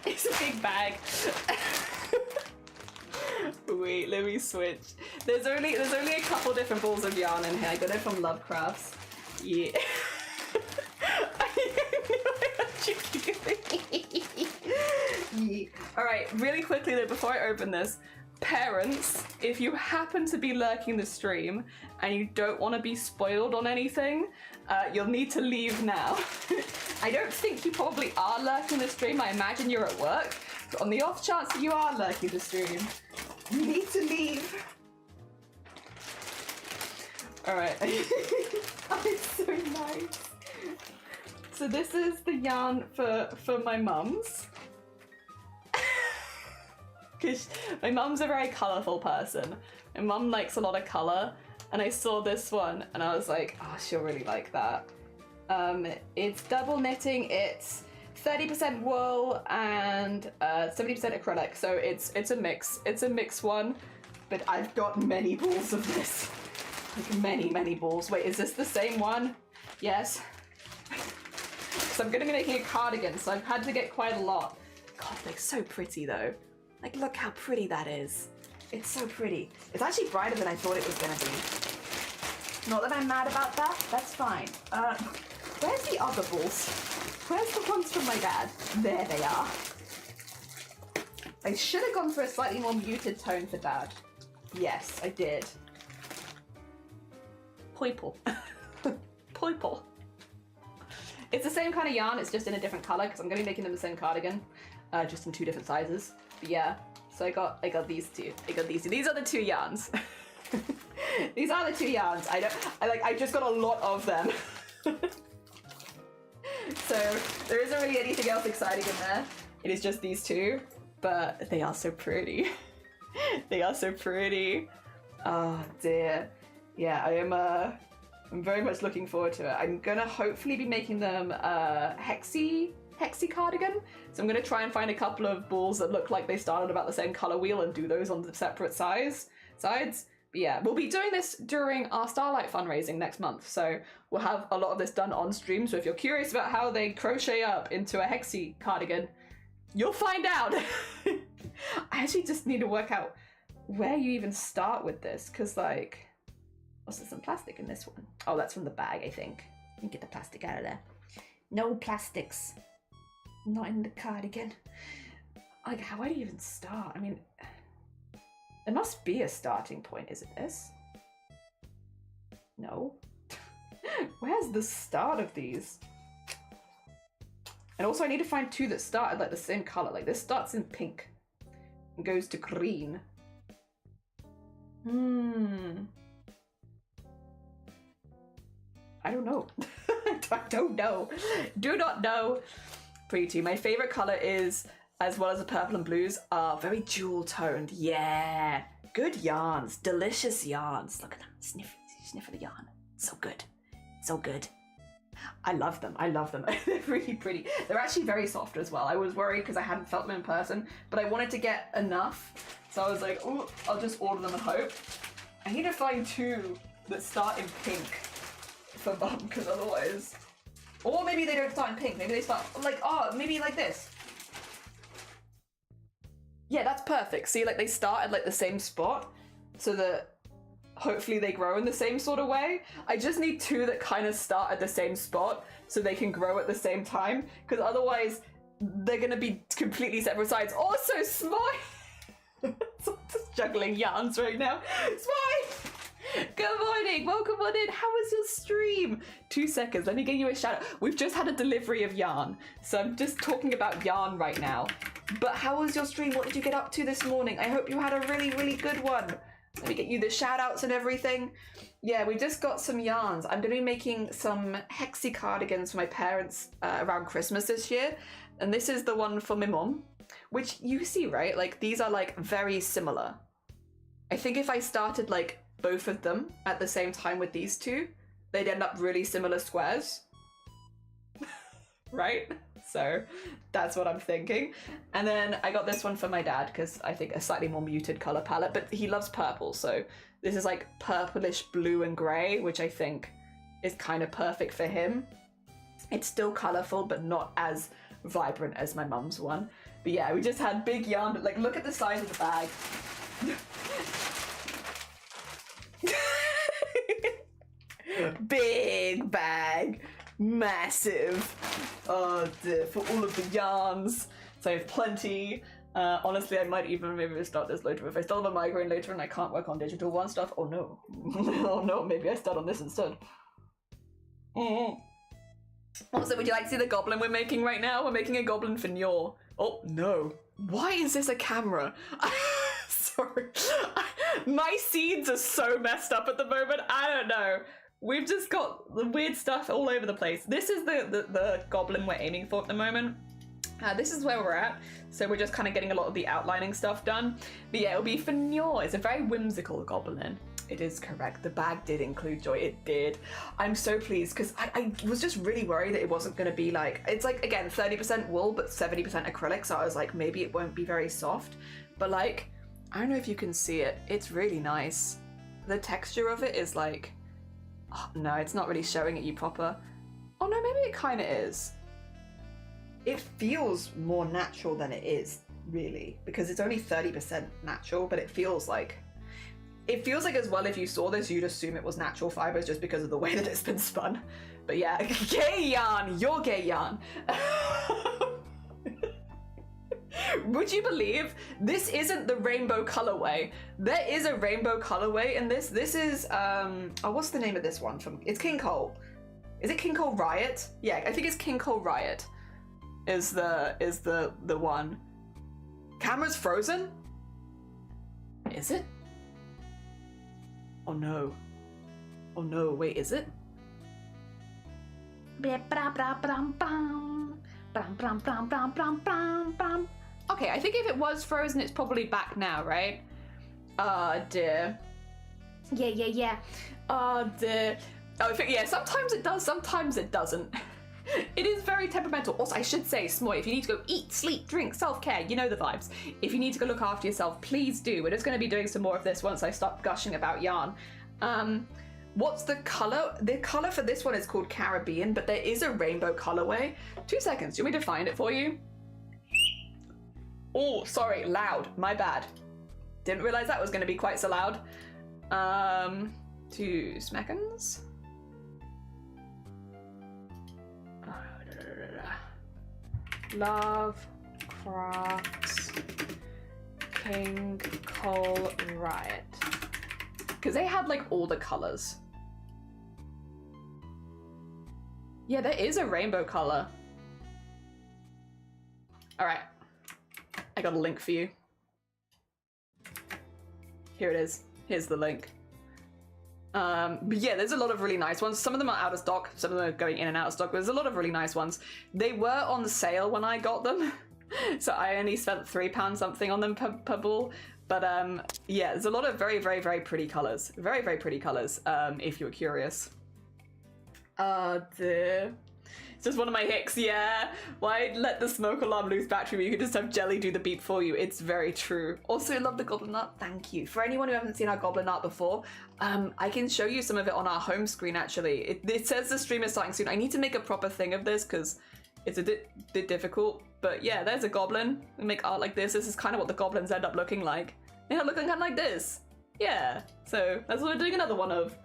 It's a big bag. Wait, let me switch. There's only a couple different balls of yarn in here. I got it from Love Crafts. Yeah. Yeah. Alright, really quickly though, before I open this, parents, if you happen to be lurking the stream and you don't want to be spoiled on anything, you'll need to leave now. I don't think you probably are lurking the stream. I imagine you're at work. But on the off chance that you are lurking the stream, you need to leave. Alright. Oh, it's so nice. So this is the yarn for my mums. Because my mum's a very colourful person. My mum likes a lot of colour, and I saw this one and I was like, oh, she'll really like that. It's double knitting, it's 30% wool and 70% acrylic, so it's a mix. It's a mixed one, but I've got many balls of this. Like many balls. Wait, is this the same one? Yes. So I'm gonna be making a cardigan, so I've had to get quite a lot. God, they're so pretty though. Like, look how pretty that is. It's so pretty. It's actually brighter than I thought it was gonna be. Not that I'm mad about that, that's fine. Where's the other balls? Where's the ones from my dad? There they are. I should have gone for a slightly more muted tone for dad. Yes, I did. Poiple. Poiple. It's the same kind of yarn, it's just in a different colour, because I'm going to be making them the same cardigan, just in 2 different sizes. But yeah, so I got these two. I got these two. These are the 2 yarns. These are the 2 yarns. I just got a lot of them. So there isn't really anything else exciting in there. It is just these 2, but they are so pretty. They are so pretty. Oh dear. Yeah, I'm very much looking forward to it. I'm gonna hopefully be making them hexy cardigan. So I'm gonna try and find a couple of balls that look like they started about the same color wheel and do those on the separate sides. But yeah, we'll be doing this during our Starlight fundraising next month. So we'll have a lot of this done on stream. So if you're curious about how they crochet up into a hexy cardigan, you'll find out. I actually just need to work out where you even start with this, because like, also some plastic in this one. Oh, that's from the bag, I think. Let me get the plastic out of there. No plastics. Not in the cardigan. Like, how do you even start? I mean, there must be a starting point. Is it this? No. Where's the start of these? And also I need to find 2 that start at like the same color. Like this starts in pink and goes to green. I don't know. I don't know. Do not know. Pretty. My favorite color is, as well as the purple and blues, are very jewel toned. Yeah. Good yarns. Delicious yarns. Look at them. Sniff of the yarn. So good. So good. I love them. I love them. They're really pretty. They're actually very soft as well. I was worried because I hadn't felt them in person, but I wanted to get enough. So I was like, oh, I'll just order them and hope. I need to find 2 that start in pink for mum, because otherwise... Or maybe they don't start in pink. Maybe they start like, oh, maybe like this. Yeah, that's perfect. See, like they start at like the same spot so that hopefully they grow in the same sort of way. I just need 2 that kind of start at the same spot so they can grow at the same time, because otherwise they're going to be completely separate sides. Also, Smile! Just juggling yarns right now. Smile! Good morning, welcome on in. How was your stream? 2 seconds, let me give you a shout out. We've just had a delivery of yarn, so I'm just talking about yarn right now. But how was your stream? What did you get up to this morning? I hope you had a really, really good one. Let me get you the shout outs and everything. Yeah, we just got some yarns. I'm going to be making some hexy cardigans for my parents around Christmas this year. And this is the one for my mum, which you see, right? Like these are like very similar. I think if I started like both of them at the same time with these 2, they'd end up really similar squares. Right? So that's what I'm thinking. And then I got this one for my dad because I think a slightly more muted color palette, but he loves purple. So this is like purplish blue and gray, which I think is kind of perfect for him. It's still colorful, but not as vibrant as my mum's one. But yeah, we just had big yarn, but like look at the size of the bag. Big bag, massive. Oh dear, for all of the yarns. So I have plenty. Honestly, I might even maybe start this later. If I still have a migraine later and I can't work on digital one stuff, oh no. Oh no, maybe I start on this instead. Also, would you like to see the goblin we're making right now? We're making a goblin for Nyor. Oh no. Why is this a camera? Sorry. My seeds are so messed up at the moment. I don't know. We've just got the weird stuff all over the place. This is the goblin we're aiming for at the moment. This is where we're at, so we're just kind of getting a lot of the outlining stuff done. But yeah, it'll be for Nyor. It's a very whimsical goblin. It is correct. The bag did include joy. It did. I'm so pleased because I was just really worried that it wasn't going to be like, it's like, again, 30% wool, but 70% acrylic. So I was like, maybe it won't be very soft. But like, I don't know if you can see it. It's really nice. The texture of it is like, oh, no, it's not really showing it you proper. Oh no, maybe it kind of is. It feels more natural than it is, really, because it's only 30% natural, but it feels like as well, if you saw this, you'd assume it was natural fibers just because of the way that it's been spun. But yeah, gay yarn, you're gay yarn. Would you believe this isn't the rainbow colorway? There is a rainbow colorway in this. This is, oh, what's the name of this one? It's King Cole. Is it King Cole Riot? Yeah, I think it's King Cole Riot. Is the one. Camera's frozen? Is it? Oh no. Oh no, wait, is it? Okay, I think if it was frozen, it's probably back now, right? Oh dear. Yeah. Oh dear. Oh, yeah, sometimes it does, sometimes it doesn't. It is very temperamental. Also, I should say, Smoy, if you need to go eat, sleep, drink, self-care, you know the vibes. If you need to go look after yourself, please do. We're just going to be doing some more of this once I start gushing about yarn. What's the color? The color for this one is called Caribbean, but there is a rainbow colorway. 2 seconds. Do you want me to find it for you? Oh, sorry, loud. My bad. Didn't realize that was going to be quite so loud. 2 seconds. Love Crafts King Cole Riot. Because they had like all the colors. Yeah, there is a rainbow color. Alright. I got a link for you. Here it is. Here's the link. But yeah, there's a lot of really nice ones. Some of them are out of stock, some of them are going in and out of stock, but there's a lot of really nice ones. They were on sale when I got them, so I only spent £3 something on them per ball. But yeah, there's a lot of very, very, very pretty colours. Very, very pretty colours, if you're curious. Dear. It's just one of my hicks, yeah. Why let the smoke alarm lose battery when you could just have Jelly do the beep for you? It's very true. Also, I love the goblin art. Thank you. For anyone who hasn't seen our goblin art before, I can show you some of it on our home screen, actually. It says the stream is starting soon. I need to make a proper thing of this because it's a bit difficult. But yeah, there's a goblin. We make art like this. This is kind of what the goblins end up looking like. They end up looking kind of like this. Yeah, so that's what we're doing another one of.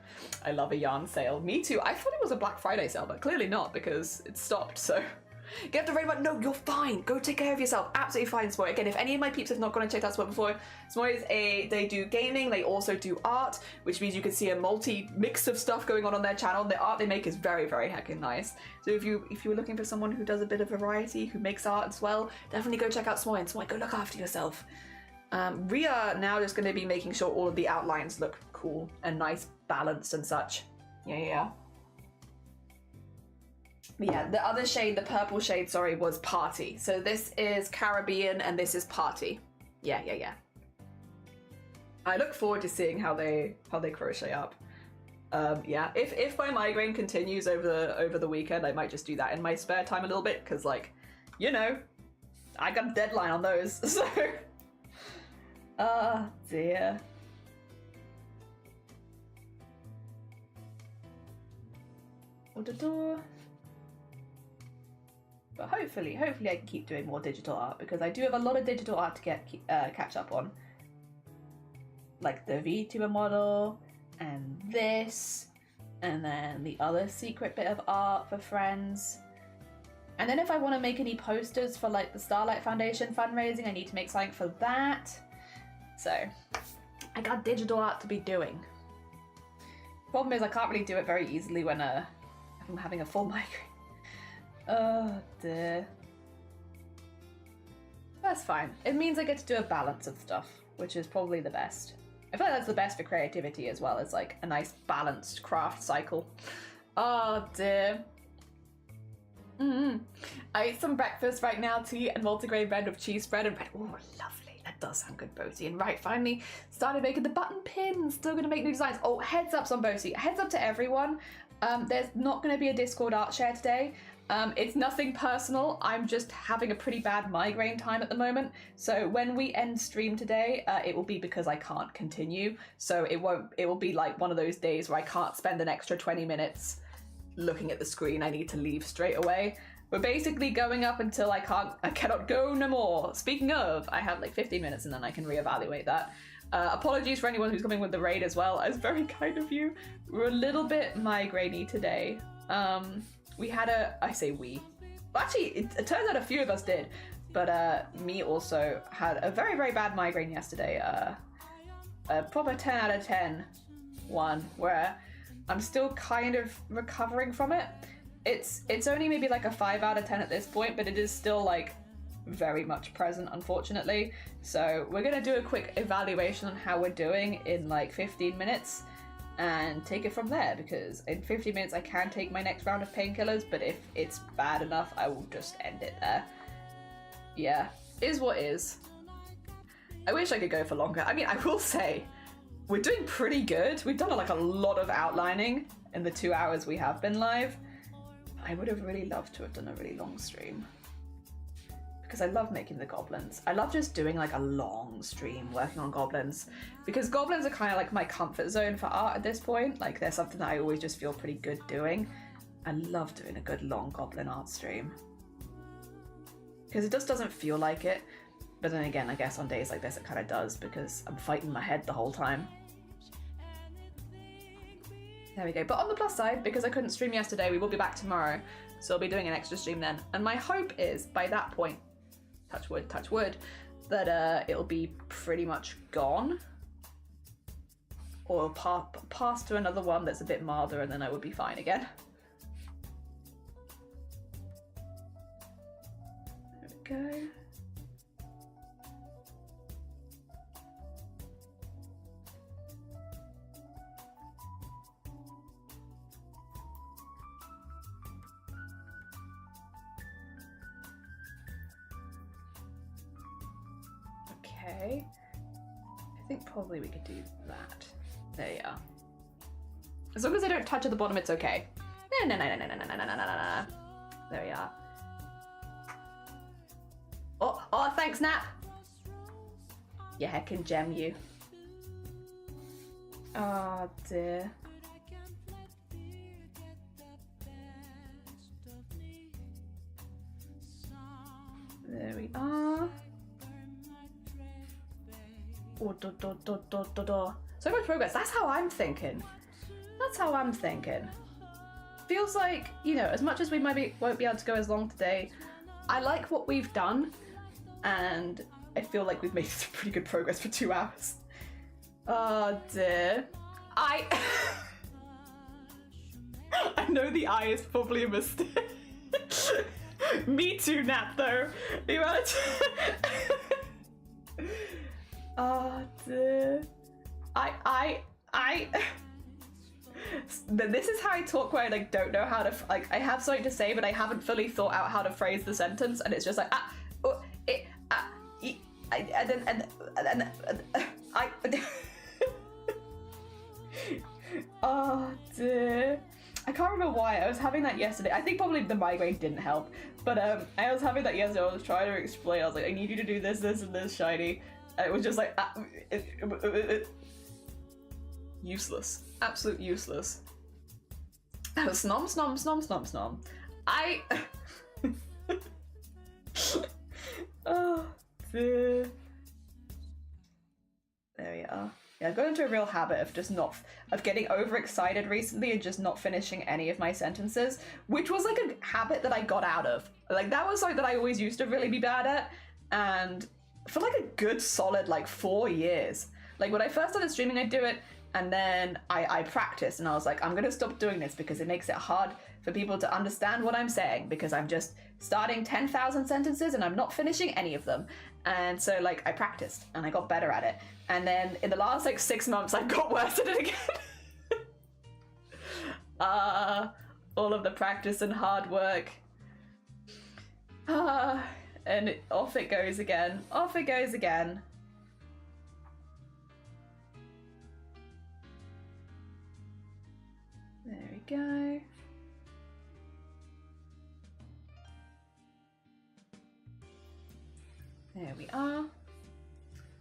I love a yarn sale. Me too. I thought it was a Black Friday sale, but clearly not because it stopped, so. Get the red button. No, you're fine. Go take care of yourself. Absolutely fine, Smoy. Again, if any of my peeps have not gone and checked out Smoy before, Smoy is they do gaming, they also do art, which means you can see a mix of stuff going on their channel. The art they make is very, very heckin' nice. So if you were looking for someone who does a bit of variety, who makes art as well, definitely go check out Smoy, and Smoy, go look after yourself. We are now just going to be making sure all of the outlines look cool and nice, balanced and such. Yeah. Yeah, the other shade, the purple shade, sorry, was Party. So this is Caribbean and this is Party. Yeah. I look forward to seeing how they crochet up. Yeah, if my migraine continues over the weekend, I might just do that in my spare time a little bit because, like, you know, I got a deadline on those. So. Oh dear. But hopefully I can keep doing more digital art, because I do have a lot of digital art to catch up on. Like the VTuber model, and this, and then the other secret bit of art for friends. And then if I want to make any posters for like the Starlight Foundation fundraising, I need to make something for that. So I got digital art to be doing. Problem is I can't really do it very easily when I'm having a full migraine. Oh dear. That's fine. It means I get to do a balance of stuff, which is probably the best. I feel like that's the best for creativity as well, as like a nice balanced craft cycle. Oh dear. I ate some breakfast right now, tea and multigrain bread with cheese spread and bread. Oh, lovely. That does sound good, Bosie. And right, finally started making the button pins. Still gonna make new designs. Oh, heads up on Bosie. Heads up to everyone. There's not gonna be a Discord art share today. It's nothing personal. I'm just having a pretty bad migraine time at the moment. So when we end stream today, it will be because I can't continue. So it will be like one of those days where I can't spend an extra 20 minutes looking at the screen. I need to leave straight away. We're basically going up until I cannot go no more. Speaking of, I have like 15 minutes and then I can reevaluate that. Apologies for anyone who's coming with the raid as well. It's very kind of you. We're a little bit migraine-y today. We had I say we. Well, actually, it turns out a few of us did, but me also had a very, very bad migraine yesterday. A proper 10 out of 10 one, where I'm still kind of recovering from it. It's only maybe like a 5 out of 10 at this point, but it is still like very much present, unfortunately. So we're gonna do a quick evaluation on how we're doing in like 15 minutes. And take it from there, because in 15 minutes I can take my next round of painkillers, but if it's bad enough I will just end it there. Yeah, is what is. I wish I could go for longer. I mean, I will say we're doing pretty good. We've done like a lot of outlining in the 2 hours we have been live. I would have really loved to have done a really long stream, because I love making the goblins. I love just doing like a long stream working on goblins, because goblins are kind of like my comfort zone for art at this point. Like they're something that I always just feel pretty good doing. I love doing a good long goblin art stream, because it just doesn't feel like it. But then again, I guess on days like this it kind of does, because I'm fighting my head the whole time. There we go. But on the plus side, because I couldn't stream yesterday, we will be back tomorrow. So I'll be doing an extra stream then. And my hope is by that point, touch wood, that it'll be pretty much gone. Or pass to another one that's a bit milder, and then I would be fine again. There we go. Okay, I think probably we could do that. There you are. As long as I don't touch at the bottom, it's okay. No. There we are. Oh, thanks, Nap. Yeah, I can gem you. Oh dear. There we are. Oh, so much progress. That's how I'm thinking. Feels like, you know, as much as we won't be able to go as long today, I like what we've done, and I feel like we've made some pretty good progress for 2 hours. Oh dear. I know the eye is probably a mistake. Me too, Nat, though. You want Oh dear. This is how I talk, where I like don't know how to I have something to say, but I haven't fully thought out how to phrase the sentence, and it's just like oh dear. I can't remember why. I was having that yesterday. I think probably the migraine didn't help, but I was having that yesterday. I was trying to explain. I was like, I need you to do this, this, and this, Shiny. And it was just like useless, absolute useless. Snom. Oh, dear. There we are. Yeah, I've got into a real habit of just not, of getting overexcited recently and just not finishing any of my sentences, which was like a habit that I got out of. Like, that was something that I always used to really be bad at, and for like a good solid like 4 years. Like, when I first started streaming, I'd do it, and then I practiced, and I was like, I'm gonna stop doing this because it makes it hard for people to understand what I'm saying, because I'm just starting 10,000 sentences and I'm not finishing any of them. And so, like, I practiced and I got better at it. And then in the last like 6 months, I got worse at it again. All of the practice and hard work. And off it goes again. Off it goes again. There we go. There we are.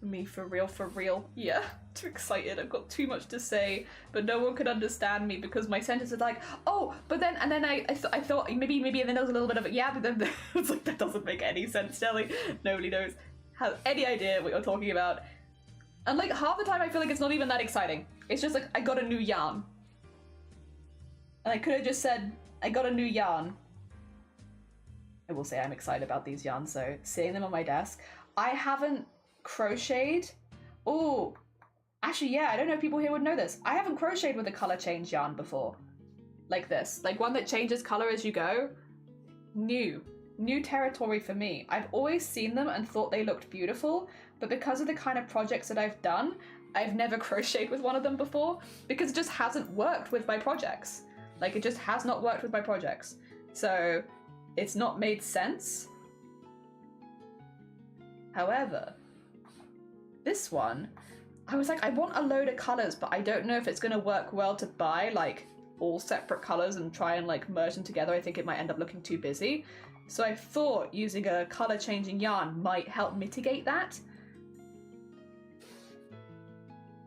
Me for real. Yeah, too excited. I've got too much to say, but no one could understand me because my sentence is like, oh, but then, and then I thought maybe, and then there was a little bit of it, yeah, but then it's like, that doesn't make any sense, Jelly. Nobody knows, has any idea what you're talking about. And like, half the time I feel like it's not even that exciting. It's just like, I got a new yarn. And I could have just said, I got a new yarn. I will say I'm excited about these yarns, so seeing them on my desk. I haven't crocheted. Oh, actually, yeah, I don't know if people here would know this. I haven't crocheted with a color change yarn before. Like this. Like one that changes color as you go. New territory for me. I've always seen them and thought they looked beautiful, but because of the kind of projects that I've done, I've never crocheted with one of them before because it just hasn't worked with my projects. Like, it just has not worked with my projects. So it's not made sense. However, this one, I was like, I want a load of colors, but I don't know if it's going to work well to buy like all separate colors and try and like merge them together. I think it might end up looking too busy. So I thought using a color changing yarn might help mitigate that.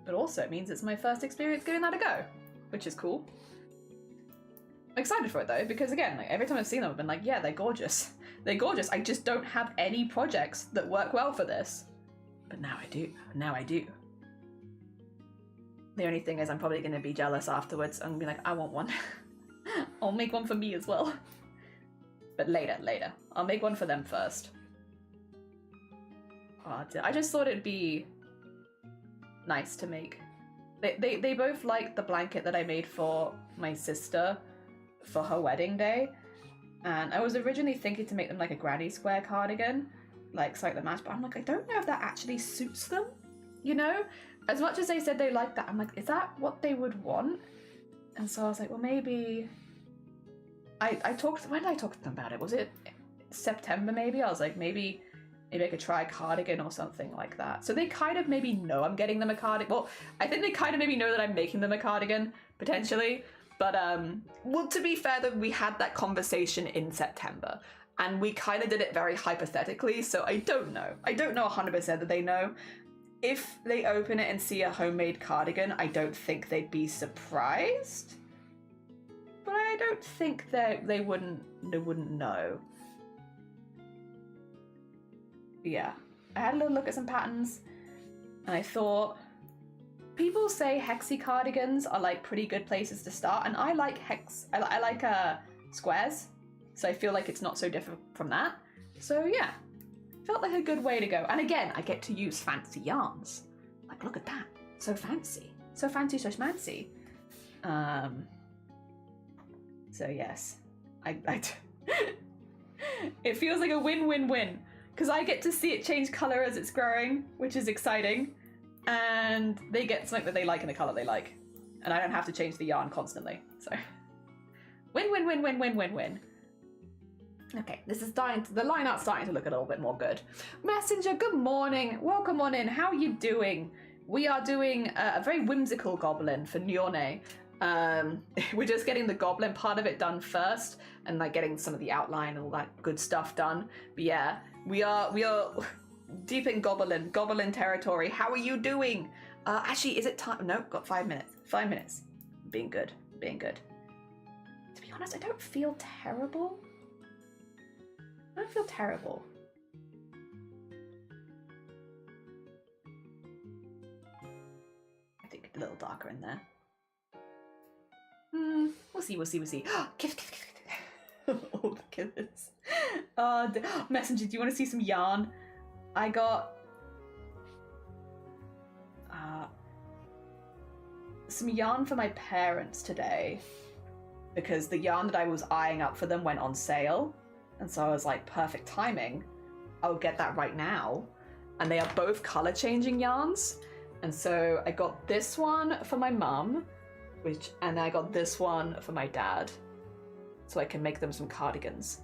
But also it means it's my first experience giving that a go, which is cool. I'm excited for it though, because again, like every time I've seen them, I've been like, yeah, they're gorgeous. They're gorgeous. I just don't have any projects that work well for this. But now I do. Now I do. The only thing is I'm probably going to be jealous afterwards. I'm going to be like, I want one. I'll make one for me as well. But later. I'll make one for them first. Oh, I just thought it'd be nice to make. They both liked the blanket that I made for my sister for her wedding day, and I was originally thinking to make them like a granny square cardigan, like the match, but I'm like, I don't know if that actually suits them, you know? As much as they said they liked that, I'm like, is that what they would want? And so I was like, well, maybe when did I talk to them about it? Was it September maybe? I was like, maybe I could try a cardigan or something like that. So they kind of maybe know I'm getting them a cardigan. Well, I think they kind of maybe know that I'm making them a cardigan, potentially. But, well, to be fair, that we had that conversation in September, and we kind of did it very hypothetically, so I don't know. I don't know 100% that they know. If they open it and see a homemade cardigan, I don't think they'd be surprised. But I don't think they wouldn't know. Yeah, I had a little look at some patterns, and I thought, people say hexy cardigans are like pretty good places to start, and I like I like squares, so I feel like it's not so different from that. So yeah, felt like a good way to go. And again, I get to use fancy yarns. Like, look at that, so fancy, so schmancy. So yes, it feels like a win-win-win, because I get to see it change color as it's growing, which is exciting. And they get something that they like in the color they like. And I don't have to change the yarn constantly. So win. Okay, this is the line art's starting to look a little bit more good. Messenger, good morning. Welcome on in. How are you doing? We are doing a very whimsical goblin for Nyorne. We're just getting the goblin part of it done first, and like getting some of the outline and all that good stuff done. But yeah, we are deep in goblin territory. How are you doing? Actually, is it time? No, got 5 minutes. 5 minutes. Being good. To be honest, I don't feel terrible. a little darker in there. We'll see. Oh, look at this. Messenger, do you want to see some yarn? I got some yarn for my parents today because the yarn that I was eyeing up for them went on sale. And so I was like, perfect timing. I'll get that right now. And they are both color changing yarns. And so I got this one for my mum, and I got this one for my dad. So I can make them some cardigans.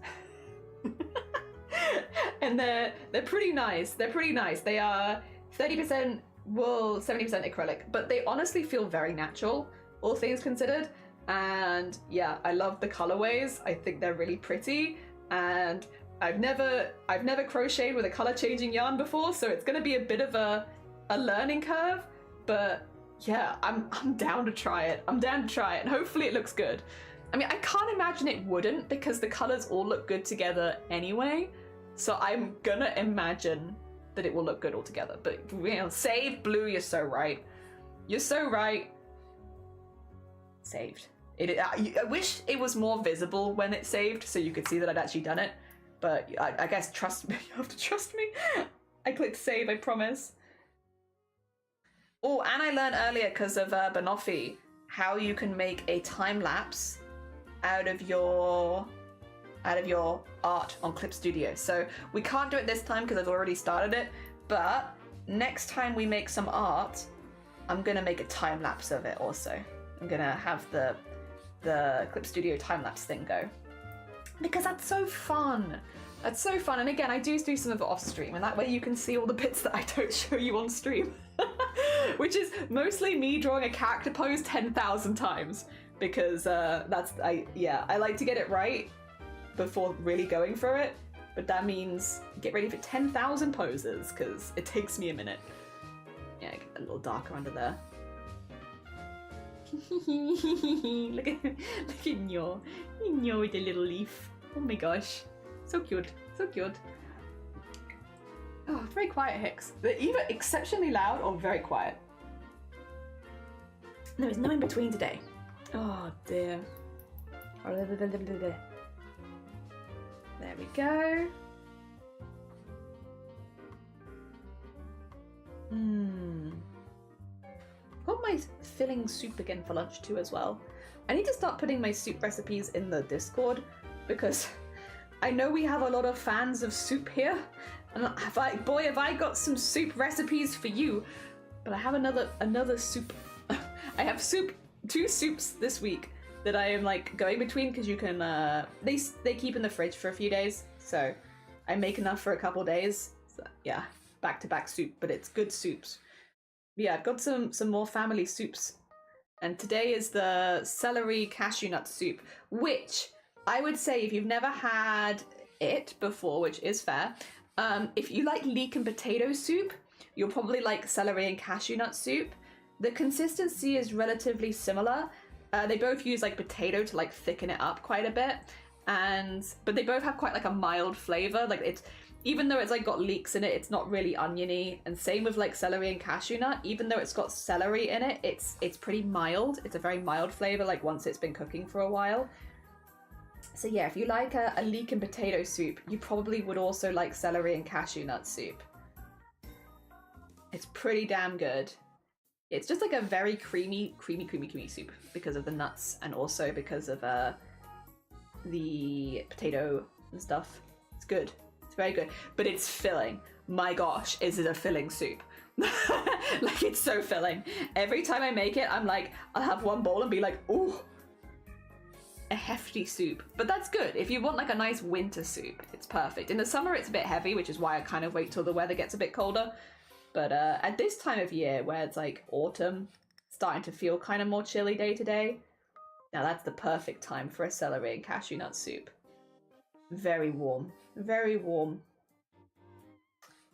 And they're pretty nice. They're pretty nice. They are 30% wool, 70% acrylic, but they honestly feel very natural, all things considered. And yeah, I love the colorways. I think they're really pretty. And I've never crocheted with a color changing yarn before, so it's gonna be a bit of a learning curve, but yeah, I'm down to try it. I'm down to try it, and hopefully it looks good. I mean, I can't imagine it wouldn't because the colors all look good together anyway. So I'm gonna imagine that it will look good all together. But you know, save Blue, you're so right. You're so right. Saved. I wish it was more visible when it saved so you could see that I'd actually done it. But I guess trust me. You have to trust me. I clicked save, I promise. Oh, and I learned earlier because of Banoffee how you can make a time lapse out of your art on Clip Studio. So we can't do it this time because I've already started it, but next time we make some art, I'm gonna make a time lapse of it also. I'm gonna have the Clip Studio time lapse thing go. Because that's so fun. That's so fun. And again, I do some of it off stream, and that way you can see all the bits that I don't show you on stream. Which is mostly me drawing a character pose 10,000 times. Because I like to get it right before really going for it. But that means get ready for 10,000 poses, because it takes me a minute. Yeah, get a little darker under there. look at Nyo with the little leaf. Oh my gosh, so cute, so cute. Oh, very quiet Hicks. They're either exceptionally loud or very quiet. There is no in between today. Oh dear. There we go. Got my filling soup again for lunch too as well. I need to start putting my soup recipes in the Discord because I know we have a lot of fans of soup here, and have I got some soup recipes for you. But I have another soup. I have two soups this week that I am like going between because you can they keep in the fridge for a few days, so I make enough for a couple days. So, yeah, back to back soup, but it's good soups. Yeah, I've got some more family soups, and today is the celery cashew nut soup, which I would say if you've never had it before, which is fair, if you like leek and potato soup, you'll probably like celery and cashew nut soup. The consistency is relatively similar. They both use like potato to like thicken it up quite a bit, but they both have quite like a mild flavor. Like it's, even though it's like got leeks in it, it's not really oniony. And same with like celery and cashew nut. Even though it's got celery in it, it's pretty mild. It's a very mild flavor. Like once it's been cooking for a while. So yeah, if you like a leek and potato soup, you probably would also like celery and cashew nut soup. It's pretty damn good. It's just like a very creamy soup because of the nuts and also because of the potato and stuff. It's good. It's very good. But it's filling. My gosh, is it a filling soup? Like, it's so filling. Every time I make it, I'm like, I'll have one bowl and be like, ooh, a hefty soup. But that's good. If you want like a nice winter soup, it's perfect. In the summer, it's a bit heavy, which is why I kind of wait till the weather gets a bit colder. But at this time of year, where it's like autumn, starting to feel kind of more chilly day to day, now that's the perfect time for a celery and cashew nut soup. Very warm, very warm.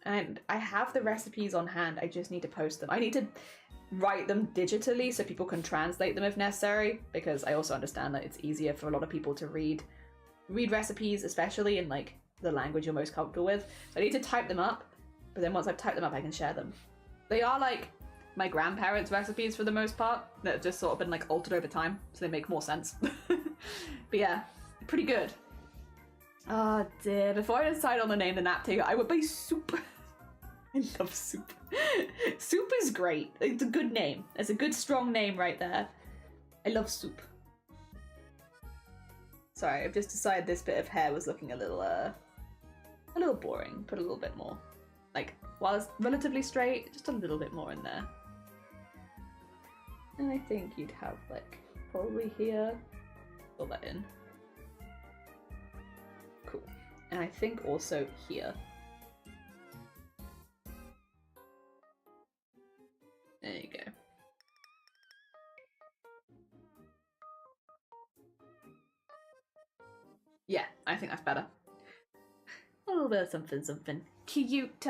And I have the recipes on hand, I just need to post them. I need to write them digitally so people can translate them if necessary, because I also understand that it's easier for a lot of people to read recipes, especially in like the language you're most comfortable with. So I need to type them up. But then once I've typed them up, I can share them. They are like my grandparents' recipes for the most part that have just sort of been like altered over time, so they make more sense. But yeah, pretty good. Oh dear, before I decide on the name the nap taker, I would buy soup. I love soup. Soup is great. It's a good name. It's a good strong name right there. I love soup. Sorry, I've just decided this bit of hair was looking a little boring. Put a little bit more. Like, while it's relatively straight, just a little bit more in there. And I think you'd have, like, probably here. Fill that in. Cool. And I think also here. There you go. Yeah, I think that's better. A little bit of something cute.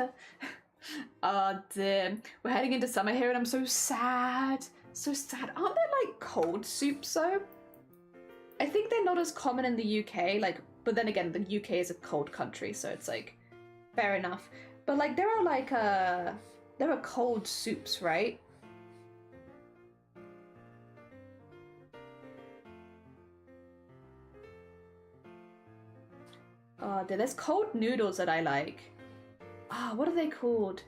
Oh dear. We're heading into summer here and I'm so sad. So sad. Aren't there like cold soups though? I think they're not as common in the UK, like, but then again, the UK is a cold country, so it's like, fair enough. But like, there are cold soups, right? Oh, there's cold noodles that I like. Ah, what are they called?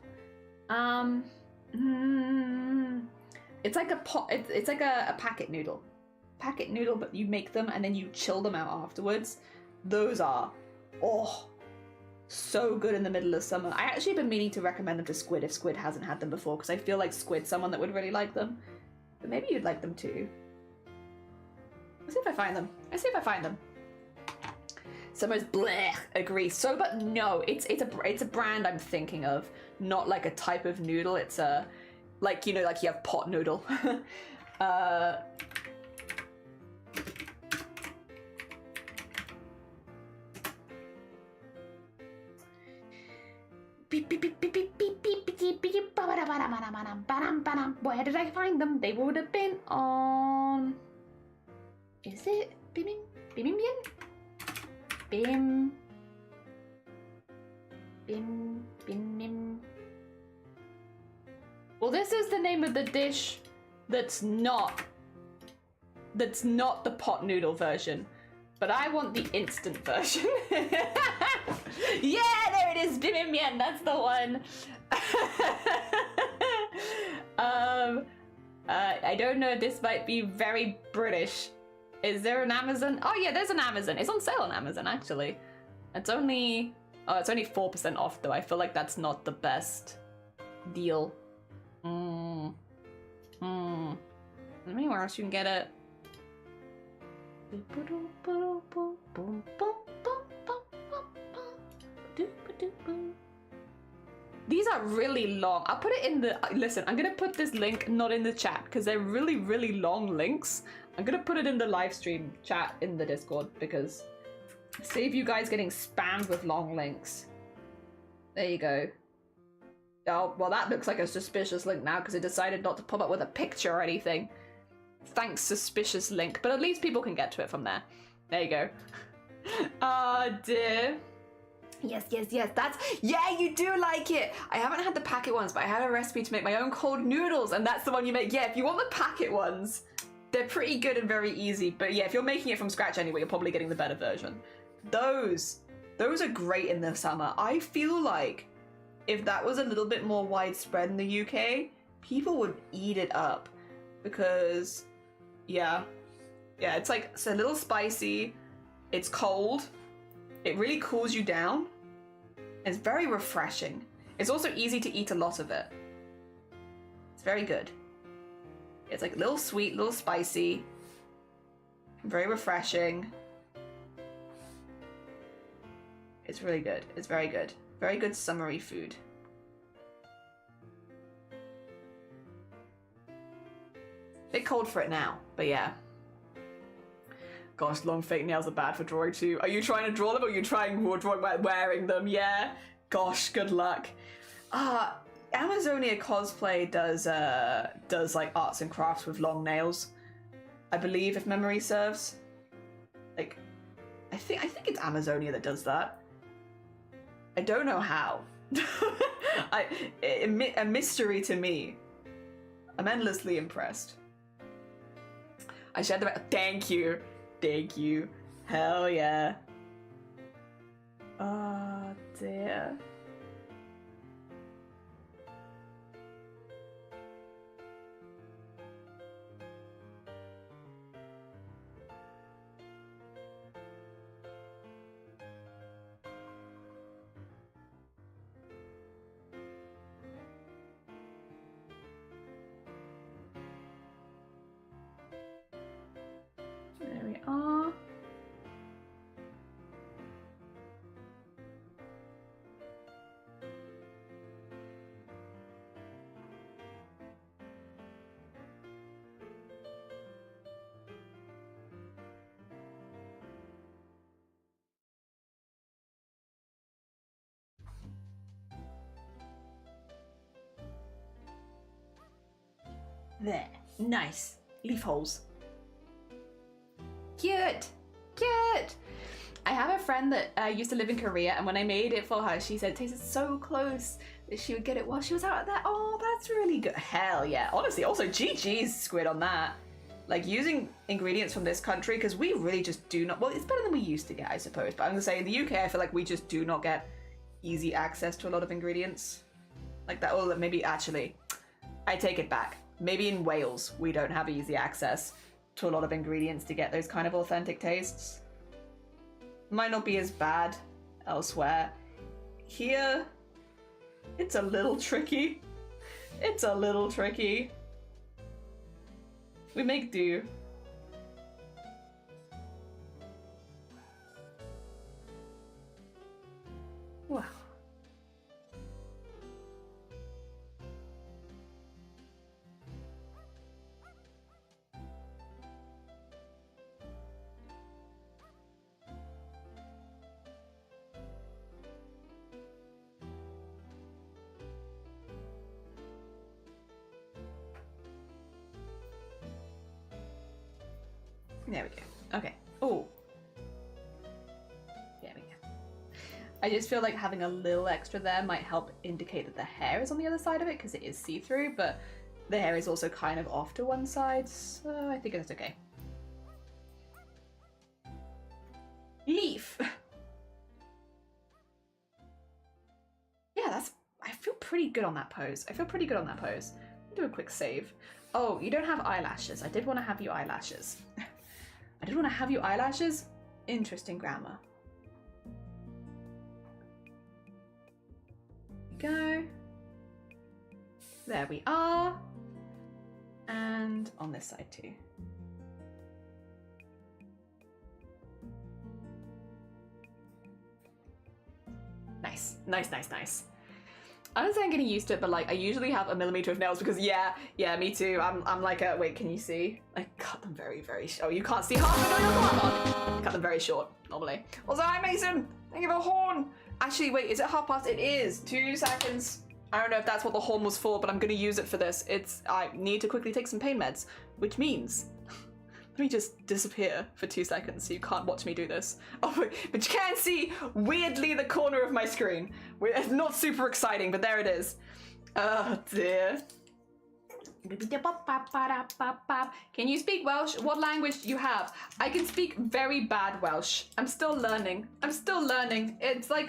It's like a pot. It's like a packet noodle. Packet noodle, but you make them and then you chill them out afterwards. Those are, so good in the middle of summer. I actually have been meaning to recommend them to Squid if Squid hasn't had them before, because I feel like Squid's someone that would really like them. But maybe you'd like them too. Let's see if I find them. Summer's bleh, agree. So, but no, it's a brand I'm thinking of, not like a type of noodle. It's a, like, you know, like you have pot noodle. Where did I find them? They would have been on. Is it Bim? Well, this is the name of the dish that's not the pot noodle version, but I want the instant version. Yeah, there it is, bibimbap, that's the one. I don't know, this might be very British. Is there an Amazon? Oh yeah, there's an Amazon. It's on sale on Amazon, actually. It's only 4% off though. I feel like that's not the best deal. Anywhere else you can get it. These are really long. I'll put it in the, listen, I'm gonna put this link not in the chat because they're really, really long links. I'm gonna put it in the live stream chat in the Discord because save you guys getting spammed with long links. There you go. Oh, well that looks like a suspicious link now because it decided not to pop up with a picture or anything. Thanks, suspicious link, but at least people can get to it from there. There you go. Oh dear. Yes, that's, yeah, you do like it. I haven't had the packet ones, but I had a recipe to make my own cold noodles, and that's the one you make. Yeah, if you want the packet ones, they're pretty good and very easy, but yeah, if you're making it from scratch anyway, you're probably getting the better version. Those are great in the summer. I feel like if that was a little bit more widespread in the UK, people would eat it up because, yeah, it's like, it's a little spicy, it's cold, it really cools you down. It's very refreshing. It's also easy to eat a lot of it. It's very good. It's like a little sweet, little spicy, very refreshing. It's really good. It's very good. Very good summery food. Bit cold for it now, but yeah. Gosh, long fake nails are bad for drawing too. Are you trying to draw them or are you trying drawing by wearing them? Yeah. Gosh, good luck. Amazonia Cosplay does like arts and crafts with long nails, I believe, if memory serves. Like, I think it's Amazonia that does that. I don't know how. A mystery to me. I'm endlessly impressed. I shared the thank you. Thank you. Hell yeah. Oh dear. There we are. There. Nice. Leaf holes. Cute! Cute! I have a friend that used to live in Korea, and when I made it for her, she said it tasted so close that she would get it while she was out there. Oh, that's really good. Hell yeah. Honestly, also GG's Squid on that. Like, using ingredients from this country, because we really just do not, well, it's better than we used to get, I suppose, but I'm gonna say in the UK, I feel like we just do not get easy access to a lot of ingredients. Like that, or maybe actually, I take it back. Maybe in Wales, we don't have easy access to a lot of ingredients to get those kind of authentic tastes. Might not be as bad elsewhere. Here, it's a little tricky. It's a little tricky. We make do. Wow. There we go. Okay. Oh. There we go. I just feel like having a little extra there might help indicate that the hair is on the other side of it because it is see-through, but the hair is also kind of off to one side, so I think that's okay. Leaf. Yeah, I feel pretty good on that pose. I feel pretty good on that pose. Do a quick save. Oh, you don't have eyelashes. I did want to have you eyelashes. I did want to have you eyelashes. Interesting grammar. Go. There we are. And on this side too. Nice, nice, nice, nice. I don't say I'm getting used to it, but like I usually have a millimeter of nails because yeah, me too. I'm like a, wait, can you see? I cut them very, very short. Oh, you can't see half of it on your cardboard. I cut them very short, normally. Also, hi Mason, thank you for the horn. Actually, wait, is it 1:30? It is, 2 seconds. I don't know if that's what the horn was for, but I'm gonna use it for this. I need to quickly take some pain meds, which means, let me just disappear for 2 seconds so you can't watch me do this. Oh, but you can see, weirdly, the corner of my screen. It's not super exciting, but there it is. Oh dear. Can you speak Welsh? What language do you have? I can speak very bad Welsh. I'm still learning. It's like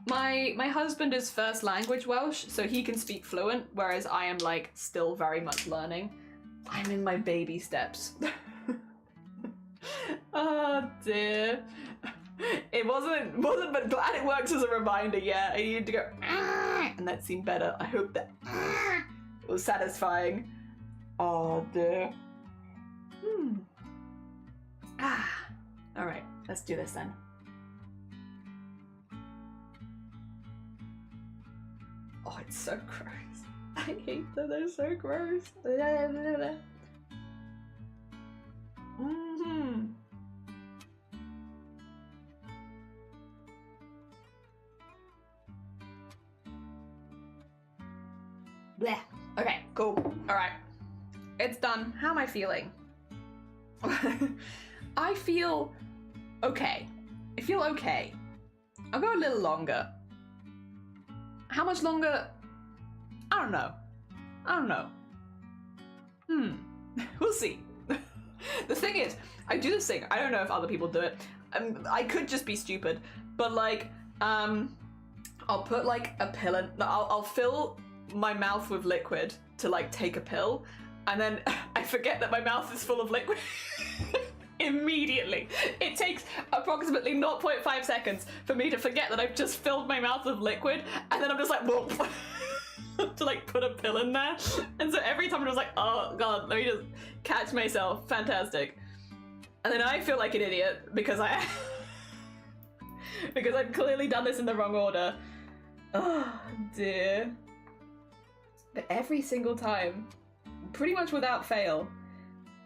my husband is first language Welsh, so he can speak fluent, whereas I am like still very much learning. I'm in my baby steps. Oh dear. It wasn't, but glad it works as a reminder. Yeah, I needed to go, and that seemed better. I hope that was satisfying. Oh dear. All right, let's do this then. Oh, it's so gross. I hate that they're so gross. Blech. Okay, cool. All right, it's done. How am I feeling? I feel okay. I feel okay. I'll go a little longer. How much longer? I don't know. We'll see. The thing is, I do this thing. I don't know if other people do it. I could just be stupid, but like, I'll put like a pill in. I'll fill my mouth with liquid to like take a pill, and then I forget that my mouth is full of liquid. Immediately. It takes approximately 0.5 seconds for me to forget that I've just filled my mouth with liquid, and then I'm just like, whoop, to like put a pill in there. And so every time I'm just like, oh god, let me just catch myself. Fantastic. And then I feel like an idiot because because I've clearly done this in the wrong order. Oh dear. But every single time, pretty much without fail.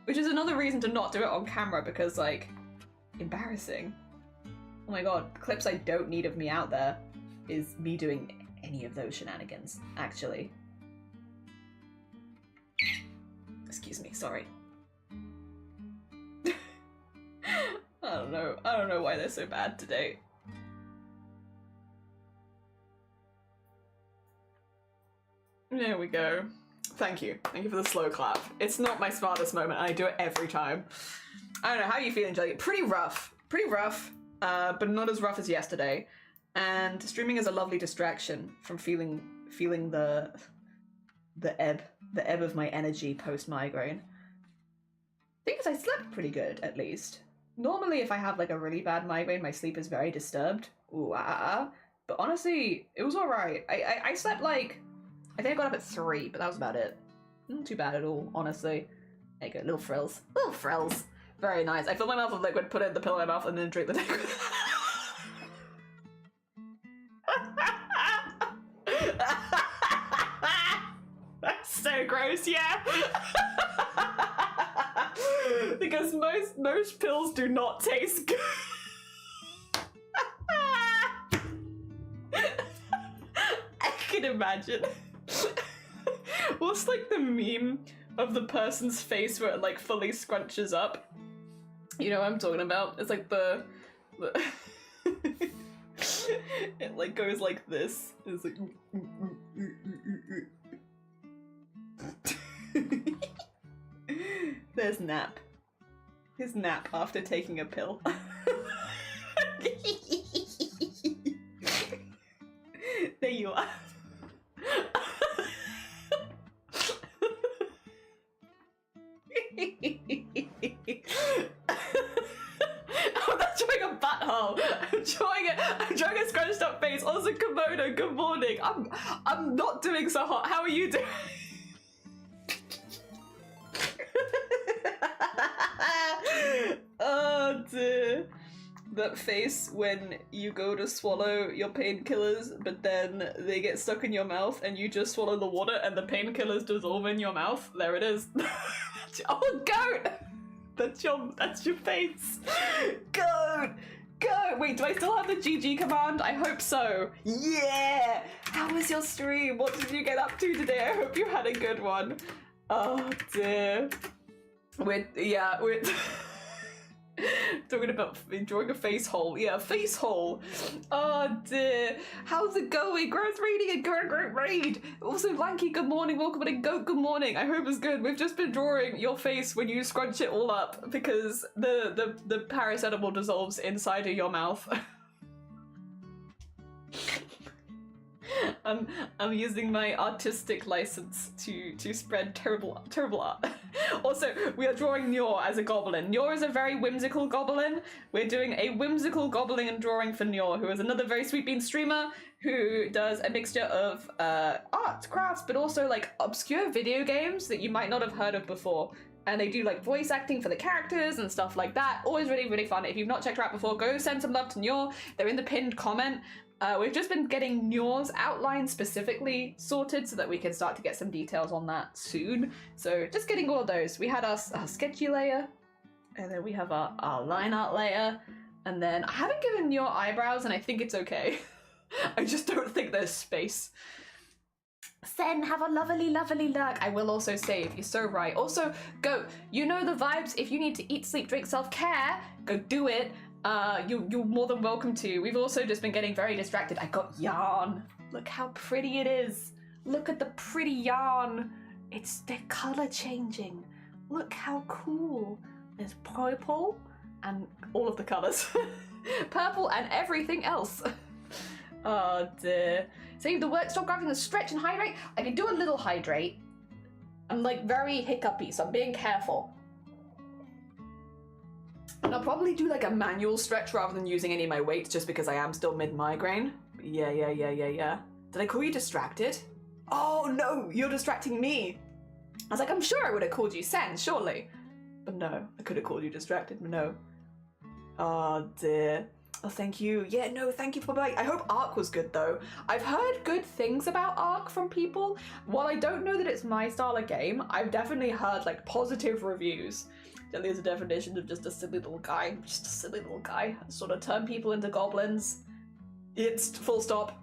Which is another reason to not do it on camera, because, like, embarrassing. Oh my god, clips I don't need of me out there is me doing any of those shenanigans, actually. Excuse me, sorry. I don't know why they're so bad today. There we go. Thank you for the slow clap. It's not my smartest moment, and I do it every time. I don't know, how are you feeling, Jelly? Pretty rough, but not as rough as yesterday. And streaming is a lovely distraction from feeling the ebb of my energy post-migraine. Thing is, I slept pretty good, at least. Normally, if I have like a really bad migraine, my sleep is very disturbed. Ooh, but honestly, it was alright. I slept like, I think I got up at 3, but that was about it. Not too bad at all, honestly. There you go, little frills. Little frills. Very nice. I fill my mouth with liquid, put it in the pill in my mouth, and then drink the liquid. That's so gross, yeah. Because most pills do not taste good. I can imagine. What's like the meme of the person's face where it like fully scrunches up? You know what I'm talking about? It's like the it like goes like this. It's like there's Nap. His nap after taking a pill. There you are. I'm not showing a butthole. I'm showing a scrunched up face. Also, kimono. Good morning. I'm not doing so hot. How are you doing? Oh dear. That face when you go to swallow your painkillers, but then they get stuck in your mouth and you just swallow the water and the painkillers dissolve in your mouth. There it is. Oh, goat! That's your face. Goat! Goat! Wait, do I still have the GG command? I hope so. Yeah! How was your stream? What did you get up to today? I hope you had a good one. Oh dear. We're talking about enjoying a face hole. Yeah, face hole. Oh dear. How's it going? Growth reading and great raid. Also, Lanky, good morning. Welcome to Goat, good morning. I hope it's good. We've just been drawing your face when you scrunch it all up because the paracetamol dissolves inside of your mouth. I'm using my artistic license to spread terrible art. Also, we are drawing Nyor as a goblin. Nyor is a very whimsical goblin. We're doing a whimsical goblin and drawing for Nyor, who is another very sweet bean streamer who does a mixture of art, crafts, but also like obscure video games that you might not have heard of before. And they do like voice acting for the characters and stuff like that. Always really, really fun. If you've not checked her out before, go send some love to Nyor. They're in the pinned comment. We've just been getting Nyor's outline specifically sorted so that we can start to get some details on that soon. So just getting all of those. We had our sketchy layer, and then we have our line art layer, and then I haven't given Nyor eyebrows, and I think it's okay. I just don't think there's space. Sen, have a lovely, lovely luck. I will also save. You're so right. Also, go. You know the vibes. If you need to eat, sleep, drink, self-care, go do it. You're more than welcome to. We've also just been getting very distracted. I got yarn. Look how pretty it is. Look at the pretty yarn. they're color changing. Look how cool. There's purple and all of the colors. Purple and everything else. Oh dear. Save the work, stop grabbing the stretch and hydrate. I can do a little hydrate. I'm like very hiccupy, so I'm being careful. And I'll probably do like a manual stretch rather than using any of my weights just because I am still mid-migraine. Yeah. Did I call you distracted? Oh no, you're distracting me. I was like, I'm sure I would have called you Sen, surely. But no, I could have called you distracted, but no. Oh dear. Oh, thank you. Yeah, no, thank you for buying. I hope Ark was good though. I've heard good things about Ark from people. While I don't know that it's my style of game, I've definitely heard like positive reviews. There's a definition of just a silly little guy. Just a silly little guy. Sort of turn people into goblins. It's full stop.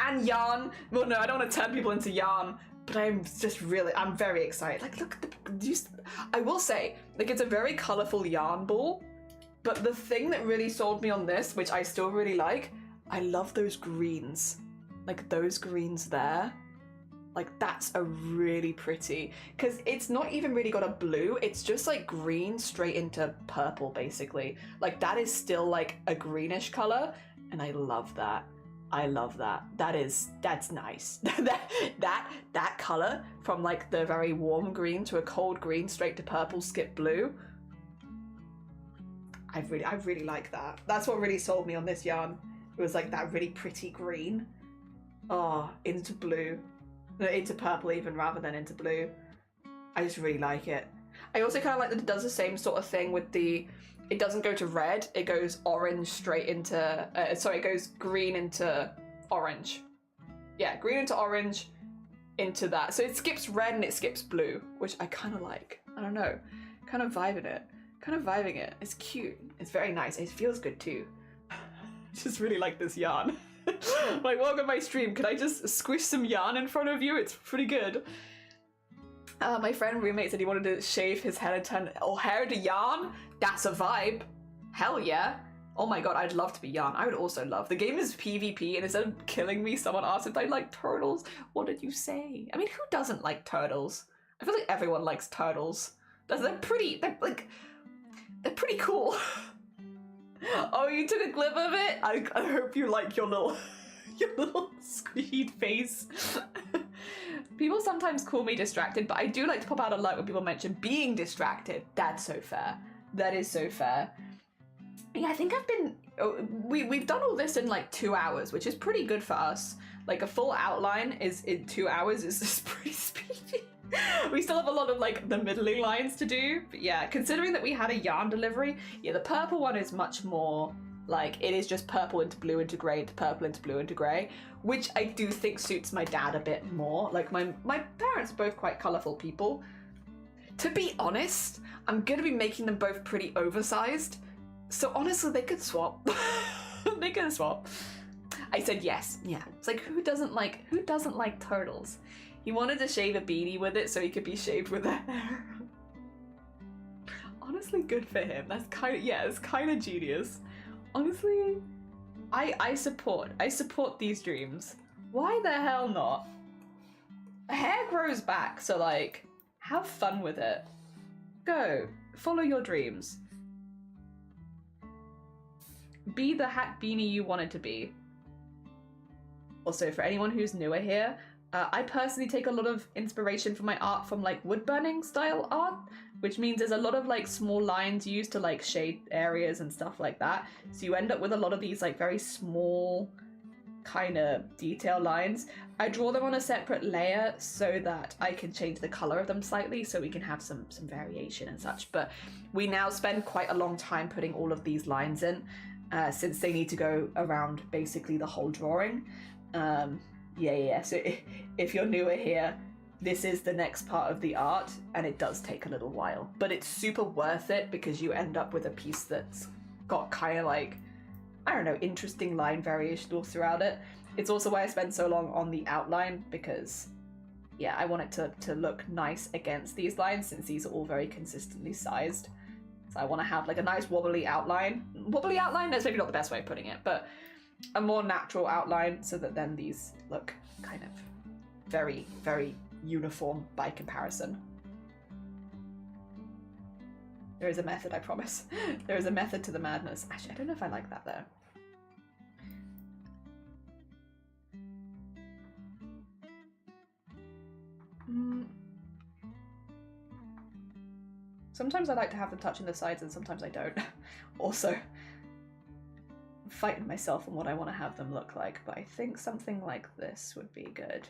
And yarn. Well, no, I don't want to turn people into yarn. But I'm very excited. Like, look at I will say, like, it's a very colourful yarn ball. But the thing that really sold me on this, which I still really like, I love those greens. Like, those greens there. Like, that's a really pretty, because it's not even really got a blue, it's just like green straight into purple, basically. Like, that is still like a greenish color, and I love that. I love that. That's nice. that color from like the very warm green to a cold green straight to purple skip blue. I really like that. That's what really sold me on this yarn. It was like that really pretty green. Oh, into blue. No, into purple even rather than into blue. I just really like it. I also kind of like that it does the same sort of thing with it doesn't go to red, it goes orange straight into, it goes green into orange. Yeah, green into orange into that. So it skips red and it skips blue, which I kind of like. I don't know, kind of vibing it. It's cute, it's very nice, it feels good too. Just really like this yarn. Like, welcome to my stream. Can I just squish some yarn in front of you? It's pretty good. My friend roommate said he wanted to shave his hair and turn hair into yarn. That's a vibe. Hell yeah. Oh my god, I'd love to be yarn. I would also love. The game is PvP, and instead of killing me, someone asked if I like turtles. What did you say? I mean, who doesn't like turtles? I feel like everyone likes turtles. They're pretty cool. Oh, you took a clip of it? I hope you like your little squishy face. People sometimes call me distracted, but I do like to pop out a light when people mention being distracted. That's so fair. That is so fair. Yeah, I think we've done all this in like 2 hours, which is pretty good for us. Like a full outline is in 2 hours is pretty speedy. We still have a lot of like the middling lines to do, but yeah, considering that we had a yarn delivery, yeah, the purple one is much more like, it is just purple into blue into grey into purple into blue into grey, which I do think suits my dad a bit more. Like my parents are both quite colourful people. To be honest, I'm gonna be making them both pretty oversized, so honestly they could swap. They could swap. I said yes. Yeah, it's like, who doesn't like turtles? He wanted to shave a beanie with it so he could be shaved with their hair. Honestly, good for him. That's it's kind of genius. Honestly, I support these dreams. Why the hell not? Hair grows back, so like, have fun with it. Go, follow your dreams. Be the hat beanie you wanted to be. Also, for anyone who's newer here, I personally take a lot of inspiration for my art from like wood burning style art, which means there's a lot of like small lines used to like shade areas and stuff like that. So you end up with a lot of these like very small kind of detail lines. I draw them on a separate layer so that I can change the color of them slightly so we can have some variation and such. But we now spend quite a long time putting all of these lines in since they need to go around basically the whole drawing. Yeah. So if you're newer here, this is the next part of the art, and it does take a little while, but it's super worth it because you end up with a piece that's got kind of like, I don't know, interesting line variation all throughout it. It's also why I spend so long on the outline, because yeah, I want it to look nice against these lines since these are all very consistently sized. So I want to have like a nice wobbly outline. Wobbly outline, that's maybe not the best way of putting it, but a more natural outline so that then these look kind of very, very uniform by comparison. There is a method, I promise. There is a method to the madness. Actually, I don't know if I like that though. Sometimes I like to have them touching the sides and sometimes I don't. Also, I'm fighting myself on what I want to have them look like, but I think something like this would be good.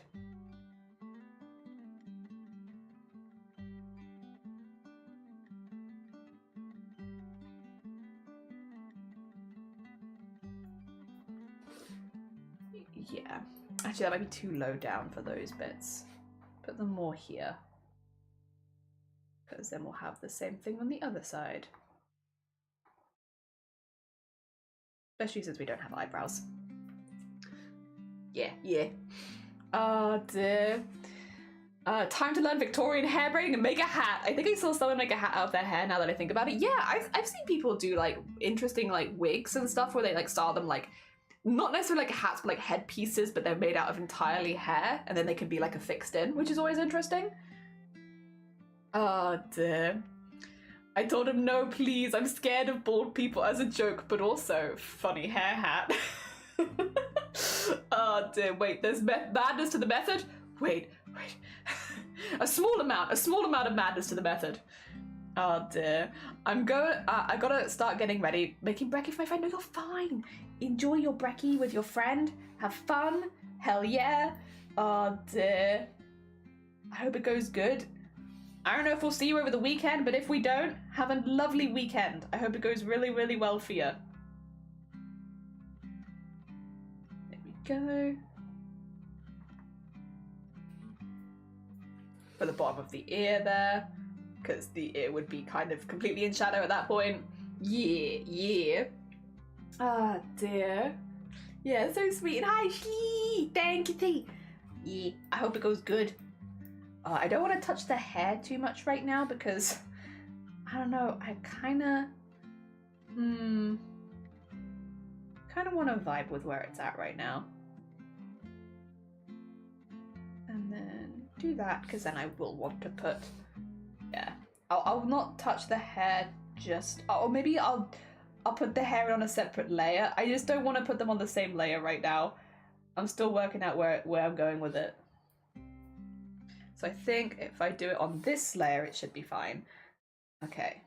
Yeah, actually that might be too low down for those bits. Put them more here. Because then we'll have the same thing on the other side. Especially since we don't have eyebrows. Yeah, yeah. Oh dear. Time to learn Victorian hair braiding and make a hat. I think I saw someone make a hat out of their hair now that I think about it. Yeah, I've seen people do like interesting like wigs and stuff where they like style them like, not necessarily like hats, but like headpieces, but they're made out of entirely hair and then they can be like affixed in, which is always interesting. Oh dear. I told him no, please. I'm scared of bald people as a joke, but also funny hair hat. Oh dear. Wait, there's madness to the method? Wait. A small amount of madness to the method. Oh dear. I gotta start getting ready. Making brekkie for my friend. No, you're fine. Enjoy your brekkie with your friend. Have fun. Hell yeah. Oh dear. I hope it goes good. I don't know if we'll see you over the weekend, but if we don't, have a lovely weekend. I hope it goes really, really well for you. There we go. For the bottom of the ear there, because the ear would be kind of completely in shadow at that point. Yeah, yeah. Ah, dear. Yeah, so sweet. And hi, Shee. Thank you, T. Yeah, I hope it goes good. I don't want to touch the hair too much right now because, I don't know, I kind of want to vibe with where it's at right now. And then do that because then I will want to put, yeah, I'll not touch the hair just, or maybe I'll put the hair on a separate layer. I just don't want to put them on the same layer right now. I'm still working out where I'm going with it. So I think if I do it on this layer, it should be fine. Okay.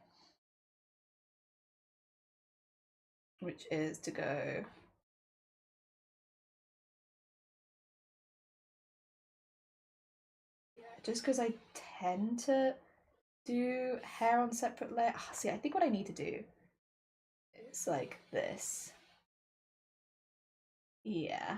Which is to go... Yeah, just because I tend to do hair on separate layers. Oh, see, I think what I need to do is like this. Yeah.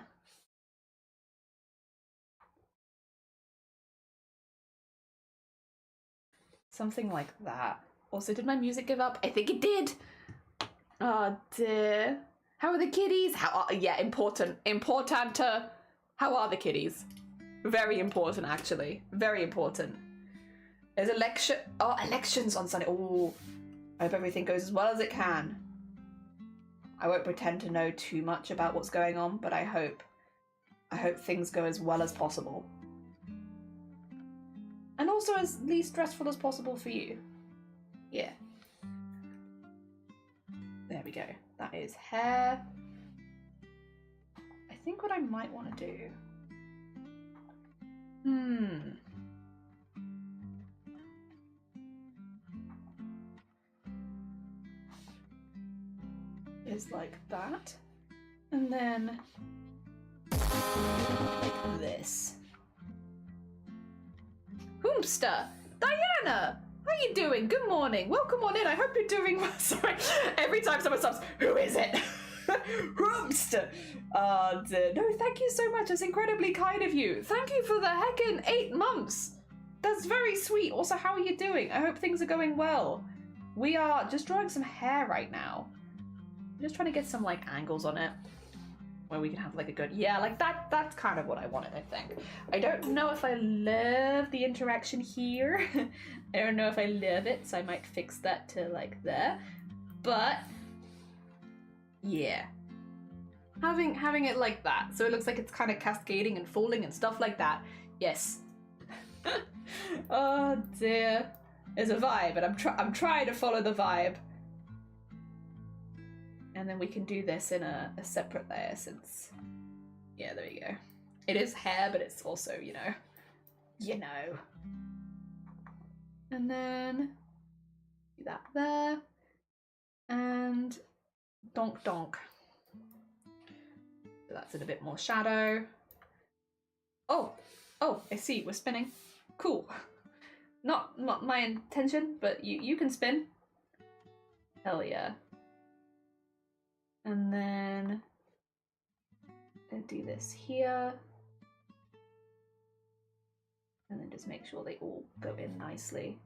Something like that. Also, did my music give up? I think it did. Oh dear. How are the kitties? Yeah, important. How are the kitties? Very important, actually. Very important. There's elections on Sunday. Oh, I hope everything goes as well as it can. I won't pretend to know too much about what's going on, but I hope things go as well as possible. And also as least stressful as possible for you. Yeah. There we go. That is hair. I think what I might want to do... is like that. And then... like this. Hoomster! Diana! How you doing? Good morning. Welcome on in. I hope you're doing well. Sorry. Every time someone stops, who is it? Hoomster! No, thank you so much. That's incredibly kind of you. Thank you for the heckin' 8 months. That's very sweet. Also, how are you doing? I hope things are going well. We are just drawing some hair right now. I'm just trying to get some, like, angles on it. Where we can have like a good, yeah, like that's kind of what I wanted, I think. I don't know if I love the interaction here. I don't know if I love it, so I might fix that to like there. But yeah, having it like that, so it looks like it's kind of cascading and falling and stuff like that. Yes, Oh dear. There's a vibe, and I'm trying to follow the vibe. And then we can do this in a separate layer since... Yeah, there we go. It is hair, but it's also, you know. And then do that there. And donk donk. So that's in a bit more shadow. Oh, I see, we're spinning. Cool. Not my intention, but you can spin. Hell yeah. And then I'll do this here. And then just make sure they all go in nicely.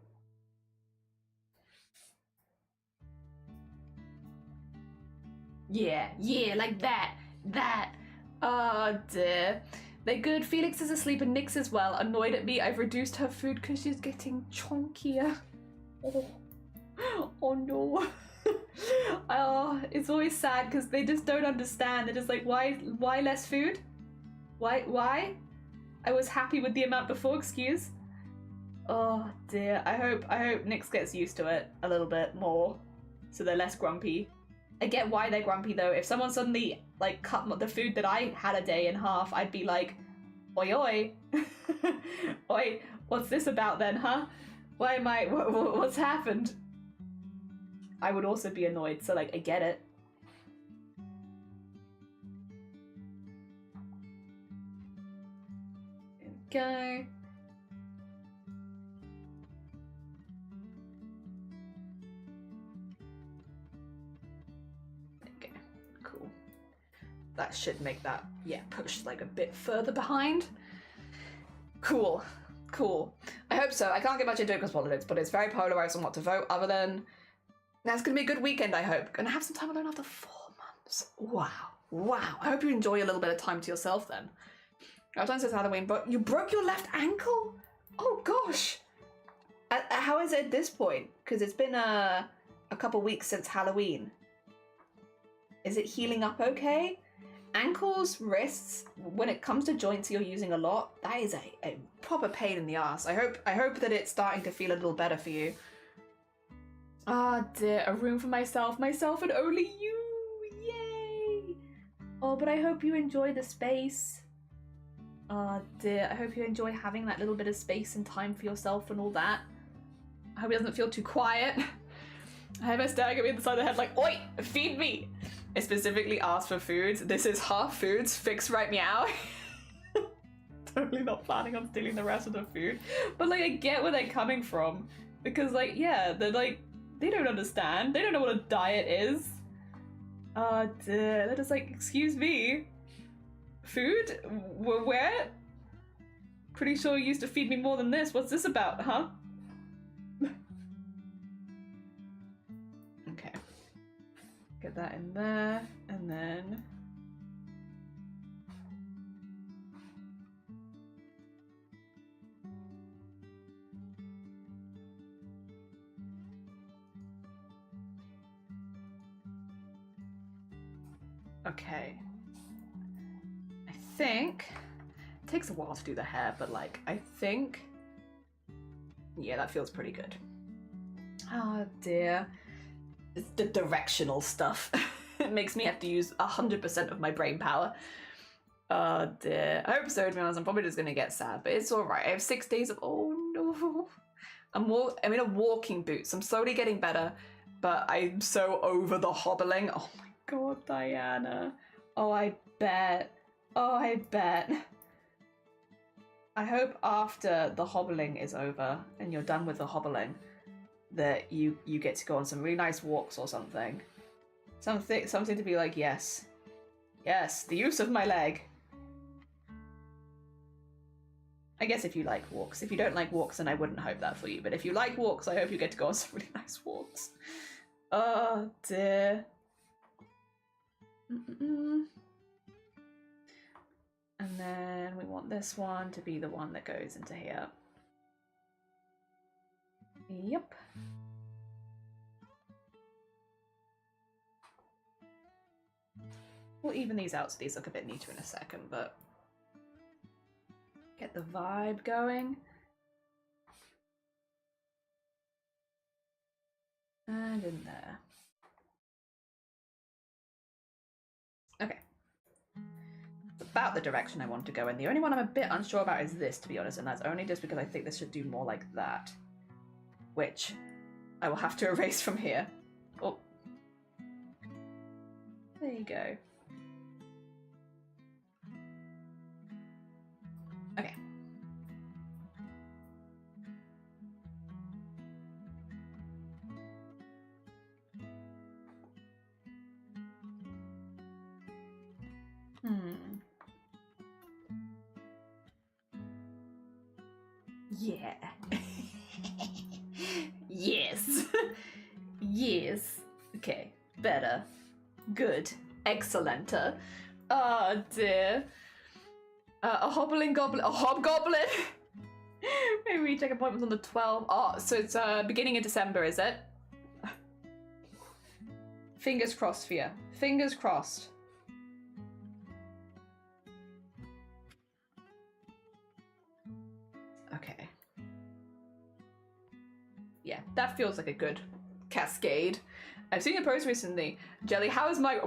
Yeah, like that. Oh dear. They're good. Felix is asleep and Nyx as well. Annoyed at me. I've reduced her food because she's getting chunkier. Oh no. Oh, it's always sad because they just don't understand. They're just like, why less food? Why? I was happy with the amount before, excuse. Oh dear. I hope Nyx gets used to it a little bit more so they're less grumpy. I get why they're grumpy though. If someone suddenly like cut the food that I had a day in half, I'd be like, oi oi. Oi, what's this about then, huh? Why am I, what's happened? I would also be annoyed, so like, I get it. There we go. Okay, cool. That should make that, yeah, push like a bit further behind. Cool. I hope so. I can't get much into it because politics, but it's very polarized on what to vote, other than that's gonna be a good weekend, I hope. Gonna have some time alone after 4 months. Wow. I hope you enjoy a little bit of time to yourself then. Valentine's is Halloween, but you broke your left ankle? Oh gosh. How is it at this point? Because it's been a couple weeks since Halloween. Is it healing up okay? Ankles, wrists, when it comes to joints you're using a lot, that is a proper pain in the ass. I hope that it's starting to feel a little better for you. Ah dear, a room for myself and only you, yay! Oh, but I hope you enjoy the space. Oh dear, I hope you enjoy having that little bit of space and time for yourself and all that. I hope it doesn't feel too quiet. I have her staring at me on the side of the head like, oi, feed me! I specifically asked for food. This is half foods, fix right meow. Totally not planning on stealing the rest of the food. But like, I get where they're coming from. Because like, yeah, they're like, they don't understand. They don't know what a diet is. Oh dear, they're just like, excuse me. Food? Where? Pretty sure you used to feed me more than this. What's this about, huh? Okay. Get that in there, and then... Okay. I think... It takes a while to do the hair, but like, I think... Yeah, that feels pretty good. Oh dear. It's the directional stuff. It makes me have to use 100% of my brain power. Oh dear. I hope so, to be honest. I'm probably just gonna get sad, but it's alright. I have 6 days of, oh no. I'm in a walking boots. I'm slowly getting better, but I'm so over the hobbling. Oh my god, Diana. Oh, I bet. I hope after the hobbling is over and you're done with the hobbling that you get to go on some really nice walks or something. Something to be like, yes, the use of my leg. I guess if you like walks. If you don't like walks, then I wouldn't hope that for you. But if you like walks, I hope you get to go on some really nice walks. Oh dear. And then we want this one to be the one that goes into here. Yep. We'll even these out so these look a bit neater in a second, but get the vibe going. And in there. Okay. About the direction I want to go in. The only one I'm a bit unsure about is this, to be honest, and that's only just because I think this should do more like that. Which I will have to erase from here. Oh. There you go. Okay. Yeah. Yes. Yes. Okay. Better. Good. Excellenter. Oh dear. A hobgoblin. Maybe we take appointments on the 12th. Oh, so it's beginning of December, is it? Fingers crossed for you. Fingers crossed. Okay. Yeah, that feels like a good cascade. I've seen a post recently. Jelly, how is my...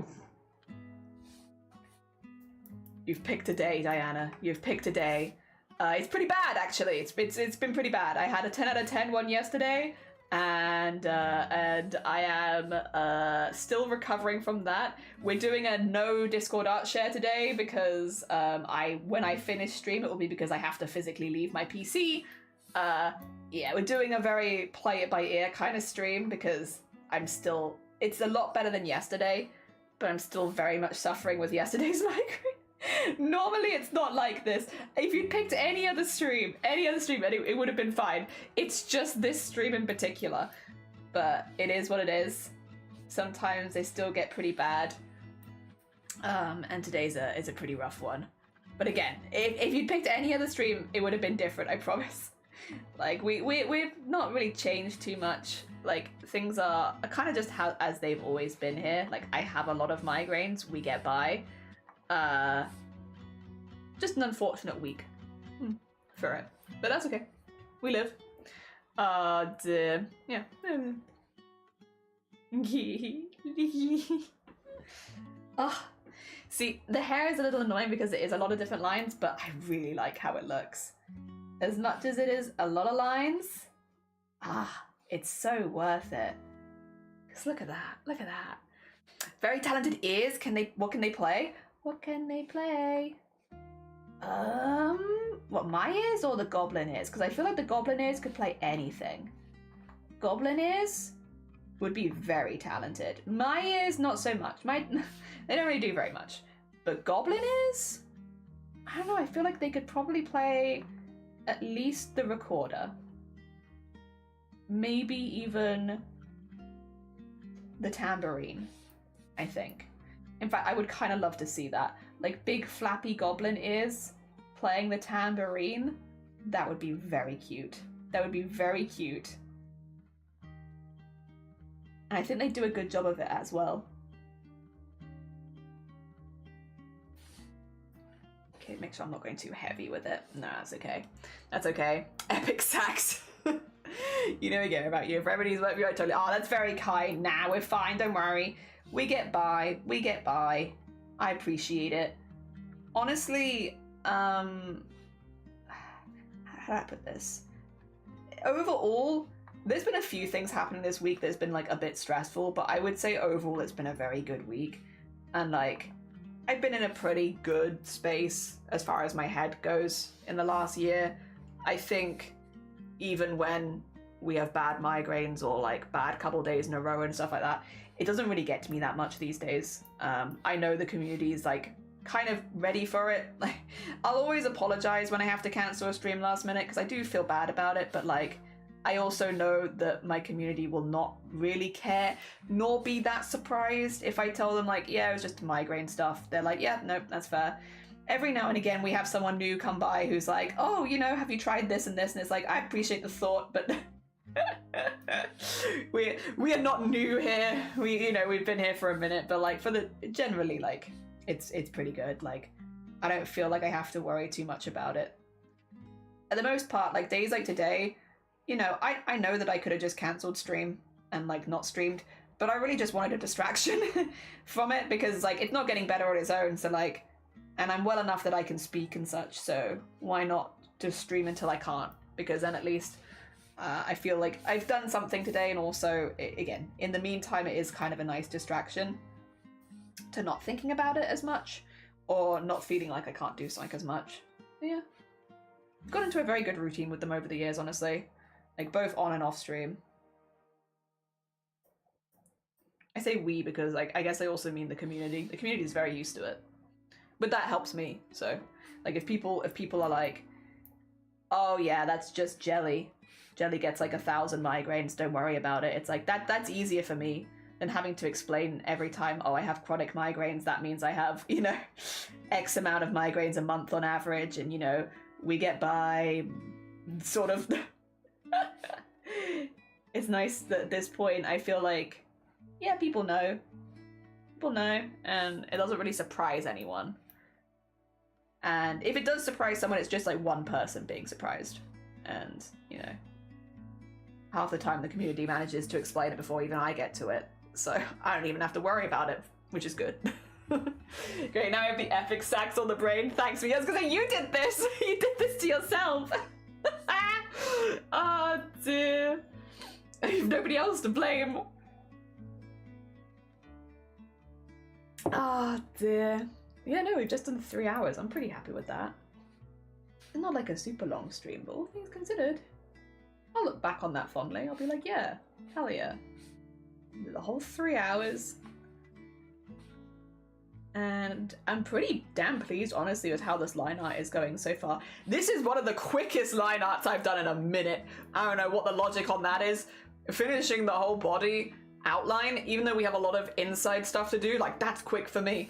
You've picked a day, Diana. You've picked a day. It's pretty bad, actually. It's been pretty bad. I had a 10 out of 10 one yesterday, and I am still recovering from that. We're doing a no Discord art share today because when I finish stream, it will be because I have to physically leave my PC. Yeah, we're doing a very play it by ear kind of stream because it's a lot better than yesterday, but I'm still very much suffering with yesterday's migraine. Normally it's not like this. If you'd picked any other stream, it would have been fine. It's just this stream in particular. But it is what it is. Sometimes they still get pretty bad. And today's is a pretty rough one. But again, if you'd picked any other stream, it would have been different, I promise. Like, we've not really changed too much. Like, things are kind of just as they've always been here. Like, I have a lot of migraines, we get by. Just an unfortunate week for it, but that's okay. We live. Yeah. Oh, see, the hair is a little annoying because it is a lot of different lines, but I really like how it looks. As much as it is a lot of lines, it's so worth it. Because look at that, look at that. Very talented ears. What can they play? What can they play? What, my ears or the goblin ears? Because I feel like the goblin ears could play anything. Goblin ears would be very talented. My ears, not so much. They don't really do very much. But goblin ears? I don't know, I feel like they could probably play at least the recorder. Maybe even the tambourine, I think. In fact, I would kind of love to see that. Like, big flappy goblin ears playing the tambourine. That would be very cute. That would be very cute. And I think they do a good job of it as well. Okay, make sure I'm not going too heavy with it. No, that's okay. That's okay. Epic sax. You know again about you. If everybody's like, I totally. Oh, that's very kind. Nah, we're fine. Don't worry. We get by. We get by. I appreciate it. Honestly, how do I put this? Overall, there's been a few things happening this week that's been like a bit stressful, but I would say overall it's been a very good week. And like, I've been in a pretty good space as far as my head goes in the last year. I think even when we have bad migraines or like bad couple days in a row and stuff like that, it doesn't really get to me that much these days. I know the community is like kind of ready for it. Like, I'll always apologize when I have to cancel a stream last minute because I do feel bad about it, but like, I also know that my community will not really care, nor be that surprised if I tell them like, yeah, it was just migraine stuff. They're like, yeah, nope, that's fair. Every now and again we have someone new come by who's like, oh, you know, have you tried this and this? And it's like, I appreciate the thought, but we are not new here. We've been here for a minute, but like generally, like, it's pretty good. Like, I don't feel like I have to worry too much about it. At the most part, like days like today, I know that I could have just cancelled stream and like not streamed, but I really just wanted a distraction from it because like it's not getting better on its own, so like, and I'm well enough that I can speak and such, so why not just stream until I can't, because then at least I feel like I've done something today, and also, again, in the meantime, it is kind of a nice distraction to not thinking about it as much, or not feeling like I can't do something as much. Yeah. I've got into a very good routine with them over the years, honestly. Like, both on and off stream. I say we because, like, I guess I also mean the community. The community is very used to it. But that helps me, so. Like, if people are like, oh yeah, that's just Jelly. Jelly gets like 1,000 migraines, don't worry about it. It's like, that's easier for me than having to explain every time, oh, I have chronic migraines, that means I have, you know, X amount of migraines a month on average, and, you know, we get by, sort of. It's nice that at this point I feel like, yeah, people know. People know, and it doesn't really surprise anyone. And if it does surprise someone, it's just like one person being surprised. And, you know, half the time the community manages to explain it before even I get to it. So I don't even have to worry about it, which is good. Great, now I have the epic sax on the brain. Thanks, me. I was gonna say, you did this! You did this to yourself! Oh dear. I have nobody else to blame. Oh dear. Yeah, no, we've just done 3 hours. I'm pretty happy with that. It's not like a super long stream, but all things considered. I'll look back on that fondly. I'll be like, yeah, hell yeah. The whole 3 hours. And I'm pretty damn pleased, honestly, with how this line art is going so far. This is one of the quickest line arts I've done in a minute. I don't know what the logic on that is. Finishing the whole body outline, even though we have a lot of inside stuff to do, like, that's quick for me.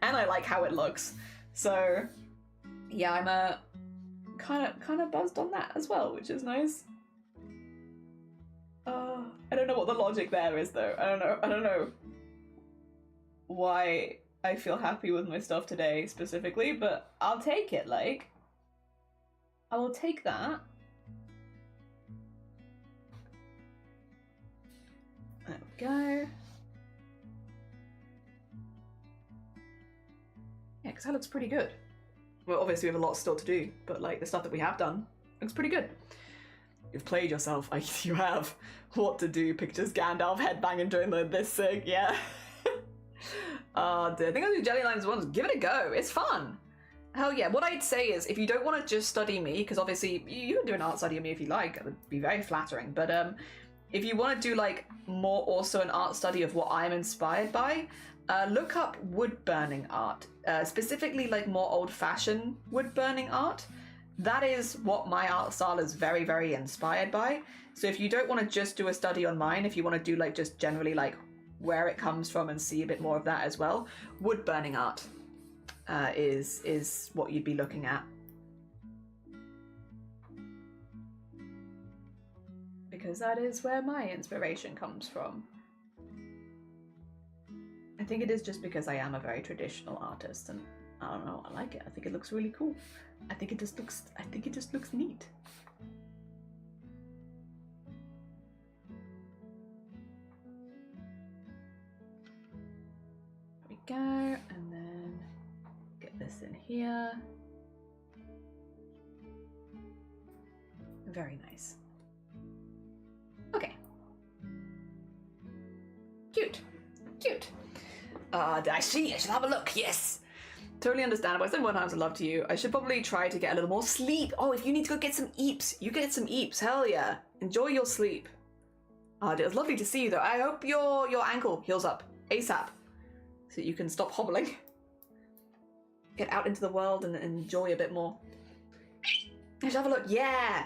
And I like how it looks. So, yeah, I'm kind of buzzed on that as well, which is nice. I don't know what the logic there is, though. I don't know why I feel happy with my stuff today specifically, but I'll take it, like. I will take that. There we go. Yeah, because that looks pretty good. Well, obviously we have a lot still to do, but like the stuff that we have done looks pretty good. You've played yourself, you have. What to do, pictures Gandalf headbanging during this thing, yeah. I think I'll do Jelly Lines once. Give it a go, it's fun. Hell yeah, what I'd say is, if you don't want to just study me, because obviously you can do an art study of me if you like, it would be very flattering, but if you want to do like more also an art study of what I'm inspired by, look up wood burning art, specifically like more old-fashioned wood burning art. That is what my art style is very, very inspired by. So if you don't want to just do a study on mine, if you want to do like just generally like where it comes from and see a bit more of that as well, wood burning art is what you'd be looking at. Because that is where my inspiration comes from. I think it is just because I am a very traditional artist, and I don't know, I like it. I think it looks really cool. I think it just looks neat. There we go, and then get this in here. Very nice. Okay. Cute. Cute. I see. I should have a look. Yes. Totally understandable. I said 1 times I love to you. I should probably try to get a little more sleep. Oh, if you need to go get some eeps, you get some eeps. Hell yeah. Enjoy your sleep. It was lovely to see you, though. I hope your ankle heals up ASAP so you can stop hobbling. Get out into the world and enjoy a bit more. I should have a look. Yeah.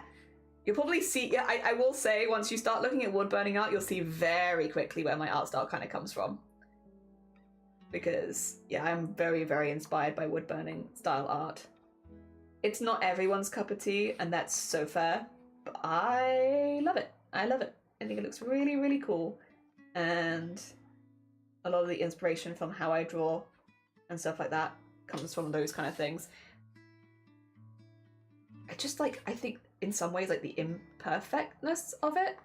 You'll probably see, yeah, I will say, once you start looking at wood burning art, you'll see very quickly where my art style kind of comes from. Because, yeah, I'm very, very inspired by wood burning style art. It's not everyone's cup of tea, and that's so fair, but I love it. I love it. I think it looks really, really cool. And a lot of the inspiration from how I draw and stuff like that comes from those kind of things. I think in some ways, like, the imperfectness of it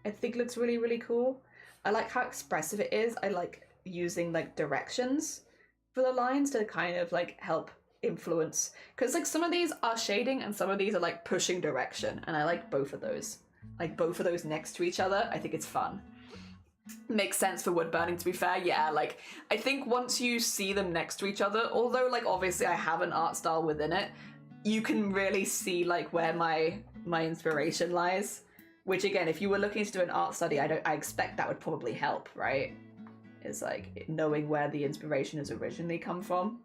I think looks really, really cool. I like how expressive it is. I like using like directions for the lines to kind of like help influence, because like some of these are shading and some of these are like pushing direction, and I like both of those. Like both of those next to each other, I think it's fun. Makes sense for wood burning, to be fair. Yeah, like I think once you see them next to each other, although like obviously I have an art style within it, you can really see like where my inspiration lies. Which again, if you were looking to do an art study, I expect that would probably help, right? Is like knowing where the inspiration has originally come from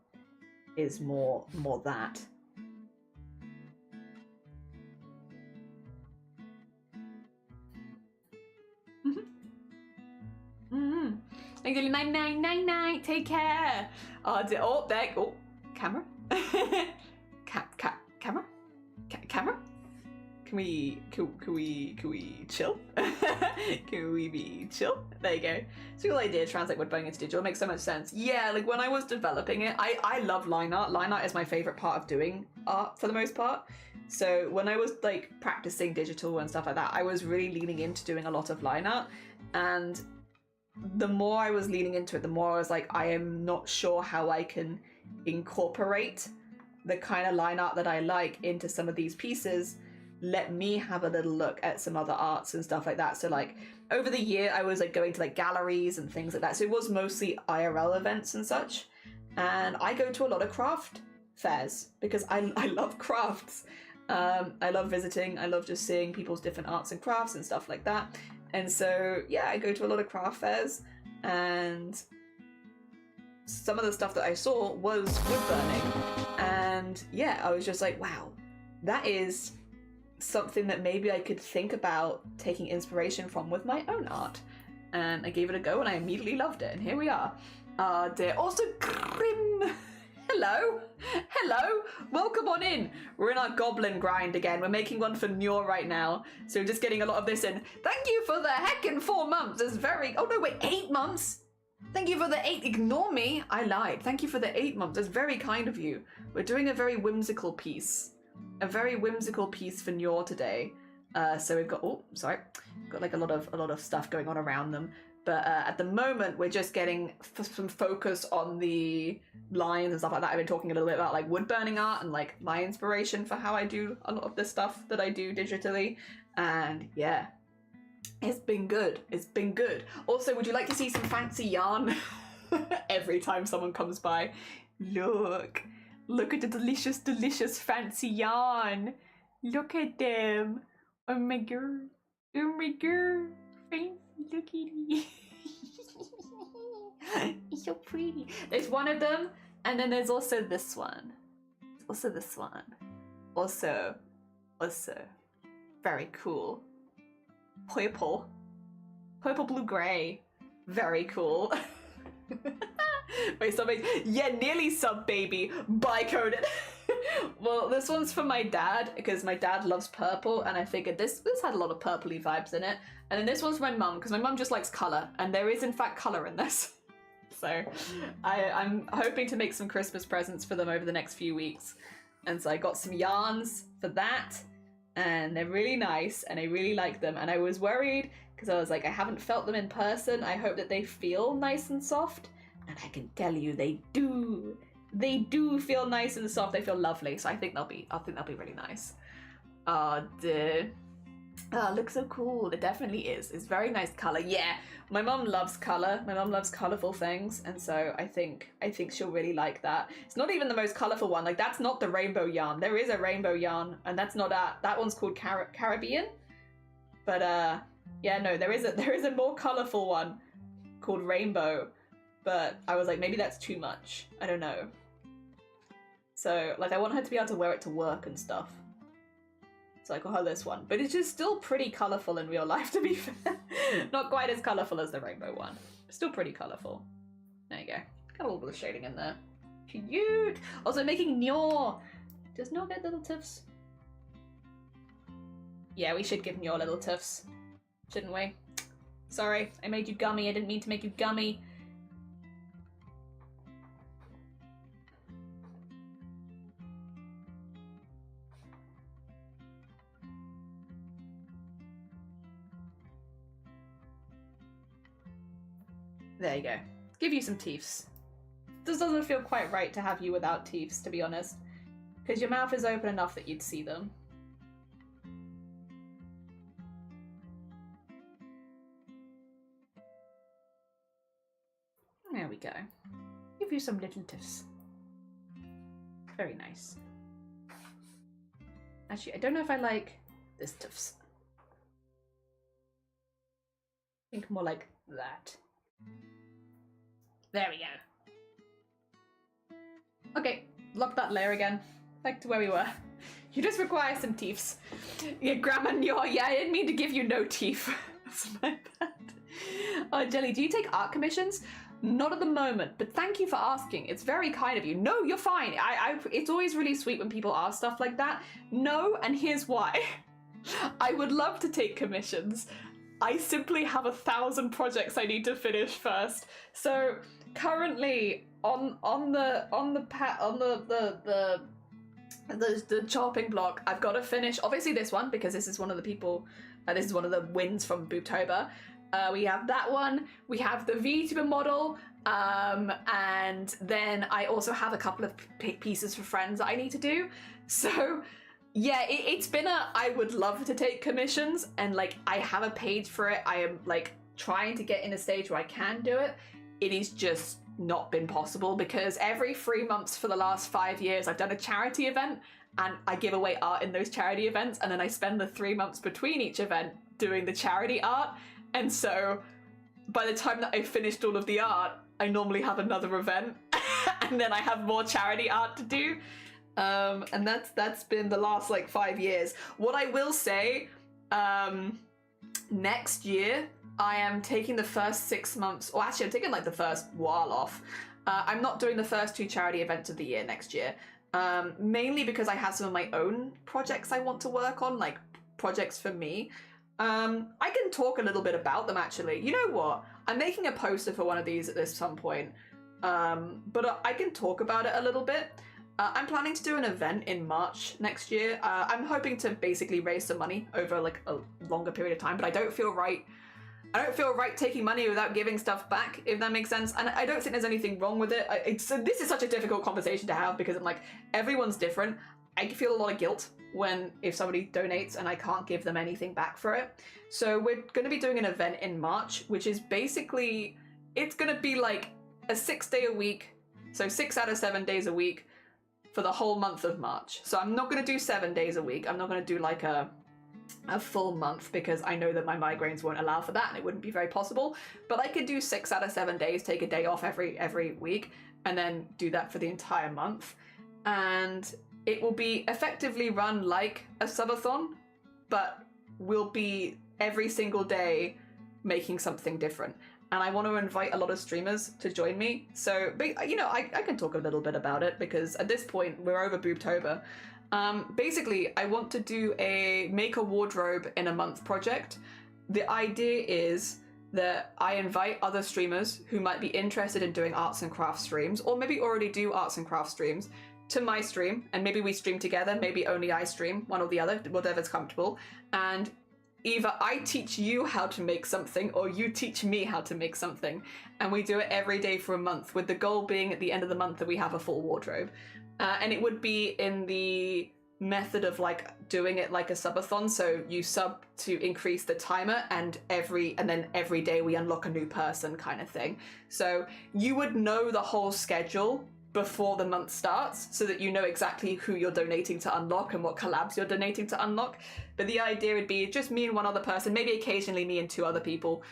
is more that. Thank you, 9999. Take care. Oh, there. Oh, camera. Camera. Camera. Can we chill? Can we be chill? There you go. So cool idea, translate wood burning into digital. It makes so much sense. Yeah, like when I was developing it, I love line art. Line art is my favorite part of doing art for the most part. So when I was like practicing digital and stuff like that, I was really leaning into doing a lot of line art. And the more I was leaning into it, the more I was like, I am not sure how I can incorporate the kind of line art that I like into some of these pieces. Let me have a little look at some other arts and stuff like that. So like over the year, I was like going to like galleries and things like that. So it was mostly IRL events and such. And I go to a lot of craft fairs because I love crafts. I love visiting. I love just seeing people's different arts and crafts and stuff like that. And so, yeah, I go to a lot of craft fairs, and some of the stuff that I saw was wood burning. And yeah, I was just like, wow, that is something that maybe I could think about taking inspiration from with my own art. And I gave it a go and I immediately loved it. And here we are. Dear. Also, Grim. Hello. Hello. Welcome on in. We're in our goblin grind again. We're making one for Njor right now. So we're just getting a lot of this in. Thank you for the heckin' 4 months. It's very... Oh, no, wait. 8 months? Thank you for the 8. Ignore me. I lied. Thank you for the 8 months. That's very kind of you. We're doing a very whimsical piece. A very whimsical piece for Njor today. So we've got... Oh, sorry. We've got like a lot of stuff going on around them. But at the moment, we're just getting some focus on the lines and stuff like that. I've been talking a little bit about like wood burning art and like my inspiration for how I do a lot of this stuff that I do digitally. And yeah, it's been good. It's been good. Also, would you like to see some fancy yarn? Every time someone comes by, look at the delicious, delicious fancy yarn. Look at them. Oh my god. Oh my god. Fancy. Look at me. It's so pretty. There's one of them, and then there's also this one. Also this one. Also very cool. Purple blue gray. Very cool. Wait, something. Yeah, nearly sub baby. Bi-coded. Well, this one's for my dad because my dad loves purple, and I figured this had a lot of purpley vibes in it. And then this one's for my mum because my mum just likes color, and there is in fact color in this. So I'm hoping to make some Christmas presents for them over the next few weeks. And so I got some yarns for that, and they're really nice, and I really like them. And I was worried because I was like, I haven't felt them in person. I hope that they feel nice and soft, and I can tell you they do. They do feel nice and soft. They feel lovely. So I think they'll be really nice. Looks so cool. It definitely is. It's very nice color. Yeah, my mom loves color. My mom loves colorful things, and so I think she'll really like that. It's not even the most colorful one. Like that's not the rainbow yarn. There is a rainbow yarn, and that's not that one's called Caribbean. But yeah, no, there is a more colorful one called Rainbow. But I was like, maybe that's too much. I don't know. So, like, I want her to be able to wear it to work and stuff. So I got her this one. But it's just still pretty colourful in real life, to be fair. Not quite as colourful as the rainbow one. But still pretty colourful. There you go. Got a little bit of shading in there. Cute! Also making Njor! Does Njor get little tiffs? Yeah, we should give Njor little tiffs. Shouldn't we? Sorry, I made you gummy. I didn't mean to make you gummy. There you go. Give you some teeths. This doesn't feel quite right to have you without teeths, to be honest. Because your mouth is open enough that you'd see them. There we go. Give you some little teeths. Very nice. Actually, I don't know if I like this teeths. I think more like that. There we go. Okay, lock that layer again. Back to where we were. You just require some teeths. Yeah, Grandma Nyor, yeah, I didn't mean to give you no teeth. That's my bad. Oh, Jelly, do you take art commissions? Not at the moment, but thank you for asking. It's very kind of you. No, you're fine. It's always really sweet when people ask stuff like that. No, and here's why. I would love to take commissions. I simply have 1,000 projects I need to finish first. So currently on the chopping block, I've got to finish obviously this one because this is one of the people. This is one of the wins from Booptober. We have that one. We have the VTuber model, and then I also have a couple of pieces for friends that I need to do. So. Yeah, it's been I would love to take commissions, and like I have a page for it. I am like trying to get in a stage where I can do it. It is just not been possible because every 3 months for the last 5 years I've done a charity event and I give away art in those charity events, and then I spend the 3 months between each event doing the charity art. And so by the time that I've finished all of the art, I normally have another event and then I have more charity art to do. And that's been the last like 5 years. What I will say, next year I am taking the first 6 months, or actually I'm taking like the first while off. I'm not doing the first 2 charity events of the year next year, mainly because I have some of my own projects I want to work on, like projects for me. I can talk a little bit about them actually. You know what? I'm making a poster for one of these at some point, but I can talk about it a little bit. I'm planning to do an event in March next year. I'm hoping to basically raise some money over like a longer period of time, but I don't feel right taking money without giving stuff back, if that makes sense. And I don't think there's anything wrong with it. This is such a difficult conversation to have because I'm like, everyone's different. I feel a lot of guilt if somebody donates and I can't give them anything back for it. So we're going to be doing an event in March, which is basically, it's going to be like a 6-day a week. So 6 out of 7 days a week for the whole month of March. So I'm not going to do 7 days a week. I'm not going to do like a full month because I know that my migraines won't allow for that and it wouldn't be very possible. But I could do 6 out of 7 days, take a day off every week, and then do that for the entire month. And it will be effectively run like a subathon, but will be every single day making something different. And I want to invite a lot of streamers to join me. So, you know, I can talk a little bit about it because at this point we're over Booptober. Basically, I want to make a wardrobe in a month project. The idea is that I invite other streamers who might be interested in doing arts and crafts streams, or maybe already do arts and crafts streams, to my stream, and maybe we stream together, maybe only I stream, one or the other, whatever's comfortable, and either I teach you how to make something or you teach me how to make something, and we do it every day for a month, with the goal being at the end of the month that we have a full wardrobe. And it would be in the method of like doing it like a subathon, so you sub to increase the timer, and then every day we unlock a new person kind of thing. So you would know the whole schedule before the month starts, so that you know exactly who you're donating to unlock and what collabs you're donating to unlock. But the idea would be just me and one other person, maybe occasionally me and 2 other people,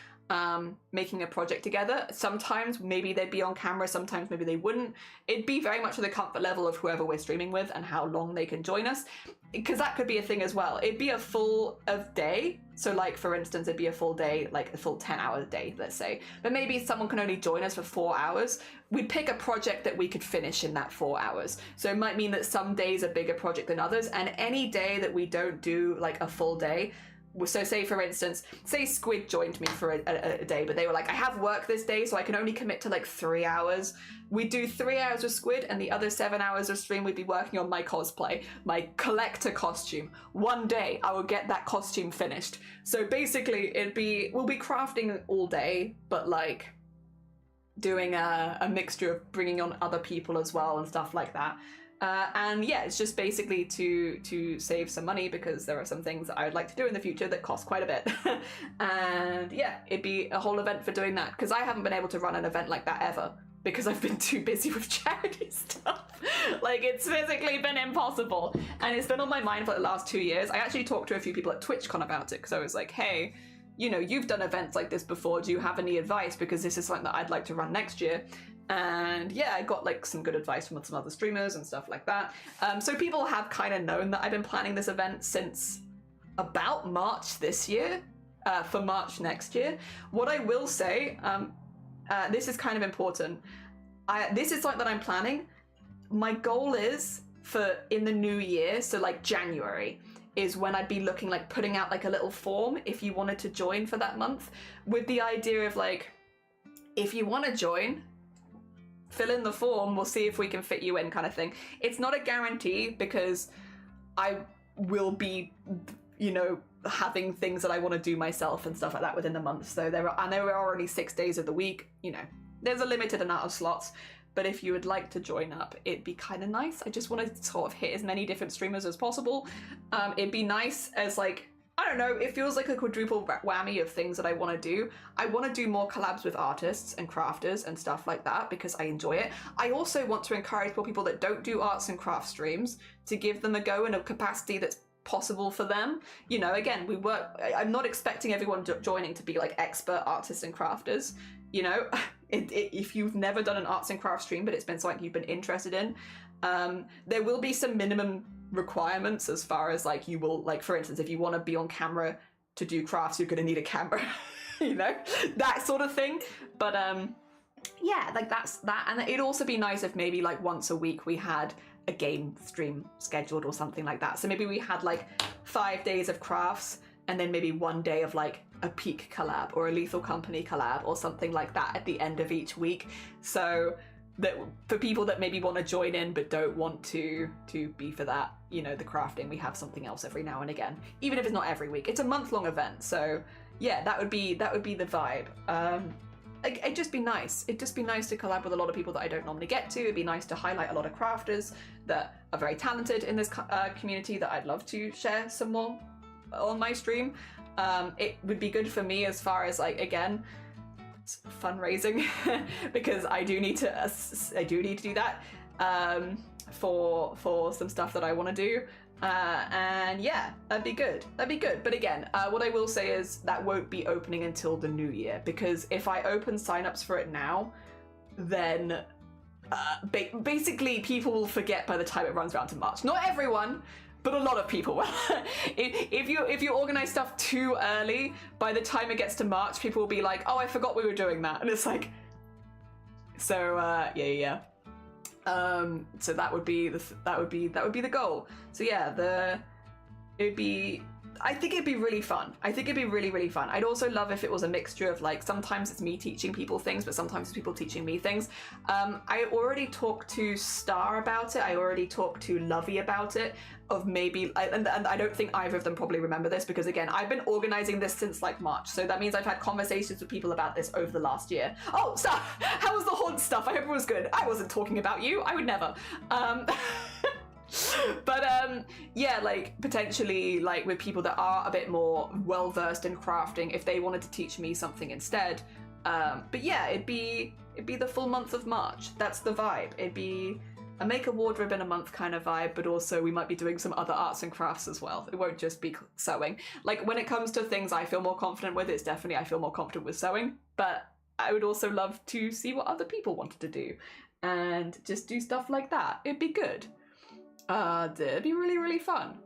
making a project together. Sometimes maybe they'd be on camera, sometimes maybe they wouldn't. It'd be very much to the comfort level of whoever we're streaming with and how long they can join us, because that could be a thing as well. It'd be a full of day. So like, for instance, it'd be a full day, like a full 10-hour day, let's say. But maybe someone can only join us for 4 hours. We'd pick a project that we could finish in that 4 hours. So it might mean that some days are a bigger project than others, and any day that we don't do like a full day, so say for instance, say Squid joined me for a day, but they were like, I have work this day, so I can only commit to like 3 hours. We'd do 3 hours with Squid, and the other 7 hours of stream we'd be working on my cosplay, my collector costume. One day I will get that costume finished. So basically we'll be crafting all day, but like doing a mixture of bringing on other people as well and stuff like that. And yeah, it's just basically to save some money because there are some things that I would like to do in the future that cost quite a bit. And yeah, it'd be a whole event for doing that because I haven't been able to run an event like that ever because I've been too busy with charity stuff. Like, it's physically been impossible. And it's been on my mind for the last 2 years. I actually talked to a few people at TwitchCon about it because I was like, hey, you know, you've done events like this before. Do you have any advice? Because this is something that I'd like to run next year. And yeah, I got like some good advice from some other streamers and stuff like that. So people have kind of known that I've been planning this event since about March this year, for March next year. What I will say, this is kind of important. This is something that I'm planning. My goal is for in the new year, so like January, is when I'd be looking like putting out like a little form if you wanted to join for that month, with the idea of like, if you want to join, fill in the form, we'll see if we can fit you in, kind of thing. It's not a guarantee because I will be, you know, having things that I want to do myself and stuff like that within the month. So there are only 6 days of the week, you know, there's a limited amount of slots. But if you would like to join up, it'd be kind of nice. I just want to sort of hit as many different streamers as possible. It'd be nice as like, I don't know, it feels like a quadruple whammy of things that I want to do. I want to do more collabs with artists and crafters and stuff like that because I enjoy it. I also want to encourage more people that don't do arts and craft streams to give them a go in a capacity that's possible for them. You know, again, I'm not expecting everyone joining to be like expert artists and crafters. You know, if you've never done an arts and craft stream, but it's been something you've been interested in, there will be some minimum requirements as far as like you will, like for instance, if you want to be on camera to do crafts, you're going to need a camera, you know, that sort of thing. But yeah, like that's that. And it'd also be nice if maybe like once a week we had a game stream scheduled or something like that. So maybe we had like 5 days of crafts and then maybe 1 day of like a Peak collab or a Lethal Company collab or something like that at the end of each week. So that for people that maybe want to join in but don't want to be for that, you know, the crafting, we have something else every now and again, even if it's not every week. It's a month-long event, so yeah, that would be the vibe. It'd just be nice. It'd just be nice to collab with a lot of people that I don't normally get to. It'd be nice to highlight a lot of crafters that are very talented in this community that I'd love to share some more on my stream. It would be good for me as far as like, again, fundraising because I do need to do that for some stuff that I want to do. And yeah, that'd be good. But again, what I will say is that won't be opening until the new year, because if I open signups for it now, then basically people will forget by the time it runs around to March. Not everyone, but a lot of people will. if you organize stuff too early, by the time it gets to March, people will be like, oh, I forgot we were doing that. And it's like, so yeah. So that would be the goal. So yeah, I think it'd be really fun. I think it'd be really, really fun. I'd also love if it was a mixture of like, sometimes it's me teaching people things, but sometimes it's people teaching me things. I already talked to Star about it. I already talked to Lovey about it, of maybe, and I don't think either of them probably remember this, because again, I've been organizing this since like March. So that means I've had conversations with people about this over the last year. Oh, Star, how was the haunt stuff? I hope it was good. I wasn't talking about you. I would never. But yeah, like potentially like with people that are a bit more well-versed in crafting, if they wanted to teach me something instead. But yeah, it'd be the full month of March. That's the vibe. It'd be a make a wardrobe in a month kind of vibe, but also we might be doing some other arts and crafts as well. It won't just be sewing. Like when it comes to things I feel more confident with, it's definitely I feel more confident with sewing, but I would also love to see what other people wanted to do and just do stuff like that. It'd be good. It'd be really, really fun.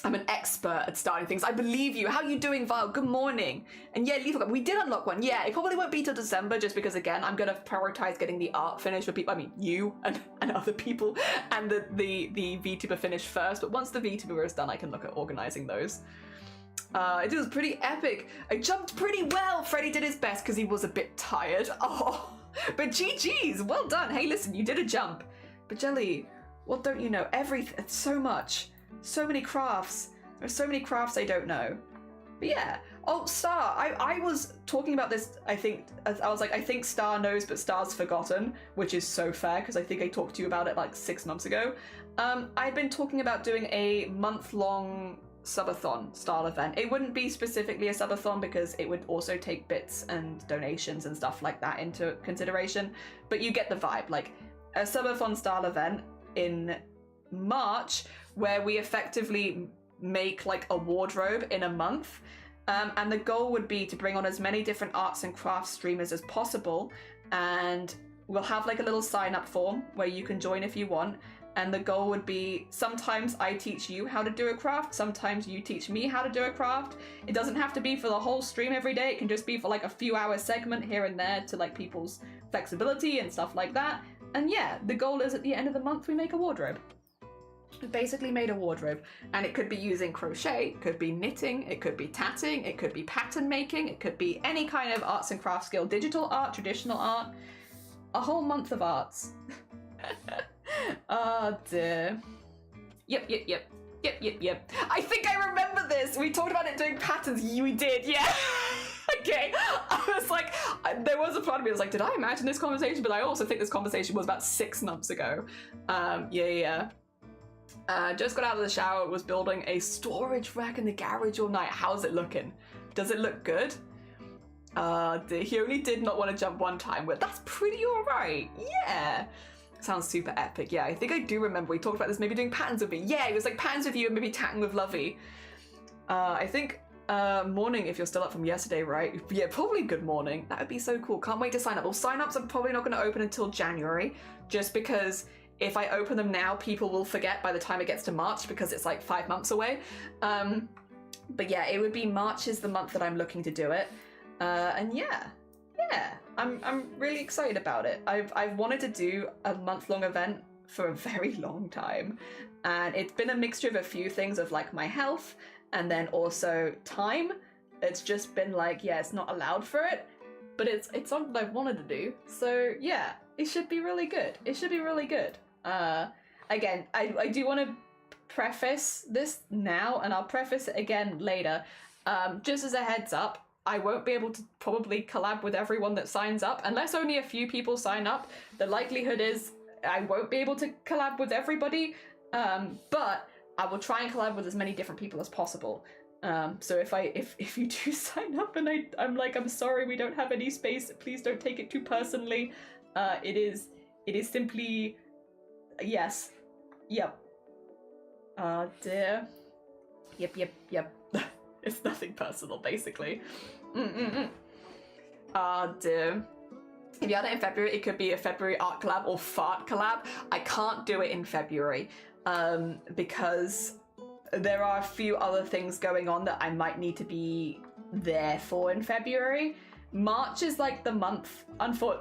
I'm an expert at starting things. I believe you. How are you doing, Vile? Good morning. And yeah, we did unlock one. Yeah, it probably won't be till December, just because again, I'm gonna prioritize getting the art finished for people. I mean, you and other people, and the VTuber finish first. But once the VTuber is done, I can look at organizing those. It was pretty epic. I jumped pretty well. Freddie did his best because he was a bit tired. Oh, but GG's, well done. Hey, listen, you did a jump. But Jelly, what don't you know? Everything, so much. So many crafts. There's so many crafts I don't know. But yeah. Oh, Star. I was talking about this, I think Star knows, but Star's forgotten, which is so fair, because I think I talked to you about it like 6 months ago. I've been talking about doing a month-long subathon style event. It wouldn't be specifically a subathon because it would also take bits and donations and stuff like that into consideration, but you get the vibe. Like a subathon style event in March where we effectively make like a wardrobe in a month. And the goal would be to bring on as many different arts and crafts streamers as possible, and we'll have like a little sign-up form where you can join if you want. And the goal would be, sometimes I teach you how to do a craft, sometimes you teach me how to do a craft. It doesn't have to be for the whole stream every day, it can just be for like a few hour segment here and there to like people's flexibility and stuff like that. And yeah, the goal is at the end of the month we make a wardrobe. We basically made a wardrobe, and it could be using crochet, it could be knitting, it could be tatting, it could be pattern making, it could be any kind of arts and crafts skill, digital art, traditional art, a whole month of arts. Oh dear. Yep. I think I remember this. We talked about it doing patterns. We did, yeah. Okay. I was like, there was a part of me that was like, did I imagine this conversation? But I also think this conversation was about 6 months ago. Yeah. Just got out of the shower, was building a storage rack in the garage all night. How's it looking? Does it look good? He only did not want to jump one time, but that's pretty alright. Yeah. Sounds super epic. Yeah, I think I do remember we talked about this, maybe doing patterns with me. Yeah, it was like patterns with you and maybe tatting with Lovey. I think morning if you're still up from yesterday, right? Yeah, probably good morning. That would be so cool. Can't wait to sign up. Well, sign-ups are probably not going to open until January, just because if I open them now, people will forget by the time it gets to March because it's like 5 months away. But yeah, it would be March is the month that I'm looking to do it. And yeah, I'm really excited about it. I've wanted to do a month-long event for a very long time, and it's been a mixture of a few things of like my health and then also time. It's just been like, yeah, it's not allowed for it, but it's something I've wanted to do. So yeah, it should be really good. It should be really good. Again, I do want to preface this now, and I'll preface it again later. Just as a heads up, I won't be able to probably collab with everyone that signs up, unless only a few people sign up. The likelihood is I won't be able to collab with everybody, but I will try and collab with as many different people as possible. So if you do sign up and I'm like, I'm sorry, we don't have any space, please don't take it too personally. It is simply, yes, yep. Dear. Yep. It's nothing personal, basically. Dear. If you had it in February, it could be a February art collab or fart collab. I can't do it in February because there are a few other things going on that I might need to be there for in February. March is like the month,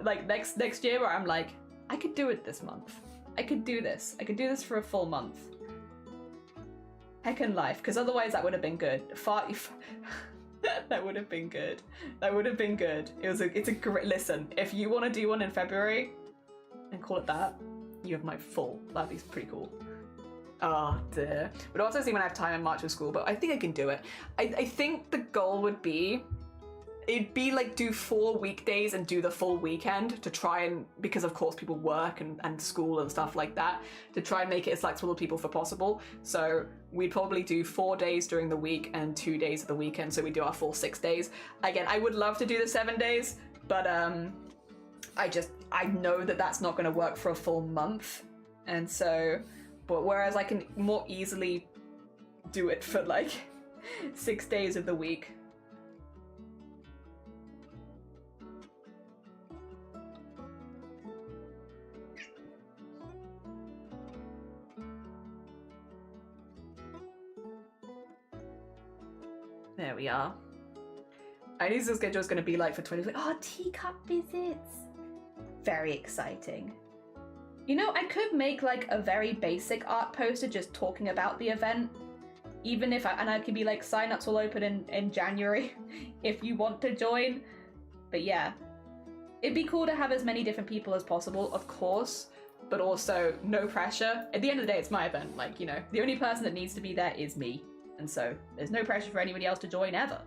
like next year, where I'm like, I could do it this month. I could do this. I could do this for a full month. Heckin' life, because otherwise that would have been good. That would have been good. That would have been good. It's a great, listen, if you want to do one in February and call it that, you have my full. That'd be pretty cool. Oh dear. But also see when I have time in March with school, but I think I can do it. I think the goal would be, it'd be like do 4 weekdays and do the full weekend to try and, because of course people work and school and stuff like that, to try and make it as flexible to people for possible. So we'd probably do 4 days during the week and 2 days of the weekend, so we do our full 6 days. Again, I would love to do the 7 days, but I know that that's not going to work for a full month. And so, but whereas I can more easily do it for like 6 days of the week. There we are. I knew the schedule was going to be like for 20. Oh, teacup visits. Very exciting. You know, I could make like a very basic art poster just talking about the event. Even if I could be like sign-ups will open in January if you want to join. But yeah, it'd be cool to have as many different people as possible, of course, but also no pressure. At the end of the day, it's my event. Like, you know, the only person that needs to be there is me. And so there's no pressure for anybody else to join ever.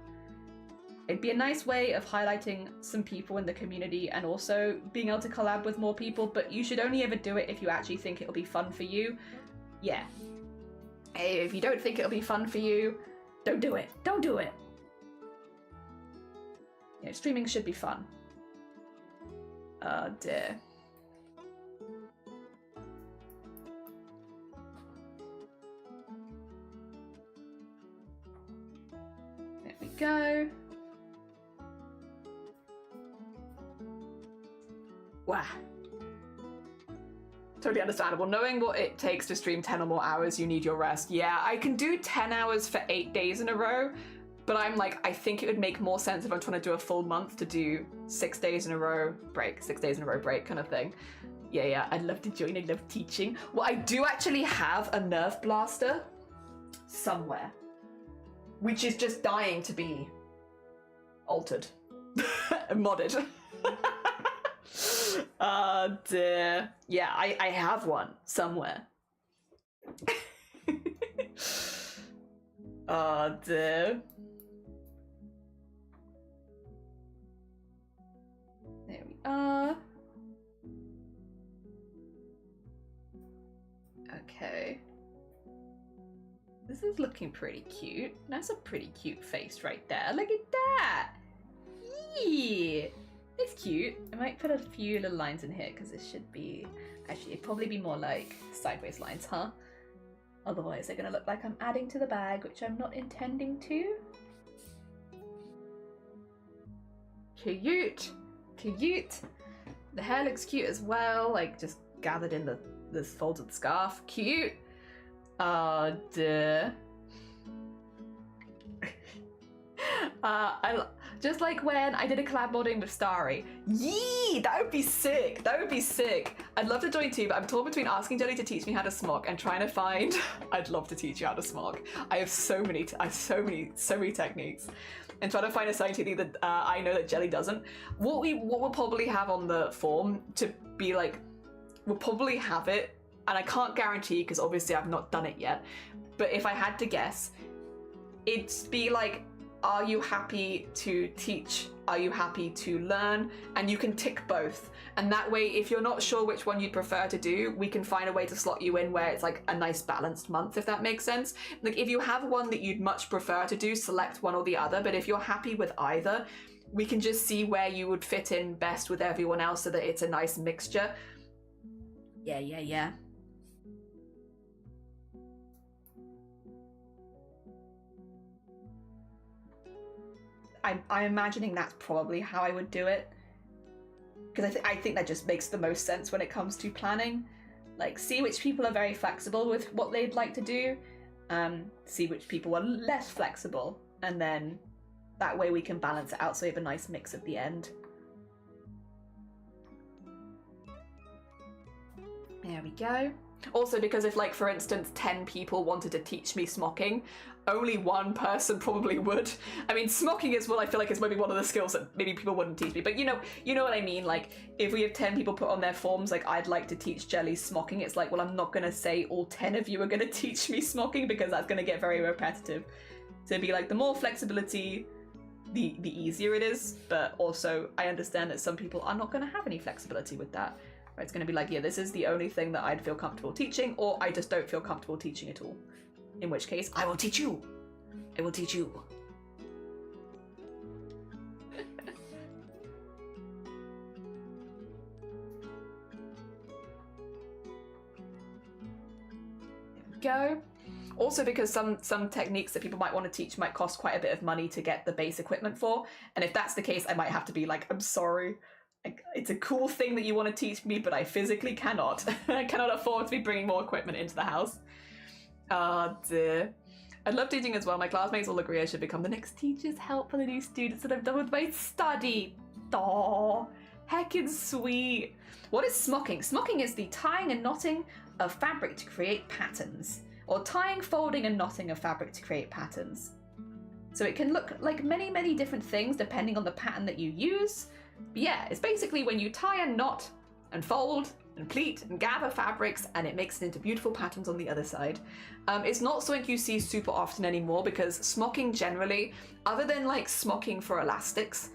It'd be a nice way of highlighting some people in the community and also being able to collab with more people, but you should only ever do it if you actually think it'll be fun for you. Yeah. If you don't think it'll be fun for you, don't do it. Don't do it. You know, streaming should be fun. Oh dear. There we go. Wow. Totally understandable. Knowing what it takes to stream 10 or more hours, you need your rest. Yeah, I can do 10 hours for 8 days in a row, but I'm like, I think it would make more sense if I'm trying to do a full month to do 6 days in a row, break, 6 days in a row, break kind of thing. Yeah, I'd love to join, I love teaching. Well, I do actually have a Nerf blaster somewhere, which is just dying to be altered, modded. Oh dear. Yeah, I have one somewhere. Oh dear. There we are. Okay. This is looking pretty cute. That's a pretty cute face right there. Look at that. Yeah. It's cute. I might put a few little lines in here because this should be... Actually, it'd probably be more like sideways lines, huh? Otherwise, they're going to look like I'm adding to the bag, which I'm not intending to. Cute. Cute. The hair looks cute as well, like just gathered in the folds of the scarf. Cute. Oh, dear. Just like when I did a collab modding with Starry. Yee! That would be sick. That would be sick. I'd love to join too, but I'm torn between asking Jelly to teach me how to smock and trying to find... I'd love to teach you how to smock. I have so many techniques. And trying to find a science technique that I know that Jelly doesn't. What we'll probably have on the form to be like... We'll probably have it, and I can't guarantee because obviously I've not done it yet, but if I had to guess, it'd be like, are you happy to teach? Are you happy to learn? And you can tick both. And that way, if you're not sure which one you'd prefer to do, we can find a way to slot you in where it's like a nice balanced month, if that makes sense. Like if you have one that you'd much prefer to do, select one or the other. But if you're happy with either, we can just see where you would fit in best with everyone else so that it's a nice mixture. Yeah. I'm imagining that's probably how I would do it. Because I think that just makes the most sense when it comes to planning. Like, see which people are very flexible with what they'd like to do, see which people are less flexible, and then that way we can balance it out so we have a nice mix at the end. There we go. Also, because if, like, for instance, 10 people wanted to teach me smocking, only one person probably would. I mean, smocking as well, I feel like is maybe one of the skills that maybe people wouldn't teach me. But you know what I mean? Like, if we have 10 people put on their forms, like, I'd like to teach Jelly smocking, it's like, well, I'm not going to say all 10 of you are going to teach me smocking because that's going to get very repetitive. So it'd be like, the more flexibility, the easier it is. But also, I understand that some people are not going to have any flexibility with that. It's going to be like, yeah, this is the only thing that I'd feel comfortable teaching, or I just don't feel comfortable teaching at all. In which case, I will teach you. I will teach you. There we go. Also, because some techniques that people might want to teach might cost quite a bit of money to get the base equipment for, and if that's the case, I might have to be like, I'm sorry. It's a cool thing that you want to teach me, but I physically cannot. I cannot afford to be bringing more equipment into the house. Ah, dear. I'd love teaching as well. My classmates all agree I should become the next teacher's help for the new students that I've done with my study. Aww, heckin' sweet. What is smocking? Smocking is the tying and knotting of fabric to create patterns. Or tying, folding, and knotting of fabric to create patterns. So it can look like many, many different things depending on the pattern that you use. But yeah, it's basically when you tie and knot and fold and pleat and gather fabrics, and it makes it into beautiful patterns on the other side. It's not something you see super often anymore because smocking generally, other than like smocking for elastics,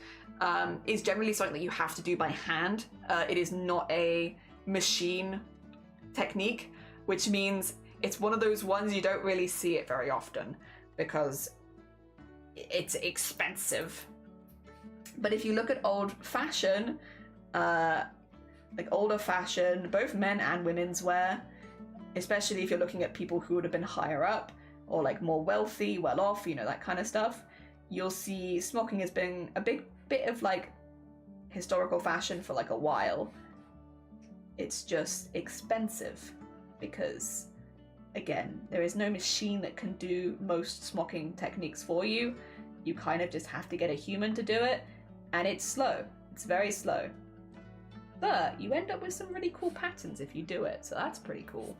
is generally something that you have to do by hand. It is not a machine technique, which means it's one of those ones you don't really see it very often because it's expensive. But if you look at old fashion, like older fashion, both men and women's wear, especially if you're looking at people who would have been higher up or like more wealthy, well off, you know, that kind of stuff, you'll see smocking has been a big bit of like historical fashion for like a while. It's just expensive because, again, there is no machine that can do most smocking techniques for you. You kind of just have to get a human to do it, and it's slow. It's very slow. But you end up with some really cool patterns if you do it, so that's pretty cool.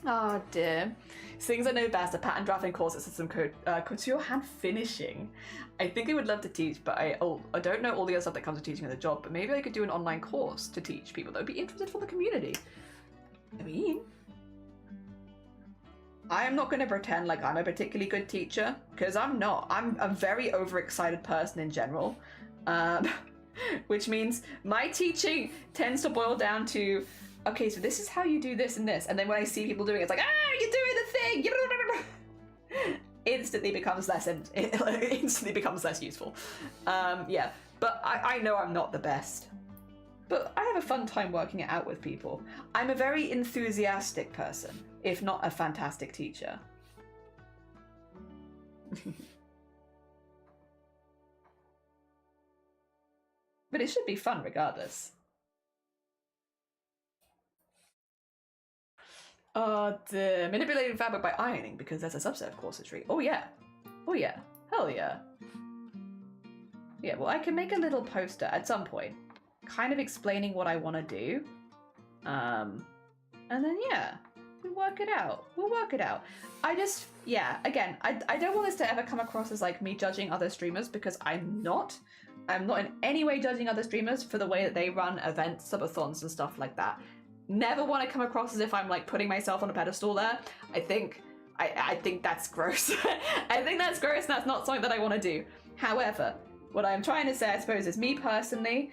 Oh dear. Things I know best are pattern drafting courses, system code, couture hand finishing. I think I would love to teach, but I don't know all the other stuff that comes with teaching as a job, but maybe I could do an online course to teach people that would be interested for the community. I mean, I am not going to pretend like I'm a particularly good teacher, because I'm not. I'm a very overexcited person in general, which means my teaching tends to boil down to, okay, so this is how you do this and this, and then when I see people doing it, it's like, you're doing the thing! Instantly becomes less useful. Yeah, but I know I'm not the best. But I have a fun time working it out with people. I'm a very enthusiastic person, if not a fantastic teacher. But it should be fun regardless. The manipulating fabric by ironing, because there's a subset of corsetry. Oh yeah. Oh yeah. Hell yeah. Yeah, well I can make a little poster at some point, kind of explaining what I want to do. And then yeah, we work it out. We'll work it out. Again, I don't want this to ever come across as like me judging other streamers, because I'm not. I'm not in any way judging other streamers for the way that they run events, subathons and stuff like that. Never want to come across as if I'm like putting myself on a pedestal there. I think that's gross. I think that's gross, and that's not something that I want to do. However, what I'm trying to say, I suppose, is me personally,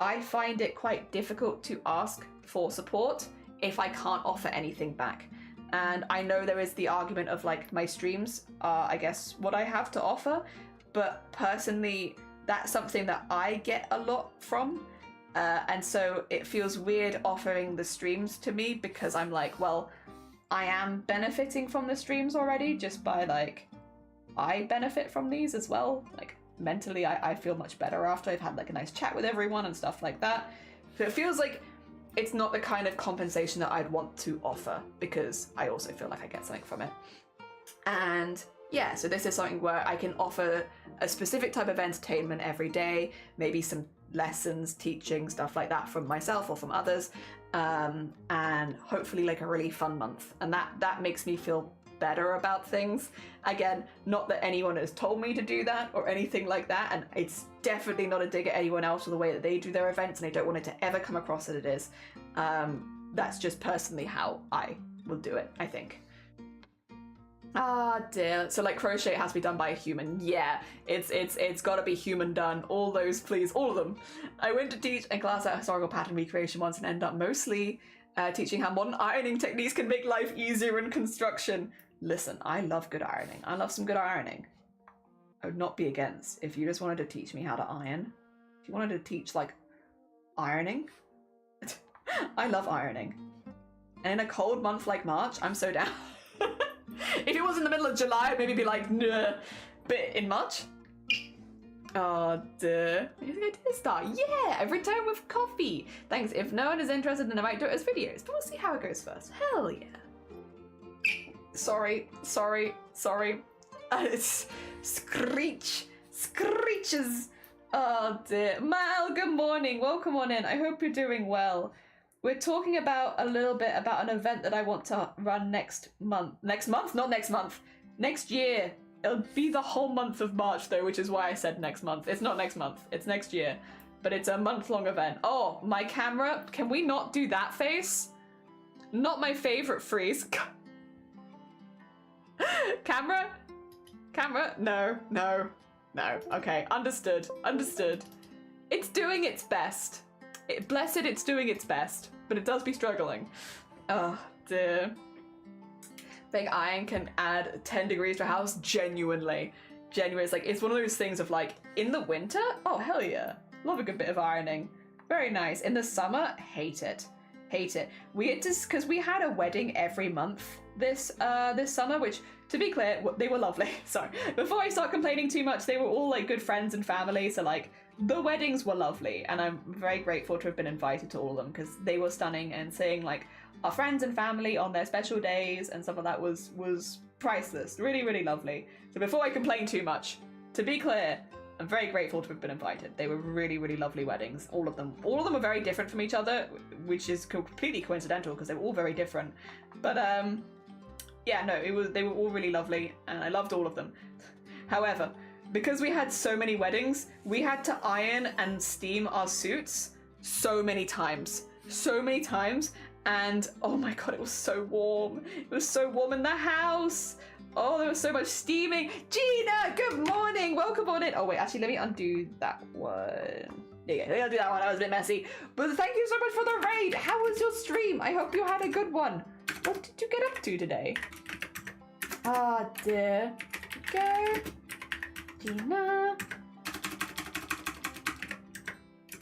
I find it quite difficult to ask for support if I can't offer anything back. And I know there is the argument of like my streams are, I guess, what I have to offer, but personally, that's something that I get a lot from. And so it feels weird offering the streams to me, because I'm like, well, I am benefiting from the streams already just by like, I benefit from these as well. Like mentally, I feel much better after I've had like a nice chat with everyone and stuff like that. So it feels like it's not the kind of compensation that I'd want to offer, because I also feel like I get something from it. And yeah, so this is something where I can offer a specific type of entertainment every day, maybe some lessons, teaching, stuff like that from myself or from others, and hopefully like a really fun month. And that makes me feel better about things. Again, not that anyone has told me to do that or anything like that, and it's definitely not a dig at anyone else or the way that they do their events, and I don't want it to ever come across that it is. That's just personally how I will do it, I think. Ah dear. So like crochet has to be done by a human. Yeah, it's got to be human done. All those, please, all of them. I went to teach a class at historical pattern recreation once and ended up mostly teaching how modern ironing techniques can make life easier in construction. Listen, I love good ironing. I love some good ironing. I would not be against if you just wanted to teach me how to iron. If you wanted to teach like ironing, I love ironing. And in a cold month like March, I'm so down. If it was in the middle of July, I'd maybe be like, nah. But in March? Oh, duh. I think I did start. Yeah, every time with coffee. Thanks. If no one is interested, then I might do it as videos. But we'll see how it goes first. Hell yeah. Sorry. Screeches. Oh, dear. Mal, good morning. Welcome on in. I hope you're doing well. We're talking about a little bit about an event that I want to run next month. Next month? Not next month. Next year. It'll be the whole month of March though, which is why I said next month. It's not next month. It's next year. but it's a month-long event. Oh, my camera, can we not do that face? Not my favorite freeze. Camera? Camera? No, no, no. Okay, understood, understood. It's doing its best. Bless it, it's doing its best, but it does be struggling. Oh, dear. Think iron can add 10 degrees to a house? Genuinely. Genuinely, it's like, it's one of those things of like, in the winter? Oh, hell yeah. Love a good bit of ironing. Very nice. In the summer? Hate it. Hate it. We had just, because we had a wedding every month this summer, which, to be clear, they were lovely. Sorry. Before I start complaining too much, they were all like good friends and family, so like, the weddings were lovely, and I'm very grateful to have been invited to all of them, because they were stunning, and seeing like our friends and family on their special days and stuff like that was priceless. Really, really lovely. So before I complain too much, to be clear, I'm very grateful to have been invited. They were really, really lovely weddings. All of them. All of them were very different from each other, which is completely coincidental because they were all very different. But yeah, no, they were all really lovely, and I loved all of them. However, because we had so many weddings, we had to iron and steam our suits so many times. So many times. And oh my god, it was so warm. It was so warm in the house. Oh, there was so much steaming. Gina, good morning. Welcome on in. Oh wait, actually, let me undo that one. There you go. Let me undo that one. That was a bit messy. But thank you so much for the raid. How was your stream? I hope you had a good one. What did you get up to today? Ah, dear. Go. Gina.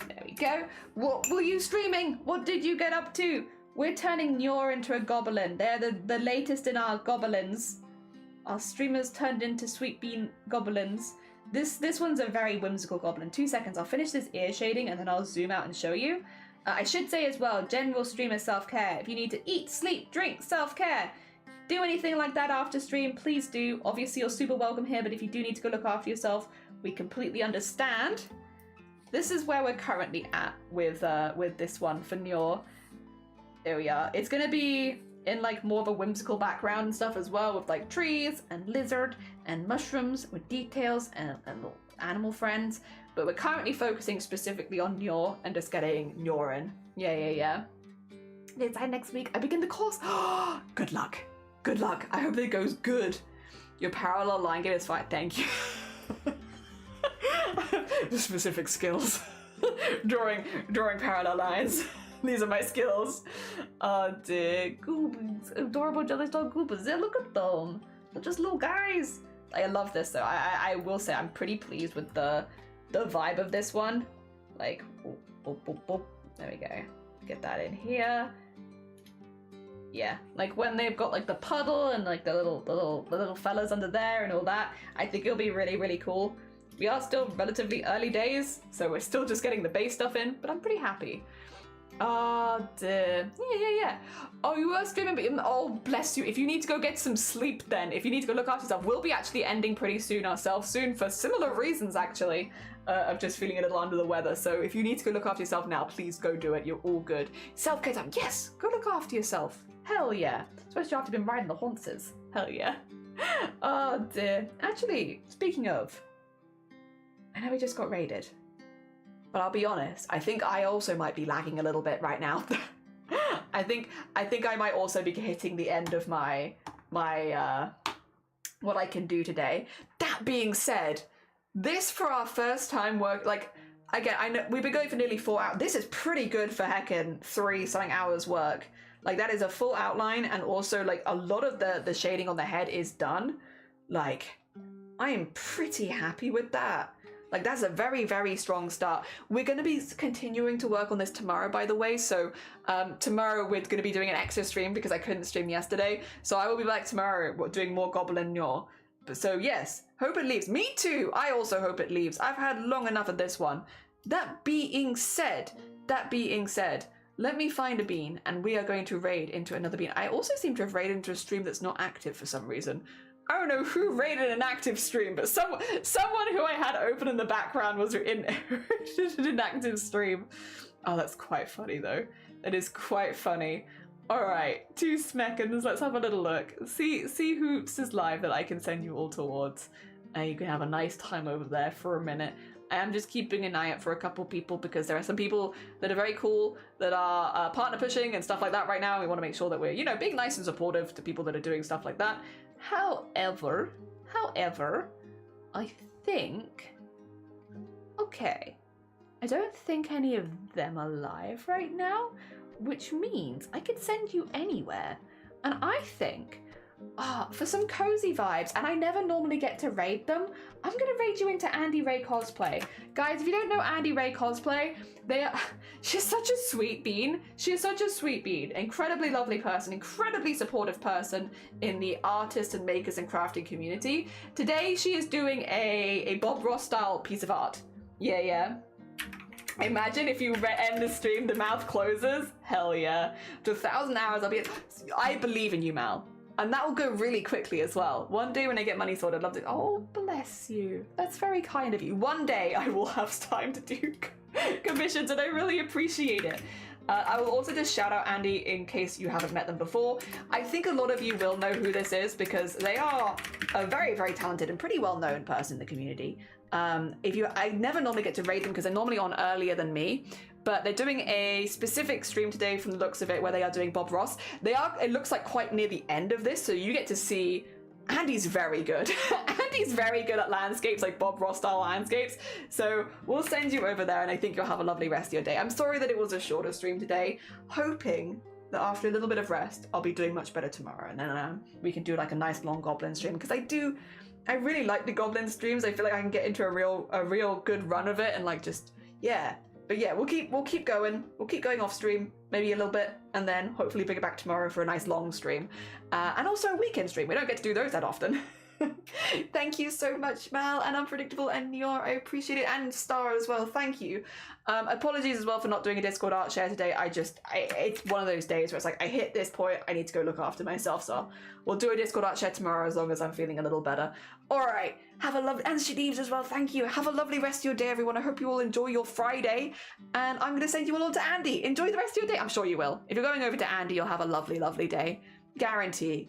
There we go. What were you streaming? What did you get up to? We're turning Nyor into a goblin. They're the latest in our goblins. Our streamers turned into sweet bean goblins. This one's a very whimsical goblin. 2 seconds. I'll finish this ear shading and then I'll zoom out and show you. I should say as well, general streamer self-care. If you need to eat, sleep, drink, self-care, do anything like that after stream, please do. Obviously, you're super welcome here, but if you do need to go look after yourself, we completely understand. This is where we're currently at with this one for Nyor. There we are. It's gonna be in like more of a whimsical background and stuff as well, with like trees and lizard and mushrooms with details and little animal friends. But we're currently focusing specifically on Nyor and just getting Nyor in. Yeah. Design next week. I begin the course. Good luck. Good luck. I hope it goes good. Your parallel line game is fine. Thank you. The specific skills. drawing parallel lines. These are my skills. Oh dear. Goblins. Adorable jealous dog goblins. Yeah, look at them. They're just little guys. I love this though. I will say I'm pretty pleased with the vibe of this one. Like, boop, boop, boop. There we go. Get that in here. Yeah, like when they've got like the puddle and like the little fellas under there and all that, I think it'll be really, really cool. We are still relatively early days, so we're still just getting the base stuff in, but I'm pretty happy. Oh dear. Yeah. Oh, you were streaming, but oh, bless you. If you need to go get some sleep then, if you need to go look after yourself, we'll be actually ending pretty soon ourselves soon for similar reasons actually, of just feeling a little under the weather. So if you need to go look after yourself now, please go do it. You're all good. Self-care time. Yes, go look after yourself. Hell yeah. Especially after you've been riding the haunches. Hell yeah. Oh dear. Actually, speaking of, I know we just got raided. But I'll be honest, I think I also might be lagging a little bit right now. I think I might also be hitting the end of my what I can do today. That being said, this for our first time work, like, again, I know we've been going for nearly 4 hours. This is pretty good for heckin' 3-something hours work. Like, that is a full outline, and also like a lot of the shading on the head is done. Like, I am pretty happy with that. Like, that's a very, very strong start. We're going to be continuing to work on this tomorrow, by the way. So tomorrow we're going to be doing an extra stream because I couldn't stream yesterday. So I will be back tomorrow doing more Goblin Nyor. But so yes, hope it leaves. Me too. I also hope it leaves. I've had long enough of this one. That being said, let me find a bean and we are going to raid into another bean. I also seem to have raided into a stream that's not active for some reason. I don't know who raided an active stream, but someone who I had open in the background was in an active stream. Oh, that's quite funny though. It is quite funny. All right, 2 seconds. Let's have a little look. See who's live that I can send you all towards. You can have a nice time over there for a minute. I am just keeping an eye out for a couple people because there are some people that are very cool that are partner pushing and stuff like that right now. We want to make sure that we're, you know, being nice and supportive to people that are doing stuff like that. However, I think... Okay. I don't think any of them are live right now, which means I could send you anywhere. And I think, for some cozy vibes, and I never normally get to raid them, I'm gonna raid you into Andy Ray Cosplay. Guys, if you don't know Andy Ray Cosplay, she's such a sweet bean. She is such a sweet bean. Incredibly lovely person, incredibly supportive person in the artists and makers and crafting community. Today, she is doing a Bob Ross style piece of art. Yeah. Imagine if you end the stream, the mouth closes. Hell yeah. To 1,000 hours, I believe in you, Mal. And that will go really quickly as well. One day when I get money sorted, I'd love to... Oh, bless you. That's very kind of you. One day I will have time to do commissions and I really appreciate it. I will also just shout out Andy in case you haven't met them before. I think a lot of you will know who this is because they are a very, very talented and pretty well-known person in the community. I never normally get to raid them because they're normally on earlier than me, but they're doing a specific stream today from the looks of it where they are doing Bob Ross. It looks like quite near the end of this, so you get to see Andy's very good. Andy's very good at landscapes, like Bob Ross style landscapes. So we'll send you over there and I think you'll have a lovely rest of your day. I'm sorry that it was a shorter stream today, hoping that after a little bit of rest, I'll be doing much better tomorrow. And then we can do like a nice long goblin stream because I really like the goblin streams. I feel like I can get into a real good run of it and like just, yeah. But yeah, we'll keep going. We'll keep going off stream, maybe a little bit, and then hopefully bring it back tomorrow for a nice long stream. And also a weekend stream. We don't get to do those that often. Thank you so much, Mal, and Unpredictable, and Nior, I appreciate it, and Star as well, thank you. Apologies as well for not doing a Discord art share today. It's one of those days where it's like, I hit this point, I need to go look after myself, so we'll do a Discord art share tomorrow as long as I'm feeling a little better. Alright, have a lovely, and Shadives as well, thank you. Have a lovely rest of your day, everyone. I hope you all enjoy your Friday, and I'm going to send you all on to Andy. Enjoy the rest of your day. I'm sure you will. If you're going over to Andy, you'll have a lovely, lovely day. Guarantee.